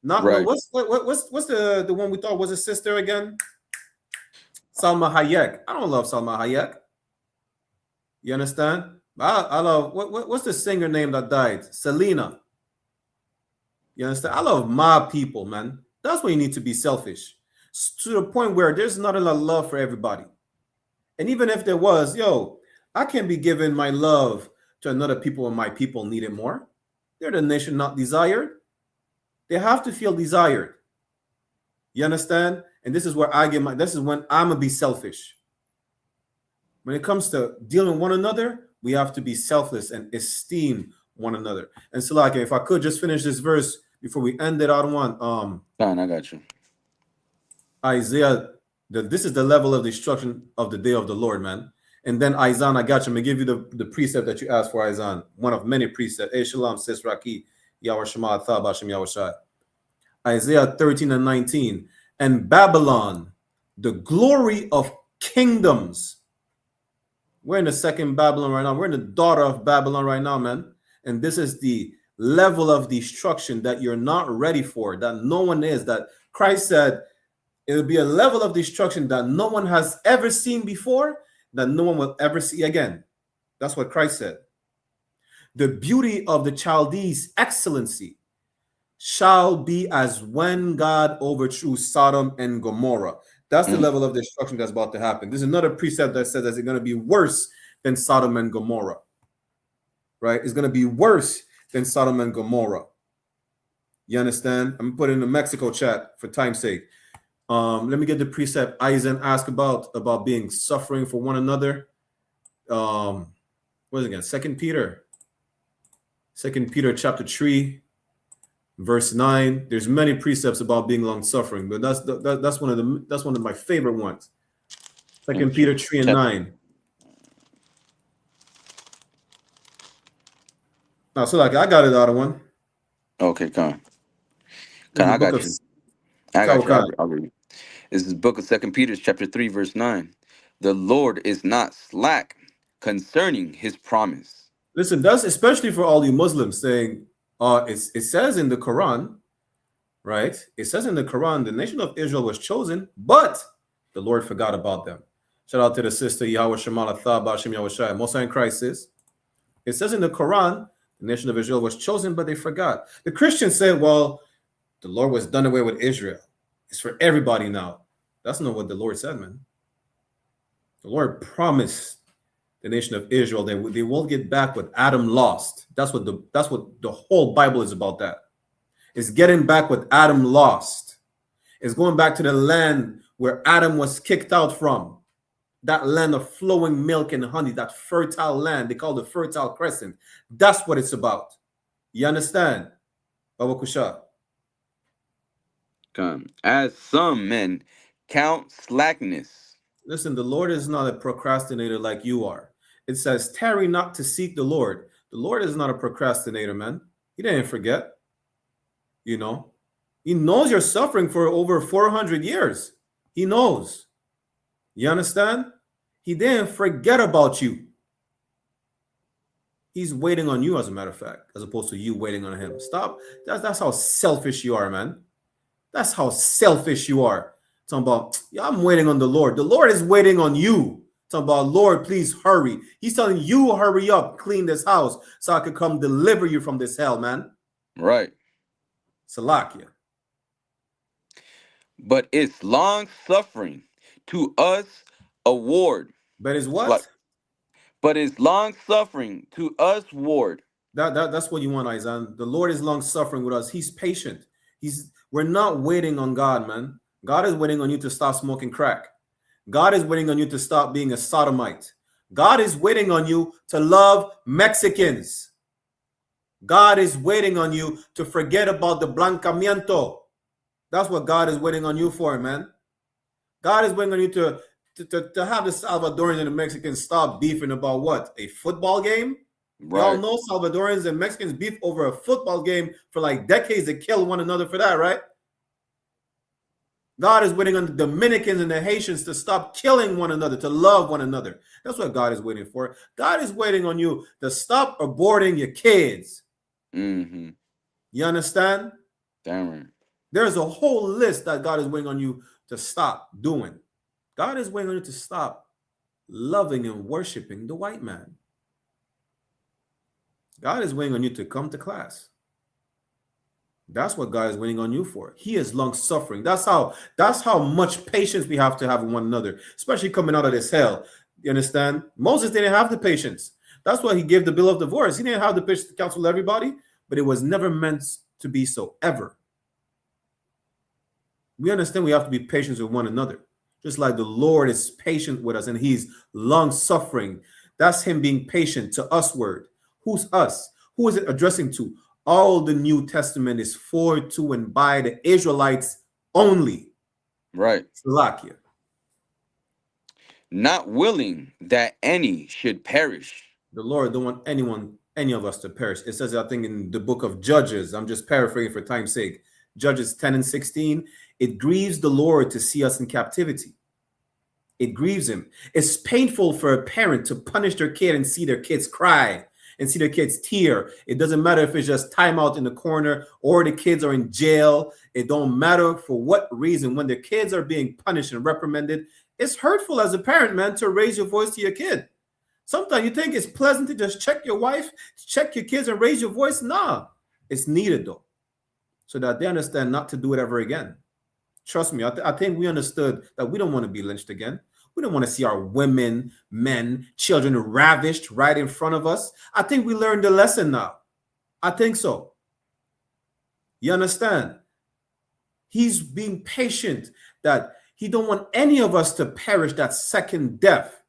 Not right. What's the one we thought was a sister again? Salma Hayek. I don't love Salma Hayek. You understand? I love what's the singer name that died? Selena. You understand? I love my people, man. That's why you need to be selfish to the point where there's not a lot of love for everybody. And even if there was, yo, I can't be giving my love to another people when my people need it more. They're the nation not desired. They have to feel desired. You understand? And this is where this is when I'm going to be selfish. When it comes to dealing with one another, we have to be selfless and esteem one another. And so, like, if I could just finish this verse before we end it out on Fine, I got you. Isaiah, this is the level of destruction of the day of the Lord, man. And then Isaiah, I got you. I'm going to give you the precept that you asked for, Isaiah. One of many precepts. SHALAM, sis Raki. Isaiah 13 and 19. And Babylon, the glory of kingdoms. We're in the second Babylon right now. We're in the daughter of Babylon right now, man. And this is the level of destruction that you're not ready for, that no one is. That Christ said it'll be a level of destruction that no one has ever seen before, that no one will ever see again. That's what Christ said. The beauty of the Chaldees' excellency shall be as when God overthrew Sodom and Gomorrah. That's the level of destruction that's about to happen. There's another precept that says that it's going to be worse than Sodom and Gomorrah. Right? It's going to be worse than Sodom and Gomorrah. You understand? I'm putting in the Mexico chat for time's sake. Let me get the precept Eisen asked about being suffering for one another. What is it again? Second Peter chapter 3, verse 9. There's many precepts about being long suffering, but that's one of my favorite ones. Second Peter 3 and 9. Now, so like I got it out of one. Okay, come. I got you. I'll read it. This is the book of 2 Peter, chapter 3, verse 9. The Lord is not slack concerning his promise. Listen, that's especially for all you Muslims saying, it says in the Quran, right? It says in the Quran, the nation of Israel was chosen, but the Lord forgot about them. Shout out to the sister Yahweh Shemala Thaba Hashem Yahweh Shai. Most in Christ says, it says in the Quran, the nation of Israel was chosen, but they forgot. The Christians said, well, the Lord was done away with Israel. It's for everybody now. That's not what the Lord said, man. The Lord promised the nation of Israel that they won't get back what Adam lost. That's what the whole Bible is about. That it's getting back what Adam lost. It's going back to the land where Adam was kicked out from. That land of flowing milk and honey, that fertile land, they call the Fertile Crescent. That's what it's about. You understand? Baba Kusha. Come. As some men count slackness. Listen, the Lord is not a procrastinator like you are. It says, tarry not to seek the Lord. The Lord is not a procrastinator, man. He didn't forget. You know, he knows you're suffering for over 400 years. He knows. You understand? He didn't forget about you. He's waiting on you, as a matter of fact, as opposed to you waiting on him. Stop. That's how selfish you are, man. That's how selfish you are. Talking about, yeah, I'm waiting on the Lord. The Lord is waiting on you. Talking about, Lord, please hurry. He's telling you, hurry up, clean this house so I could come deliver you from this hell, man. Right. Salakia. But it's long suffering to us award. But it's what? But it's long suffering to us ward. That's what you want, Isaiah. The Lord is long suffering with us. He's patient. We're not waiting on God, man. God is waiting on you to stop smoking crack. God is waiting on you to stop being a sodomite. God is waiting on you to love Mexicans. God is waiting on you to forget about the blancamiento. That's what God is waiting on you for, man. God is waiting on you to have the Salvadorians and the Mexicans stop beefing about what? A football game? Right. Y'all know Salvadorians and Mexicans beef over a football game for like decades to kill one another for that, right? God is waiting on the Dominicans and the Haitians to stop killing one another, to love one another. That's what God is waiting for. God is waiting on you to stop aborting your kids. Mm-hmm. You understand? Damn right. There's a whole list that God is waiting on you to stop doing. God is waiting on you to stop loving and worshiping the white man. God is waiting on you to come to class. That's what God is waiting on you for. He is long suffering. That's how much patience we have to have with one another, especially coming out of this hell. You understand? Moses didn't have the patience. That's why he gave the bill of divorce. He didn't have the patience to counsel everybody, but it was never meant to be so, ever. We understand we have to be patient with one another, just like the Lord is patient with us and he's long suffering. That's him being patient to us word. Who's us? Who is it addressing to? All the New Testament is for, to, and by the Israelites only. Right. Salakia. Not willing that any should perish. The Lord don't want any of us to perish. It says, I think, in the book of Judges, I'm just paraphrasing for time's sake, Judges 10 and 16, it grieves the Lord to see us in captivity. It grieves him. It's painful for a parent to punish their kid and see their kids cry and see their kids tear. It doesn't matter if it's just timeout in the corner or the kids are in jail. It don't matter for what reason. When the kids are being punished and reprimanded, it's hurtful as a parent, man, to raise your voice to your kid. Sometimes you think it's pleasant to just check your wife, check your kids and raise your voice. Nah, it's needed though, so that they understand not to do it ever again. Trust me, I think we understood that we don't want to be lynched again. We don't want to see our women, men, children ravished right in front of us. I think we learned the lesson now. I think so. You understand? He's being patient, that he don't want any of us to perish that second death.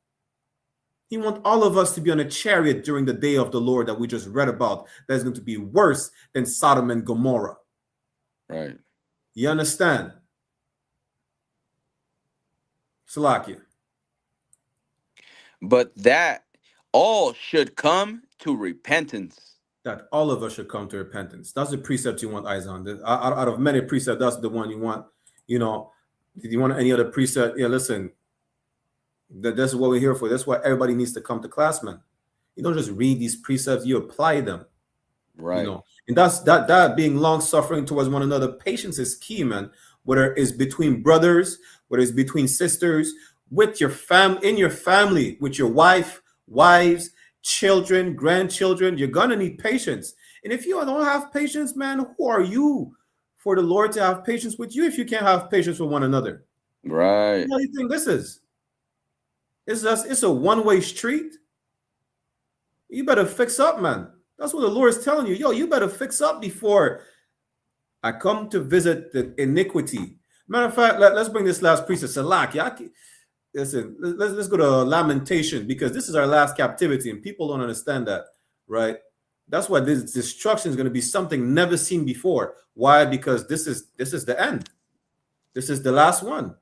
He wants all of us to be on a chariot during the day of the Lord that we just read about. That's going to be worse than Sodom and Gomorrah. Right. You understand? Salakia. But that all should come to repentance. That all of us should come to repentance. That's the precept you want eyes on. Out of many precepts, that's the one you want. You know, if you want any other precept, yeah, listen, that's what we're here for. That's why everybody needs to come to class, man. You don't just read these precepts, you apply them. Right. You know, and that's that being long suffering towards one another. Patience is key, man. Whether it's between brothers, whether it's between sisters, with your in your family, with your wives, children, grandchildren, you're gonna need patience. And if you don't have patience, man, who are you for the Lord to have patience with you if you can't have patience with one another? Right. What do you think this is? It's a one-way street. You better fix up, man. That's what the Lord is telling you. Yo, you better fix up before I come to visit the iniquity. Matter of fact, let's bring this last precept. Salak. Listen, let's go to Lamentation, because this is our last captivity, and people don't understand that, right? That's why this destruction is going to be something never seen before. Why? Because this is the end. This is the last one.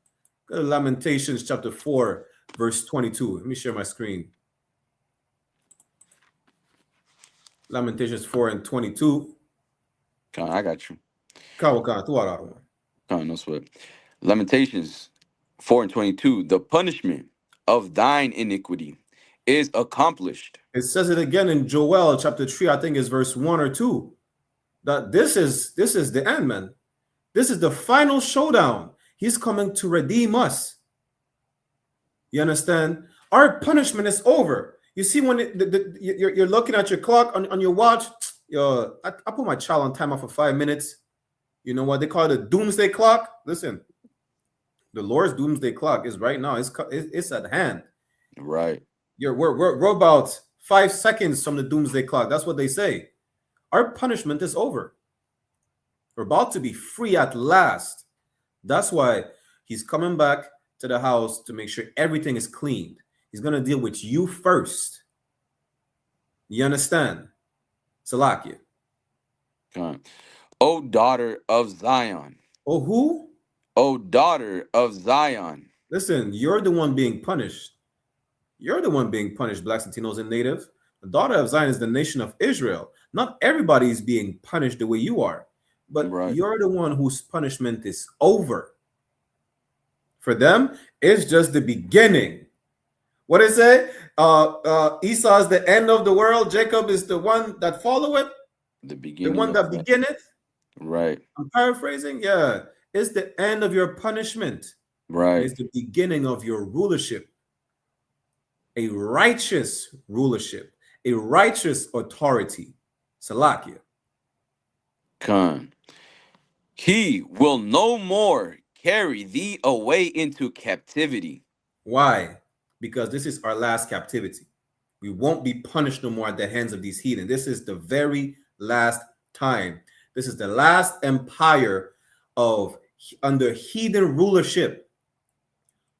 Go to Lamentations chapter 4, verse 22. Let me share my screen. Lamentations 4 and 22. I got you. No sweat. Lamentations 4 and 22. The punishment of thine iniquity is accomplished. It says it again in Joel chapter 3, I think it's verse 1 or 2. That this is the end, man. This is the final showdown. He's coming to redeem us. You understand? Our punishment is over. You see, when you're looking at your clock on your watch, I put my child on timer for 5 minutes. You know what they call it, a doomsday clock? Listen, the Lord's doomsday clock is right now. It's at hand. Right. We're about 5 seconds from the doomsday clock. That's what they say. Our punishment is over. We're about to be free at last. That's why he's coming back to the house to make sure everything is cleaned. He's going to deal with you first. You understand? Salakia. O daughter of Zion. Oh, who? O daughter of Zion. Listen, you're the one being punished. You're the one being punished, Blacks, Latinos, and Native. The daughter of Zion is the nation of Israel. Not everybody is being punished the way you are, but right. You're the one whose punishment is over. For them, it's just the beginning. What is it? Esau is the end of the world. Jacob is the one that followeth. The beginning. The one that beginneth. Right. I'm paraphrasing. Yeah. It's the end of your punishment. Right. It's the beginning of your rulership. A righteous rulership. A righteous authority. Salakia. Khan. He will no more carry thee away into captivity. Why? Because this is our last captivity. We won't be punished no more at the hands of these heathen. This is the very last time. This is the last empire under heathen rulership.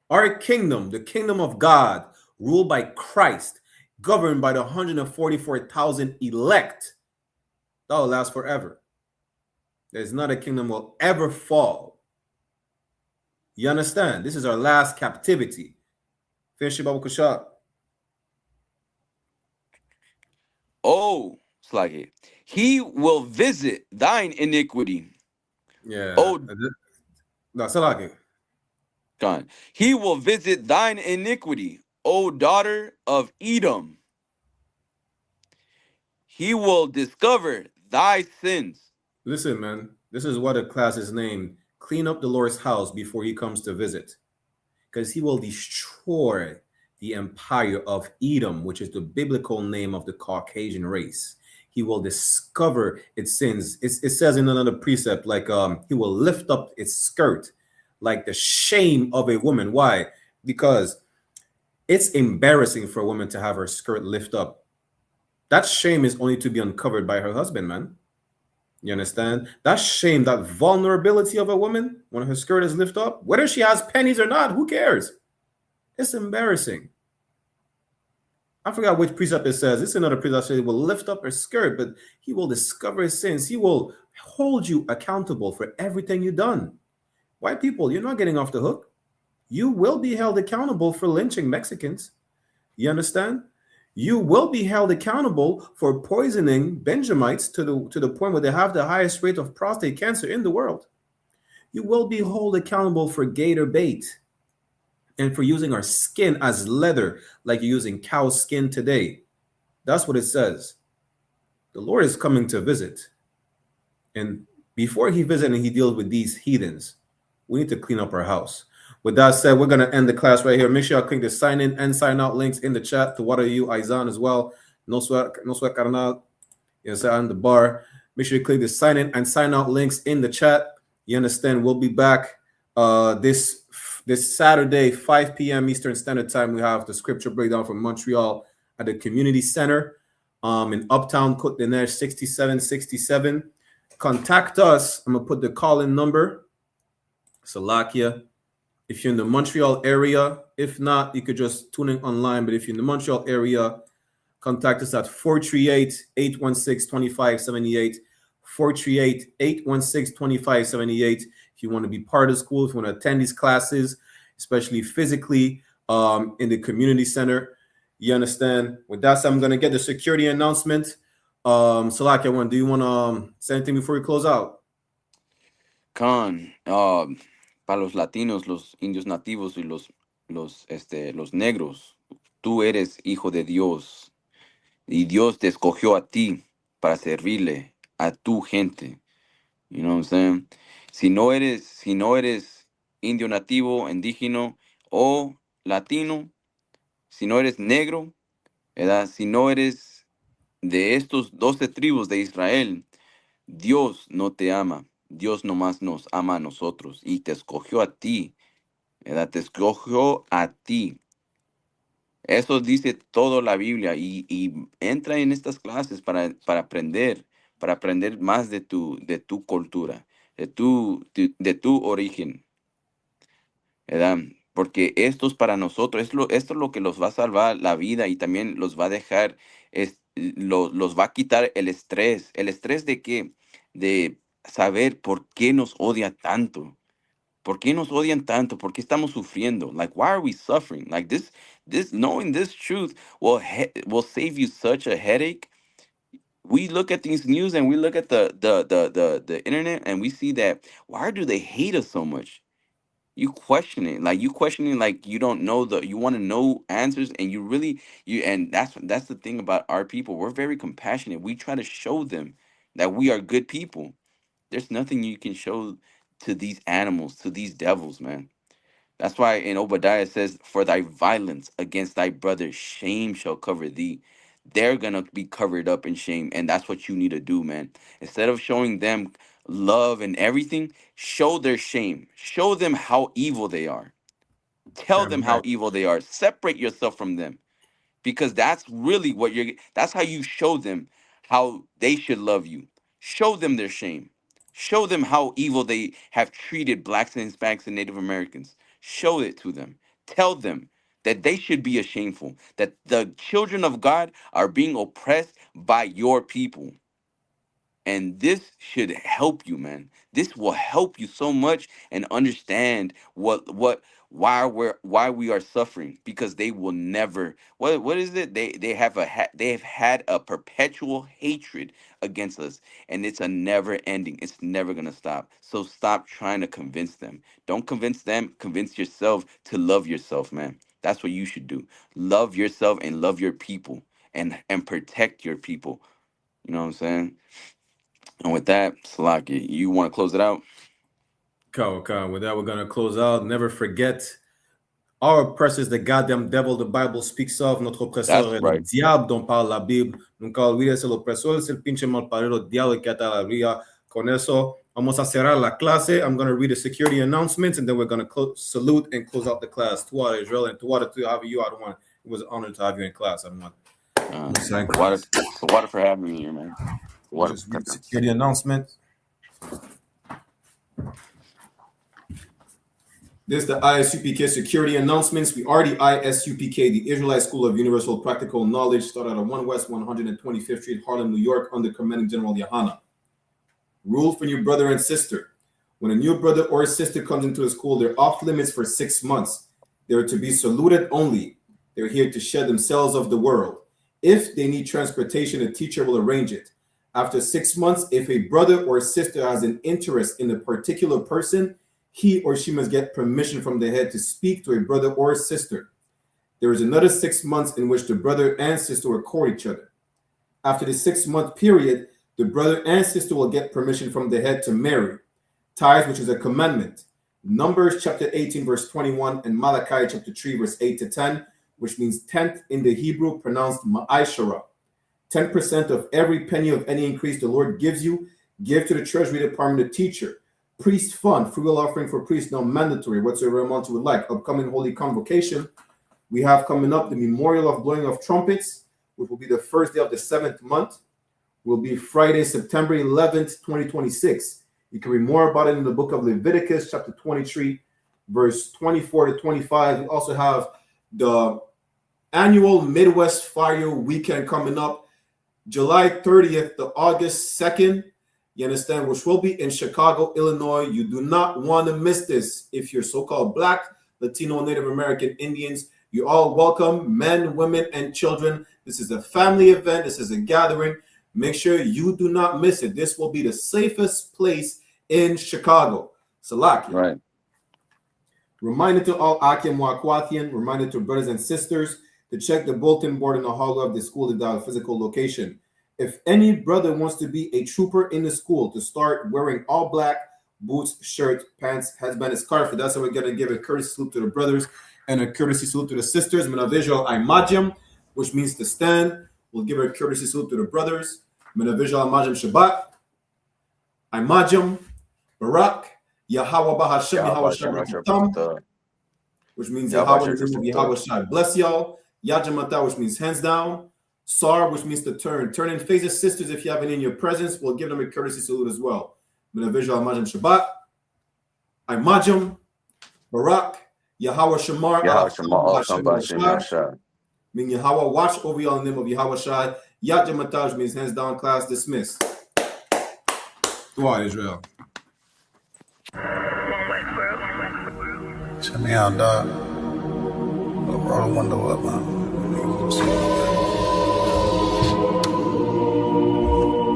Our kingdom, the kingdom of God, ruled by Christ, governed by the 144,000 elect, that will last forever. There's not a kingdom will ever fall. You understand? This is our last captivity. Oh, it's like it. He will visit thine iniquity. Yeah. Oh, no, it's like it. God. He will visit thine iniquity, O daughter of Edom. He will discover thy sins. Listen, man, this is what a class is named. Clean up the Lord's house before he comes to visit. Because he will destroy the empire of Edom, which is the biblical name of the Caucasian race. He will discover its sins. It says in another precept, like he will lift up its skirt like the shame of a woman. Why? Because it's embarrassing for a woman to have her skirt lift up. That shame is only to be uncovered by her husband, man. You understand? That shame, that vulnerability of a woman when her skirt is lifted up, whether she has pennies or not, who cares? It's embarrassing. I forgot which precept it says. It's another precept that says he will lift up her skirt, but he will discover his sins. He will hold you accountable for everything you've done. White people, you're not getting off the hook. You will be held accountable for lynching Mexicans. You understand? You will be held accountable for poisoning Benjamites to the point where they have the highest rate of prostate cancer in the world. You will be held accountable for gator bait and for using our skin as leather, like you're using cow skin today. That's what it says. The Lord is coming to visit. And before he visits and he deals with these heathens, we need to clean up our house. With that said, we're going to end the class right here. Make sure you click the sign in and sign out links in the chat to what are you, Aizan as well. No sweat, carnal. Yes, on the bar. Make sure you click the sign in and sign out links in the chat. You understand? We'll be back this Saturday, 5 p.m. Eastern Standard Time. We have the scripture breakdown from Montreal at the Community Center in Uptown Côte des Neiges 6767. Contact us. I'm going to put the call-in number. Salakia. If you're in the Montreal area, if not, you could just tune in online. But if you're in the Montreal area, contact us at 438-816-2578, 438-816-2578. If you want to be part of the school, if you want to attend these classes, especially physically in the community center, you understand? With that said, I'm going to get the security announcement. Salakia, do you want to say anything before we close out? Khan, para los latinos, los indios nativos y los negros, tú eres hijo de Dios y Dios te escogió a ti para servirle a tu gente. You know what I'm saying? Si no eres indio nativo, indígena o latino, si no eres negro, ¿verdad? Si no eres de estos 12 tribus de Israel, Dios no te ama. Dios nomás nos ama a nosotros y te escogió a ti, ¿verdad? Te escogió a ti. Eso dice toda la Biblia y entra en estas clases para aprender más de tu cultura, de tu origen, ¿verdad? Porque esto es para nosotros, esto es lo que los va a salvar la vida y también los va a dejar, los va a quitar el estrés. ¿El estrés de qué? De saber por qué nos odia tanto. ¿Por qué nos odian tanto? ¿Por qué estamos sufriendo? Like, why are we suffering? Like this knowing this truth will save you such a headache. We look at these news and we look at the internet and we see that why do they hate us so much? You questioning like you don't know you want to know answers and and that's the thing about our people. We're very compassionate. We try to show them that we are good people. There's nothing you can show to these animals, to these devils, man. That's why in Obadiah it says, for thy violence against thy brother, shame shall cover thee. They're going to be covered up in shame. And that's what you need to do, man. Instead of showing them love and everything, show their shame. Show them how evil they are. Tell them how evil they are. Separate yourself from them. Because that's really that's how you show them how they should love you. Show them their shame. Show them how evil they have treated blacks and Hispanics and Native Americans. Show it to them. Tell them that they should be ashameful, that the children of God are being oppressed by your people. And this should help you, man. This will help you so much and understand why we are suffering, because they will never what is it? They have had a perpetual hatred against us, and it's a never ending. It's never gonna stop. So stop trying to convince them. Don't convince them, convince yourself to love yourself, man. That's what you should do. Love yourself and love your people and protect your people. You know what I'm saying? And with that, Salaki, you want to close it out? With that, we're going to close out. Never forget, our oppressor is the goddamn devil the Bible speaks of. Notre oppresseur est le diable dont parle la Bible. Nunca olvides el opresor, es el pinche malparido diablo que está la vida. Con eso, Vamos a cerrar la clase. I'm going to read the security announcements, and then we're going to salute and close out the class. Tuwada, Israel, and Tuwada to have you. It was an honor to have you in class. Water for having me here, man. Water just read security announcements. This is the I.S.U.P.K security announcements. We are the I.S.U.P.K, the Israelite School of Universal Practical Knowledge, started at 1 West 125th Street, Harlem, New York, under Commanding General YAHANNA. Rule for new brother and sister. When a new brother or sister comes into a school, they're off limits for 6 months. They're to be saluted only. They're here to shed themselves of the world. If they need transportation, a teacher will arrange it. After 6 months, if a brother or sister has an interest in a particular person, he or she must get permission from the head to speak to a brother or sister. There is another 6 months in which the brother and sister will court each other. After the 6-month period, the brother and sister will get permission from the head to marry. Tithes, which is a commandment. Numbers chapter 18, verse 21, and Malachi chapter 3, verse 8 to 10, which means tenth in the Hebrew, pronounced ma'ashara. 10% of every penny of any increase the Lord gives you, give to the treasury department, the teacher. Priest fund, free will offering for priests, now mandatory, whatsoever amount you would like. Upcoming holy convocation, we have coming up the memorial of blowing of trumpets, which will be the first day of the 7th month. Will be Friday, September 11th, 2026. You can read more about it in the book of Leviticus, chapter 23, verse 24 to 25. We also have the annual Midwest Fire Weekend coming up, July 30th to August 2nd. You understand? Which will be in Chicago, Illinois. You do not want to miss this. If you're so-called Black, Latino, Native American, Indians, you're all welcome, men, women, and children. This is a family event. This is a gathering. Make sure you do not miss it. This will be the safest place in Chicago. Salaki. Right. Reminder to all Akim Wakwathian, reminder to brothers and sisters to check the bulletin board in the hallway of the school to dial physical location. If any brother wants to be a trooper in the school, to start wearing all black, boots, shirt, pants, headband, and scarf. That's how we're going to give a courtesy salute to the brothers and a courtesy salute to the sisters. Menavisual Imajim, which means to stand. We'll give a courtesy salute to the brothers. Menavisual Imajim Shabbat. Imajim, Barak, Yahweh Bahashem, Yahweh Shabbat, which means Yahweh Shai bless y'all. Yajamata, which means hands down. Sar, which means to turn. Turn and face the sisters if you have any in your presence. We'll give them a courtesy salute as well. Menavisual Imajim Shabbat. Imajim, Barak, Yahweh Shamar, meaning Yahweh watch over y'all in the name of Yahweh Shai. Yajamata means hands down, class dismissed. Go on, Israel. Check me out, dog. Roll the window up, man.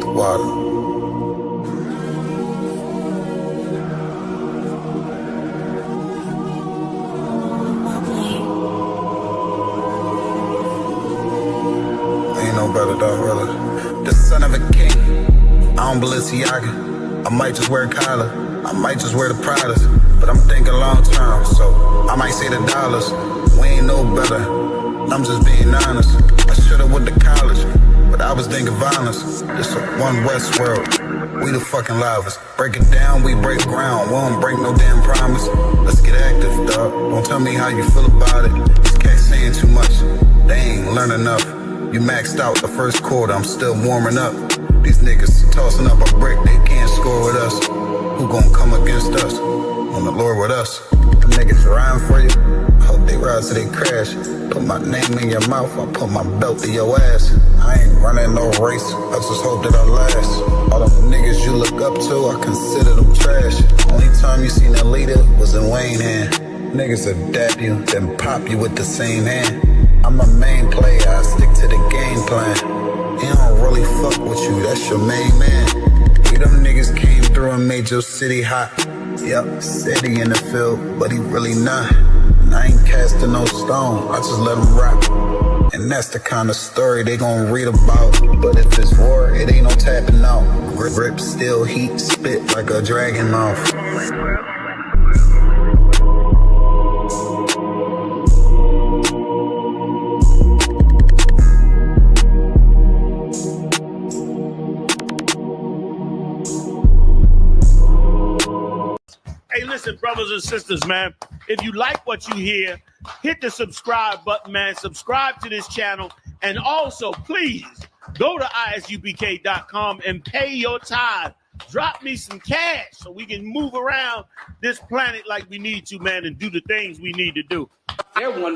The water. Ain't no better, dog, brother. The son of a king. I don't Balenciaga. I might just wear a collar. I might just wear the Pradas. But I'm thinking long term, so I might say the dollars. We ain't no better. I'm just being honest. I should've went to college, but I was thinking violence. It's a one West world. We the fucking livest. Break it down, we break ground. We don't break no damn promise. Let's get active, dog. Don't tell me how you feel about it. These cats saying too much. They ain't learn enough. You maxed out the first quarter. I'm still warming up. These niggas tossing up a brick. They can't score with us. Who gon' come against us? On the Lord with us. Them niggas riding for you. Hope they ride till they crash. Put my name in your mouth. I put my belt to your ass. I ain't running no race. I just hope that I last. All them niggas you look up to, I consider them trash. Only time you seen a leader was in Wayne hand. Niggas will dap you, then pop you with the same hand. I'm a main player. I stick to the game plan. He don't really fuck with you. That's your main man. Them niggas came through and made your city hot. Yep, said he in the field, but he really not. And I ain't casting no stone, I just let him rock. And that's the kind of story they gon' read about. But if it's war, it ain't no tapping out. Grip still heat, spit like a dragon mouth. listen, brothers and sisters, man, if you like what you hear, hit the subscribe button, man. Subscribe to this channel. And also, please go to ISUPK.com and pay your tithe. Drop me some cash so we can move around this planet like we need to, man, and do the things we need to do. They're one